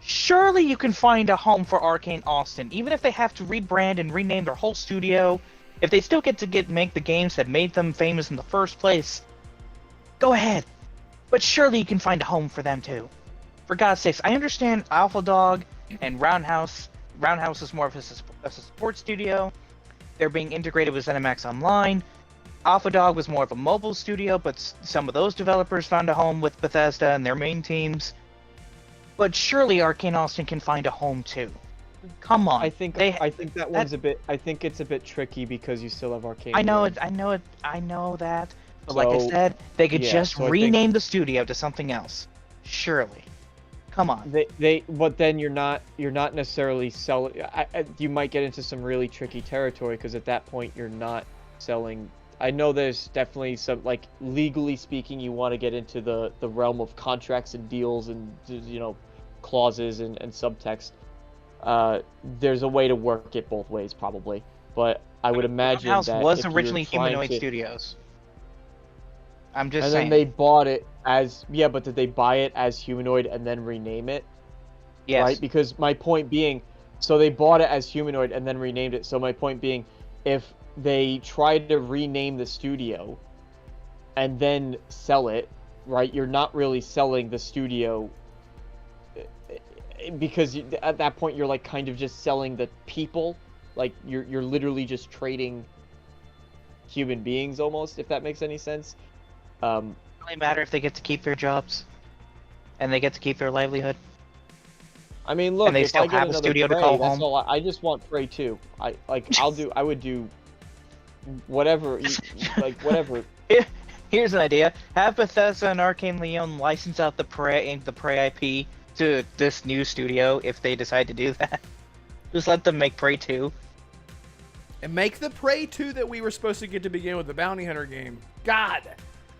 surely you can find a home for Arcane Austin, even if they have to rebrand and rename their whole studio. If they still get to make the games that made them famous in the first place, go ahead. But surely you can find a home for them too. For God's sakes, I understand Alpha Dog and Roundhouse. Roundhouse is more of a support studio. They're being integrated with ZeniMax Online. Alpha Dog was more of a mobile studio, but some of those developers found a home with Bethesda and their main teams. But surely Arcane Austin can find a home too. Come on. I think that one's a bit. I think it's a bit tricky because you still have Arcane. I know it. I know that. But like I said, they could just rename the studio to something else. Surely. Come on. But then you're not necessarily selling. You might get into some really tricky territory because at that point you're not selling. I know there's definitely some, like, legally speaking, you want to get into the realm of contracts and deals and, clauses and subtext. There's a way to work it both ways probably, but I would imagine Roundhouse that was if originally you're trying Humanoid to- Studios. I'm just and saying. then they bought it as but did they buy it as Humanoid and then rename it? Yes. Right? Because my point being, so they bought it as Humanoid and then renamed it. So my point being, if they try to rename the studio and then sell it, right? You're not really selling the studio, because at that point you're like kind of just selling the people. Like you're literally just trading human beings almost, if that makes any sense. It doesn't really matter if they get to keep their jobs and they get to keep their livelihood. I mean, look, And they if still I get have a another studio to Prey, call that's home. all I just want Prey 2. I would do whatever, whatever. Here's an idea: have Bethesda and Arcane Leon license out the Prey IP to this new studio if they decide to do that. Just let them make Prey 2. And make the Prey 2 that we were supposed to get to begin with, the Bounty Hunter game. God!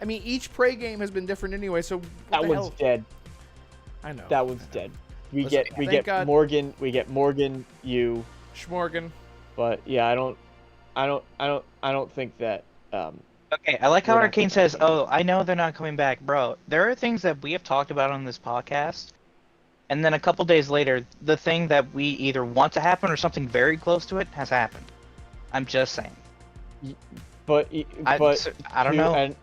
I mean, each Prey game has been different anyway, so what That the one's hell? dead. I know. That one's dead. we Listen, get thank God. Morgan, you, Schmorgan. but yeah, I don't think that. Okay, I like how We're not Arcane getting says, Arcane. "Oh, I know they're not coming back, bro." There are things that we have talked about on this podcast, and then a couple days later, the thing that we either want to happen or something very close to it has happened. I'm just saying. But I don't know. And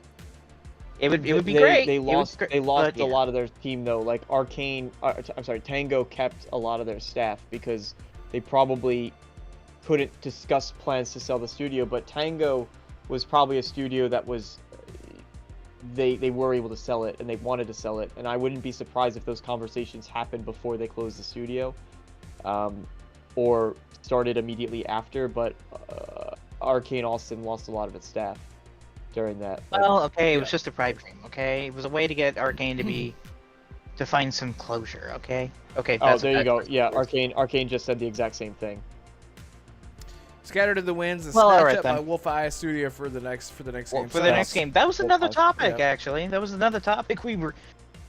It would be they, great. They lost but, a lot of their team though. Like Arcane, I'm sorry, Tango kept a lot of their staff because they probably couldn't discuss plans to sell the studio. But Tango was probably a studio that was they were able to sell it and they wanted to sell it. And I wouldn't be surprised if those conversations happened before they closed the studio, or started immediately after. But Arcane Austin lost a lot of its staff during that. Well, okay, it was just a pipe dream. Okay, it was a way to get Arcane to find some closure. Okay. Okay. Oh, there you go. Yeah, Arcane just said the exact same thing. Scattered to the winds and Well, snatched alright up then. by Wolf Eye Studio for the next game. For the next game, that was another topic. Yeah. Actually, that was another topic we were.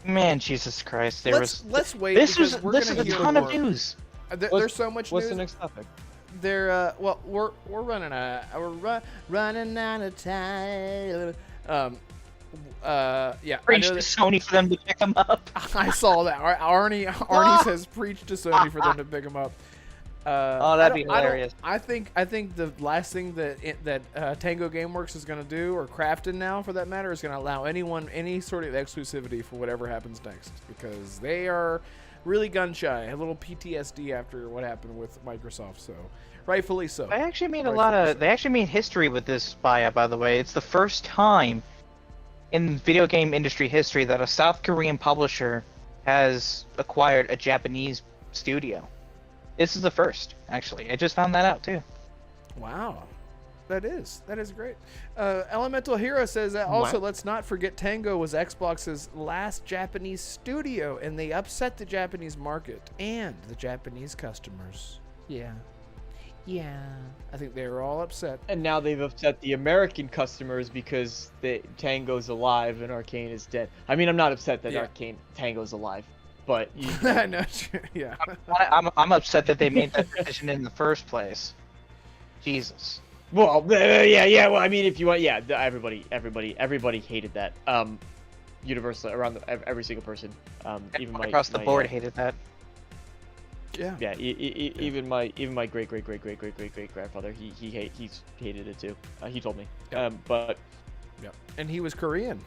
Man, Jesus Christ! Let's wait. This because was we're this gonna is a hear ton more. of news. There's so much What's news. the next topic? Well, we're running running out of time. Yeah. Preach I to know Sony for them to pick them up. I saw that. Arnie says preach to Sony for them to pick him up. Oh, that'd be hilarious. I think the last thing that Tango Gameworks is going to do, or Krafton now for that matter, is going to allow anyone any sort of exclusivity for whatever happens next, because they are really gun shy, a little PTSD after what happened with Microsoft. So, rightfully so. They actually made They actually made history with this buyout. By the way, it's the first time in video game industry history that a South Korean publisher has acquired a Japanese studio. This is the first, actually. I just found that out too. Wow. That is great. Elemental Hero says that also, let's not forget Tango was Xbox's last Japanese studio, and they upset the Japanese market and the Japanese customers. Yeah. I think they were all upset. And now they've upset the American customers because Tango's alive and Arcane is dead. I mean, I'm not upset that Tango's alive, but I know. Yeah. I'm upset that they made that decision in the first place. Jesus. Well, yeah. Well, I mean, if you want, everybody hated that. Universally, around every single person. Even across the board hated that. Yeah. Yeah. Even my great grandfather, he hated it too. He told me. Yep. But. Yep. And he was Korean.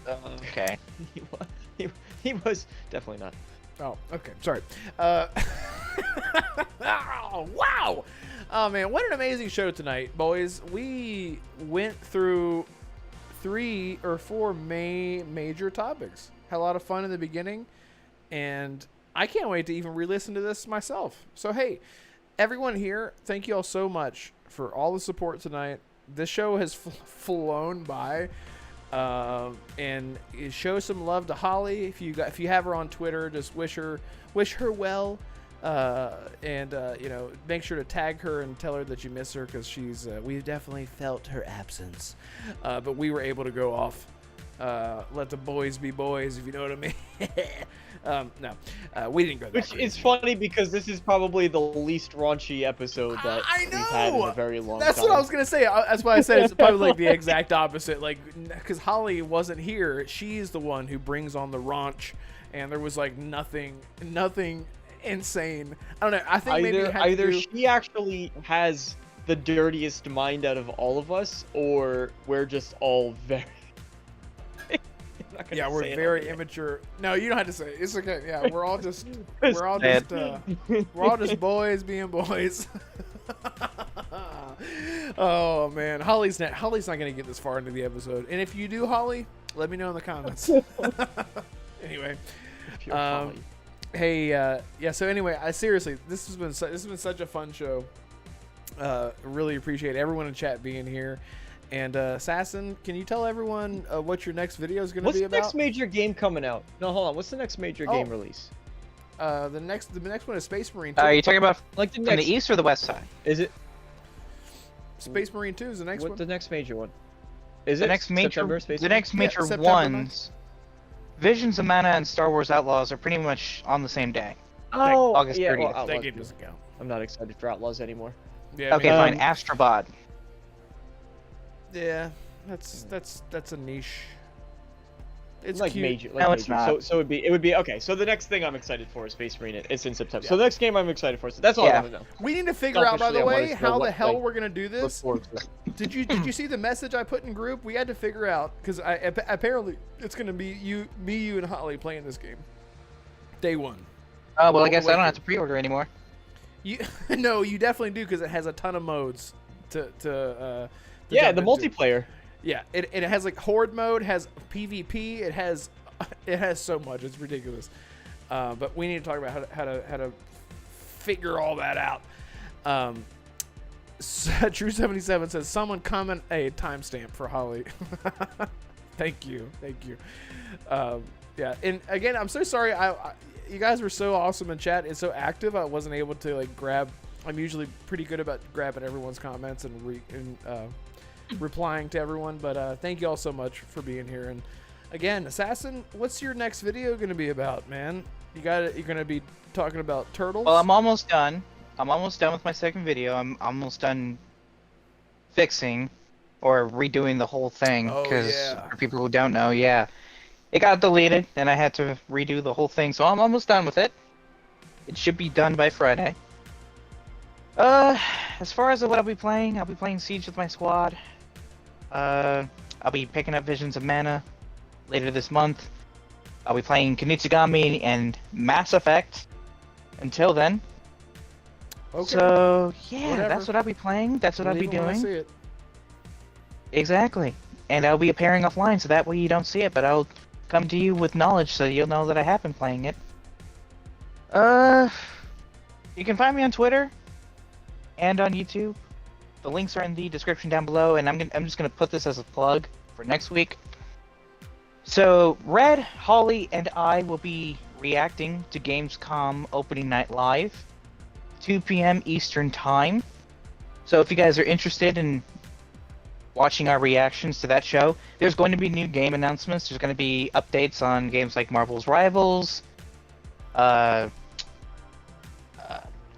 Okay. He was definitely not. Oh, okay. Sorry. Wow. Oh man, what an amazing show tonight, boys. We went through 3 or 4 major topics. Had a lot of fun in the beginning, and I can't wait to even re-listen to this myself. So hey, everyone here, thank you all so much for all the support tonight. This show has flown by. And show some love to Holly. If you have her on Twitter, just wish her well, and make sure to tag her and tell her that you miss her, because we've definitely felt her absence, but we were able to go off, let the boys be boys, if you know what I mean. No, we didn't go that Which crazy. is funny because this is probably the least raunchy episode that we've had in a very long time. That's what I was gonna say. That's why I said it's probably like the exact opposite. Like, because Holly wasn't here, she's the one who brings on the raunch, and there was like nothing insane. I don't know. I think maybe either she actually has the dirtiest mind out of all of us, or we're just all very. Yeah, we're very immature. No, you don't have to say it. It's okay. Yeah, we're all just boys being boys. Oh man, Holly's not gonna get this far into the episode. And if you do, Holly, let me know in the comments. Anyway, hey, yeah. So anyway, seriously, this has been such a fun show. Really appreciate everyone in chat being here. And Assassin, can you tell everyone what your next video is going to be about? What's the next major game coming out? No, hold on. What's the next major game release? The next one is Space Marine 2. Are you talking about like from the east or the west side? Is it? Space Marine 2 is the next one. What's the next major one? Is the it next major? September, Space the next major September ones. Visions of Mana and Star Wars Outlaws are pretty much on the same day. Oh, August yeah, 30th. well, That Outlaws. game doesn't count. I'm not excited for Outlaws anymore. Yeah. Okay, I mean, fine. Astrobot. Yeah, that's a niche. It's like cute. major. Like No, it's major. not. So it would be okay. So the next thing I'm excited for is Space Marine. It's in September. So the next game I'm excited for. So that's all I Yeah. want to know. We need to figure out, by the Selfishly, I wanted way, to know how the what, hell like, we're gonna do Look this. forward to it. Did you see the message I put in group? We had to figure out because apparently it's gonna be you, and Holly playing this game. Day one. Oh, well, I guess I Wait, don't have to pre-order anymore. You no, you definitely do because it has a ton of modes to Yeah, jump the into. multiplayer. Yeah, it has like horde mode, has PvP, it has so much, it's ridiculous. But we need to talk about how to figure all that out. True 77 says someone comment a timestamp for Holly. Thank you. Yeah, and again, I'm so sorry. You guys were so awesome in chat. It's so active. I wasn't able to like grab. I'm usually pretty good about grabbing everyone's comments and replying to everyone. But thank you all so much for being here. And again, Assassin, what's your next video going to be about, man? You're going to be talking about turtles? Well, I'm almost done. I'm almost done with my second video. I'm almost done fixing or redoing the whole thing. Oh, Because yeah. for people who don't know, yeah, it got deleted and I had to redo the whole thing. So I'm almost done with it. It should be done by Friday. As far as what I'll be playing Siege with my squad. I'll be picking up Visions of Mana later this month. I'll be playing Kunitsugami and Mass Effect until then. Okay. So yeah, Whatever. that's what I'll be playing. That's what I'll be Leave it when I doing. see it. Exactly. And I'll be appearing offline, so that way you don't see it, but I'll come to you with knowledge, so you'll know that I have been playing it. You can find me on Twitter and on YouTube. The links are in the description down below, and I'm just gonna put this as a plug for next week. So Red, Holly, and I will be reacting to Gamescom opening night live, 2 p.m. Eastern Time. So if you guys are interested in watching our reactions to that show, there's going to be new game announcements. There's going to be updates on games like Marvel's Rivals, a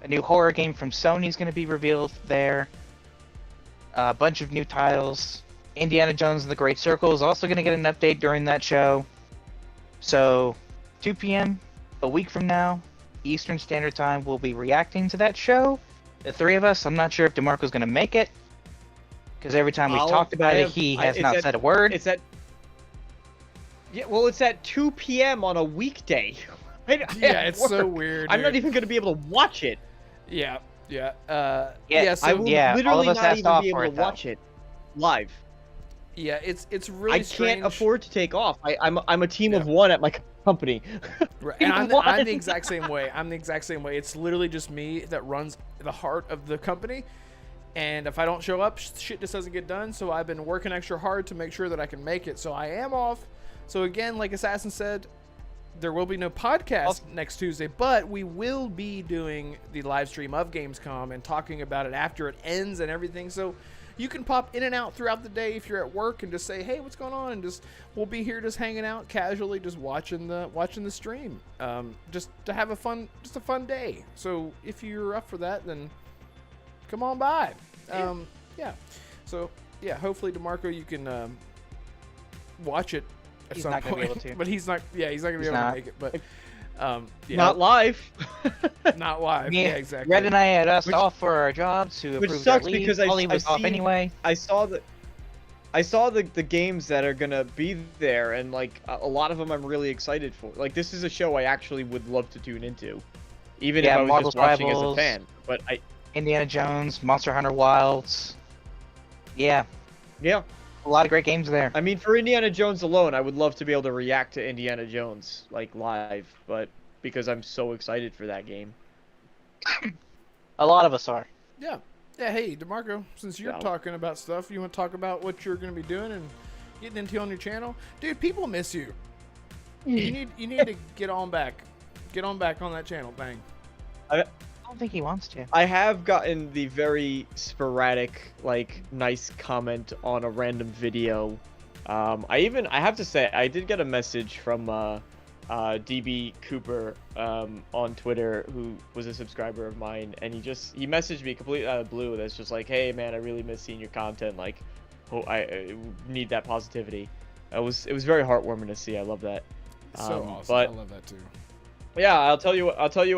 new horror game from Sony is going to be revealed there, a bunch of new titles. Indiana Jones and the Great Circle is also going to get an update during that show. So 2 p.m. a week from now, Eastern Standard Time, we'll be reacting to that show. The three of us. I'm not sure if DeMarco's going to make it, because every time we've talked about it, he has not said a word. It's at. Yeah, well, it's at 2 p.m. on a weekday. Yeah, it's so weird. I'm not dude. even going to be able to watch it. Yeah. Yeah, So, I will all literally of us not asked even off be able for to it, though. watch it live. yeah, it's really I strange. can't afford to take off. I'm a team of one at my company. Right. And I'm What? the exact same way. It's literally just me that runs the heart of the company. And if I don't show up, shit just doesn't get done. So I've been working extra hard to make sure that I can make it. So I am off. So again, like Assassin said, there will be no podcast next Tuesday, but we will be doing the live stream of Gamescom and talking about it after it ends and everything. So you can pop in and out throughout the day if you're at work and just say, hey, what's going on? And just we'll be here just hanging out casually, just watching the stream. Just to have a fun day. So if you're up for that, then come on by. Yeah. So yeah, hopefully DeMarco, you can watch it at He's some not gonna point. be able to. But he's not gonna be able to make it. But yeah, Not live. not live. Me- Yeah, exactly. Red and I had asked Which- off for our jobs to which approve sucks their leave. because Holly was I've off seen- anyway. I saw the games that are gonna be there, and like a lot of them I'm really excited for. Like this is a show I actually would love to tune into, even Yeah, if I was Marvel's just watching Rivals. as a fan. But Indiana Jones, Monster Hunter Wilds. Yeah, yeah, a lot of great games there. I mean for Indiana Jones alone, I would love to be able to react to Indiana Jones like live, but because I'm so excited for that game. A lot of us are. Yeah. Hey, DeMarco, since you're Yeah. talking about stuff, you want to talk about what you're going to be doing and getting into on your channel? Dude, people miss you. You need to get on back. Get on back on that channel, bang. I don't think he wants to. I have gotten the very sporadic, like, nice comment on a random video I have to say, I did get a message from DB Cooper on Twitter, who was a subscriber of mine, and he messaged me completely out of the blue. That's just like, hey man, I really miss seeing your content. Like, I need that positivity. It was very heartwarming to see. I love that. So awesome. But I love that too. yeah, I'll tell you,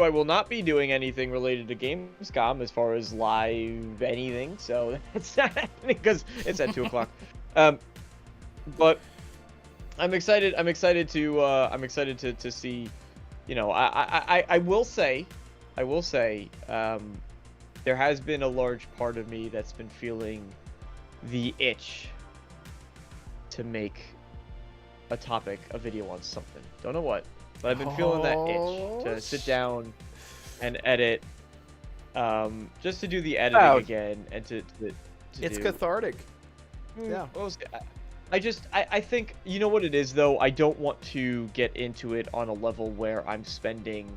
I will not be doing anything related to Gamescom as far as live anything. So that's not happening because it's at 2 o'clock. But I'm excited. I'm excited to see. You know, I will say, there has been a large part of me that's been feeling the itch to make a topic, a video on something. Don't know what, but I've been feeling that itch to sit down and edit, just to do the editing again and to It's do... cathartic. Yeah. I think, you know what it is though? I don't want to get into it on a level where I'm spending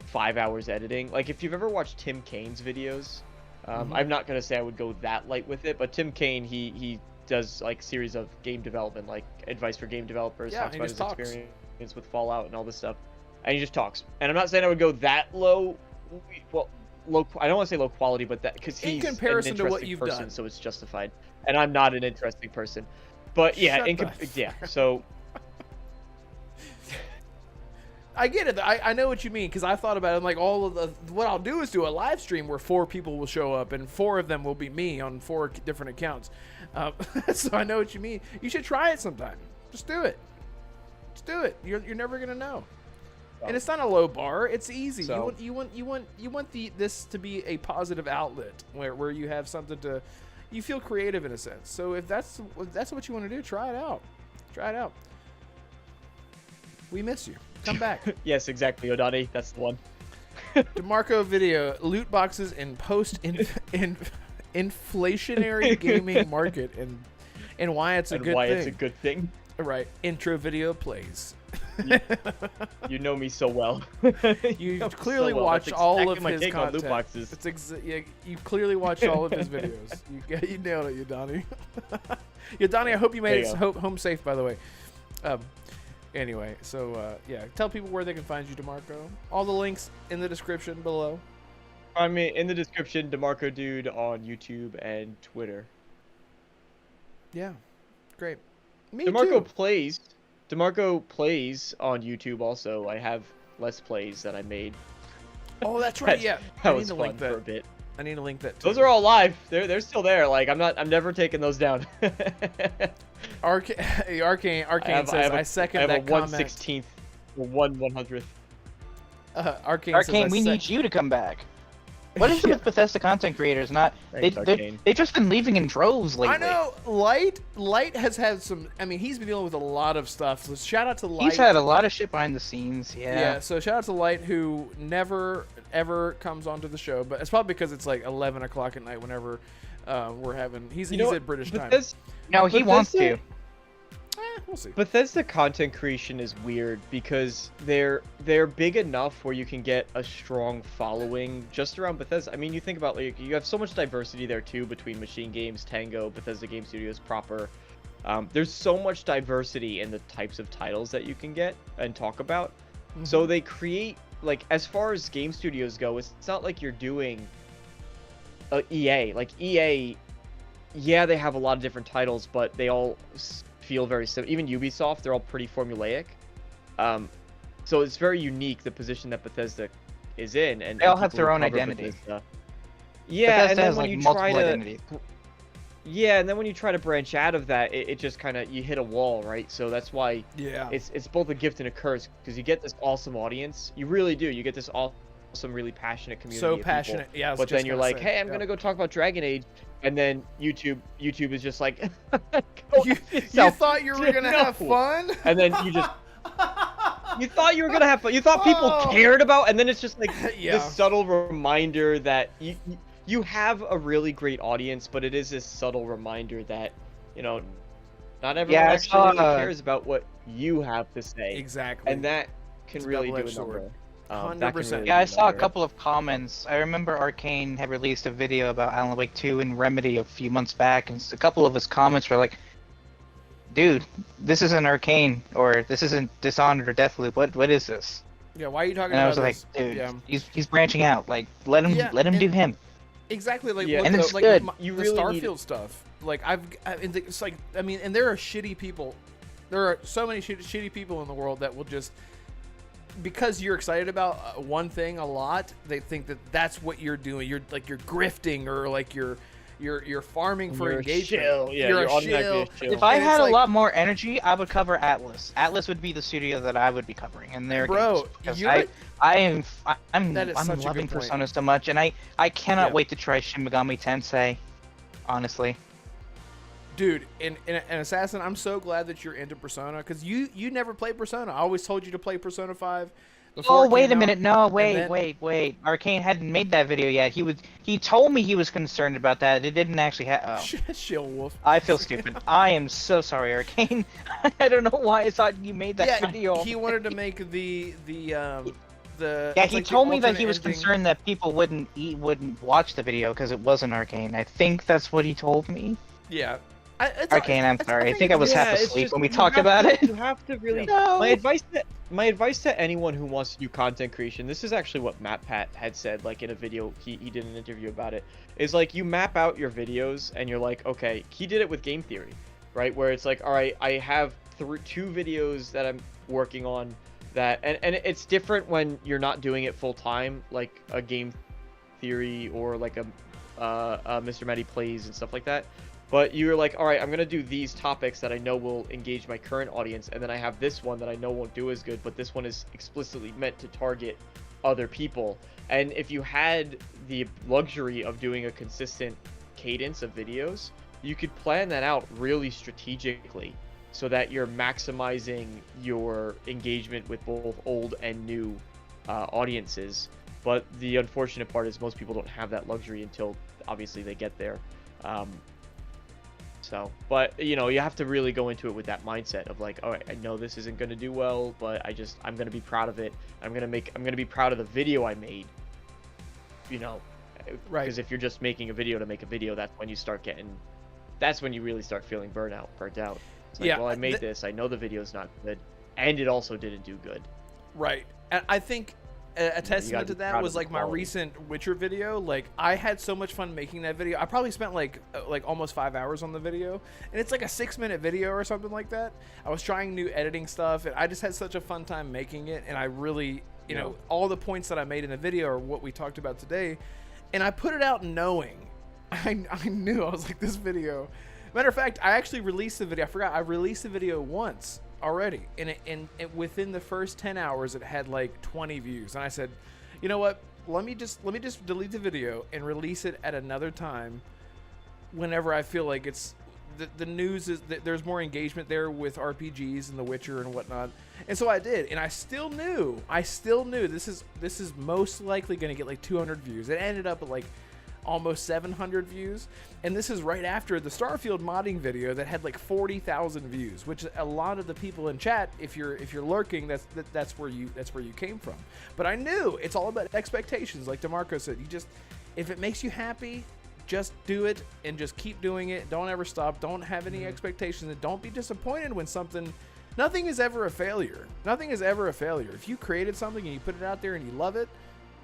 5 hours editing. Like, if you've ever watched Tim Kane's videos, I'm not gonna say I would go that light with it, but Tim Kane, he does like series of game development, like advice for game developers, talks about his experience with Fallout and all this stuff, and he just talks. And I'm not saying I would go that low. Well, low. I don't want to say low quality, but that because he's in comparison an to what interesting you've person, done, so it's justified. And I'm not an interesting person. But yeah, so I get it. I know what you mean, because I thought about it. I'm like, what I'll do is do a live stream where 4 people will show up, and 4 of them will be me on 4 different accounts. So I know what you mean. You should try it sometime. Just do it. Just do it. You're never gonna know. And it's not a low bar. It's easy. So, You want this to be a positive outlet where you have something to. You feel creative in a sense. So if that's what you want to do, try it out. Try it out. We miss you. Come back. Yes, exactly, Odani. That's the one. Damarco video: loot boxes in inflationary gaming market and why it's a good thing. It's a good thing. Right. Intro video plays. You know me so well. You clearly watched all of his take content. on loot boxes. You clearly watched all of his videos. You nailed it, Yadani. Yadani, I hope you made it home safe, by the way. Anyway, so yeah, tell people where they can find you, Damarco. All the links in the description below. I mean, in the description, Damarco Dude on YouTube and Twitter. Yeah, great. Me Damarco too. plays. Damarco plays on YouTube also. I have Let's Plays that I made. Oh, that's right. Yeah, That was fun for a bit. I need to link that. Those are all live. They're still there. Like, I'm never taking those down. Arcane says, I second that comment. I have a 1/16th or 1/100th. Arcane, we need you to come back. What is it with Bethesda content creators? They've just been leaving in droves lately. I know. Light has had some. I mean, he's been dealing with a lot of stuff. So shout out to Light. He's had a lot of shit behind the scenes. Yeah. So shout out to Light, who never ever comes onto the show, but it's probably because it's like 11 o'clock at night whenever we're having. He's at British time. No, he wants to. We'll see. Bethesda content creation is weird because they're big enough where you can get a strong following just around Bethesda. I mean, you think about, like, you have so much diversity there too between Machine Games, Tango, Bethesda Game Studios proper. There's so much diversity in the types of titles that you can get and talk about. Mm-hmm. So they create, like, as far as game studios go, it's not like you're doing EA. Like, EA, yeah, they have a lot of different titles, but they all feel very similar. Even Ubisoft, they're all pretty formulaic. So it's very unique, the position that Bethesda is in, and they all have their own identity. Yeah, Bethesda and then has, when like, you multiple try to identities. Yeah, and then when you try to branch out of that, it just kind of, you hit a wall, right? So that's why it's both a gift and a curse, because you get this awesome audience. You really do. You get this awesome, really passionate community. So of passionate, people. yeah. But then you're like, hey, I'm gonna go talk about Dragon Age, and then YouTube is just like, you thought you were gonna have fun, and then you just. You thought you were gonna have fun. You thought people cared about, and then it's just like this subtle reminder that you have a really great audience, but it is this subtle reminder that, you know, not everyone actually cares about what you have to say. Exactly. And that can really do a number. 100%. Yeah, I saw a couple of comments. I remember Arcane had released a video about Alan Wake 2 and Remedy a few months back, and a couple of his comments were like, dude, this isn't Arcane, or this isn't Dishonored or Deathloop. What is this? Yeah, why are you talking And I about was like, this? dude, Yeah. he's branching out. Like, let him and- do him. Exactly, like Yeah, look and at, it's like good. You the really Starfield need- stuff. Like and it's like I mean, and there are shitty people. There are so many shitty people in the world that will just because you're excited about one thing a lot, they think that that's what you're doing. You're grifting or like you're farming for You're a engagement. shill. Yeah, you're you're a automatically shill. a shill. If I And it's had like- a lot more energy, I would cover Atlas. Atlas would be the studio that I would be covering, and their Bro, games. Because you're- I'm That is such a loving good point. Persona so much, and I cannot Yeah. wait to try Shin Megami Tensei. Honestly, Dude, in Assassin, I'm so glad that you're into Persona because you never played Persona. I always told you to play Persona 5. before oh it wait came a out, minute, no, and wait, then- wait. Arcane hadn't made that video yet. He told me he was concerned about that. It didn't actually happen. Oh. Shill Wolf. I feel stupid. I am so sorry, Arcane. I don't know why I thought you made that Yeah, video. he wanted to make the Yeah, it's he like the told me that he alternate was ending. concerned that people wouldn't watch the video because it wasn't Arcane. I think that's what he told me. Yeah. Arcane, I'm sorry. I think I was Yeah, half it's asleep just- when we you talked have about to- it. You have to really. No. My advice to anyone who wants to do content creation. This is actually what Matt Pat had said, like in a video he did an interview about it. Is like you map out your videos and you're like, okay, he did it with game theory, right? Where it's like, all right, I have two videos that I'm working on that, and it's different when you're not doing it full time, like a game theory or like a Mr. Matty plays and stuff like that. But you're like, all right, I'm gonna do these topics that I know will engage my current audience, and then I have this one that I know won't do as good, but this one is explicitly meant to target other people. And if you had the luxury of doing a consistent cadence of videos, you could plan that out really strategically so that you're maximizing your engagement with both old and new audiences. But the unfortunate part is most people don't have that luxury until obviously they get there. But you know, you have to really go into it with that mindset of like, all right, I know this isn't going to do well, but I'm going to be proud of it. I'm going to be proud of the video I made. You know, Right. Because if you're just making a video to make a video, that's when you really start feeling burnt out. It's like, Yeah, well, I made this. I know the video's not good, and it also didn't do good. Right. And I think a testament gotta to be that proud was of the like my quality. recent Witcher video. Like I had so much fun making that video. I probably spent like almost 5 hours on the video, and it's like a 6-minute video or something like that. I was trying new editing stuff, and I just had such a fun time making it. And I really, you know, all the points that I made in the video are what we talked about today. And I put it out knowing, I knew, I was like, this video. Matter of fact, I actually released the video. I forgot, I released the video once already, and it within the first 10 hours it had like 20 views, and I said, you know what, let me just delete the video and release it at another time whenever I feel like it's the news is that there's more engagement there with RPGs and The Witcher and whatnot. And so I did, and I still knew this is most likely going to get like 200 views. It ended up at like almost 700 views, and this is right after the Starfield modding video that had like 40,000 views, which a lot of the people in chat, if you're lurking, that's where you came from. But I knew it's all about expectations, like Damarco said. You just, if it makes you happy, just do it and just keep doing it. Don't ever stop. Don't have any expectations, and don't be disappointed when something. Nothing is ever a failure. Nothing is ever a failure. If you created something and you put it out there and you love it,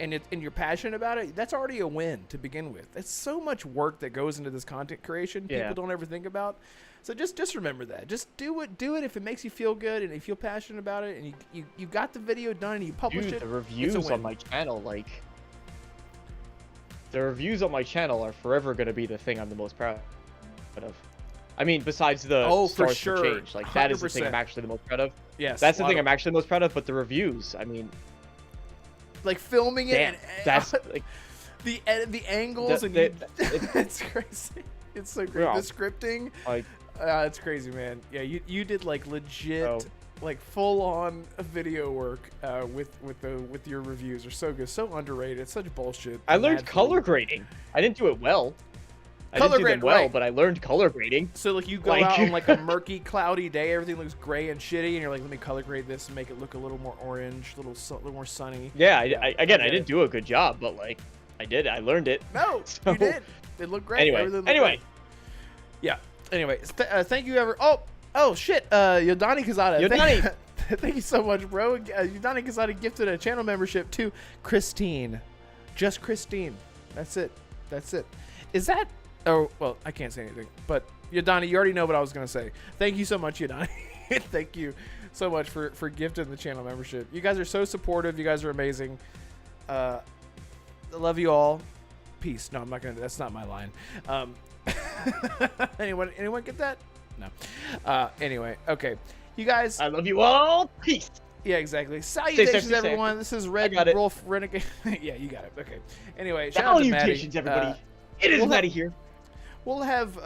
and you're passionate about it, that's already a win to begin with. That's so much work that goes into this content creation. Yeah. People don't ever think about. So just remember that. Just do it if it makes you feel good and you feel passionate about it, and you got the video done and you published Dude, it. the it's a reviews win. on my channel, like the reviews on my channel are forever going to be the thing I'm the most proud of. I mean, besides the Oh, for stars sure. for change, like that is the thing 100%. I'm actually the most proud of. Yes, That's the a thing lot I'm actually the most proud of. But the reviews, I mean, like filming it. damn, And, that's like the angles and it's crazy. It's so great. Yeah. The scripting. like It's crazy, man. Yeah, you did like legit, like full on video work with your reviews. Are so good, so underrated. It's such bullshit. I learned Mad color fun. grading. I didn't do it well. I Color didn't do grade, them well, right. but I learned color grading. So like you go Like- out on like a murky, cloudy day, everything looks gray and shitty, and you're like, let me color grade this and make it look a little more orange, a little more sunny. Yeah, Yeah, I get didn't it. do a good job, but like I did. I learned it. No, So- you did. It looked great. Anyway, Everything looked great. anyway. Yeah. Anyway, thank you, ever. Oh, Oh shit, Yodani Kazada. Yodani. Thank you so much, bro. Yodani Kazada gifted a channel membership to Christine. Just Christine. That's it. That's it. Is that... Oh, well, I can't say anything. But, Yodani, you already know what I was going to say. Thank you so much, Yodani. Thank you so much for gifting the channel membership. You guys are so supportive. You guys are amazing. I love you all. Peace. No, I'm not going to... That's not my line. Anyone get that? No. Anyway, okay. You guys... I love you all. Peace. Yeah, exactly. Salutations, stay safe. everyone. This is Red got it. Wolf Renegade. Yeah, you got it. Okay. Anyway, shout out to Salutations, Maddie. everybody. It is Maddie here. We'll have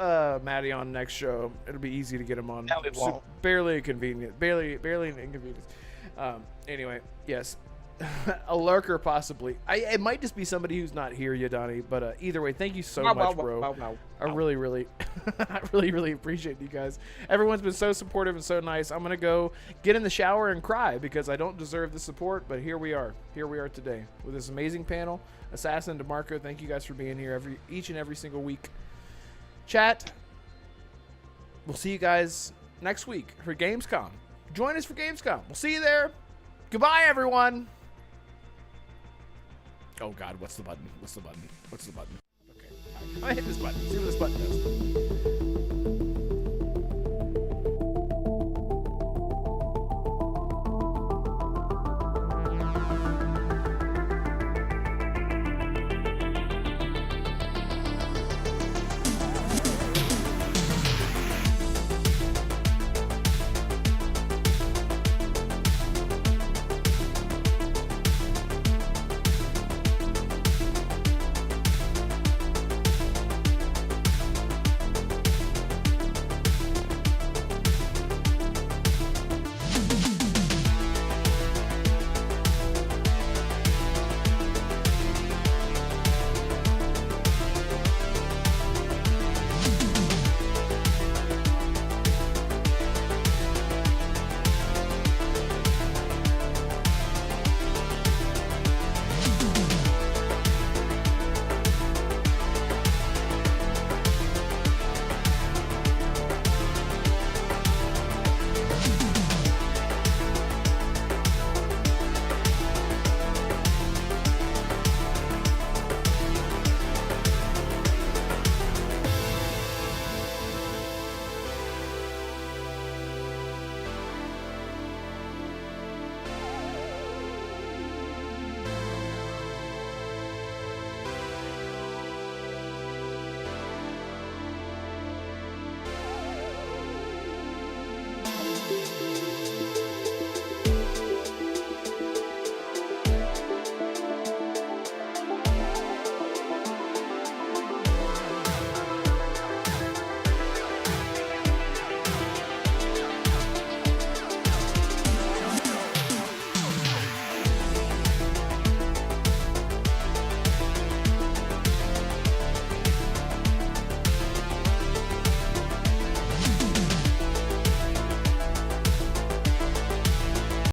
Maddie on next show. It'll be easy to get him on. No, it won't. Barely a convenience. Barely an inconvenience. Anyway, yes. A lurker, possibly. It might just be somebody who's not here, Yodani. But either way, thank you so much, bro. I really, I really appreciate you guys. Everyone's been so supportive and so nice. I'm gonna go get in the shower and cry because I don't deserve the support. But here we are. Here we are today with this amazing panel. Assassin, Damarco, thank you guys for being here each and every single week. Chat. We'll see you guys next week for Gamescom. Join us for Gamescom. We'll see you there. Goodbye, everyone. Oh God, what's the button? What's the button? What's the button? Okay, I'm gonna hit this button. See what this button does.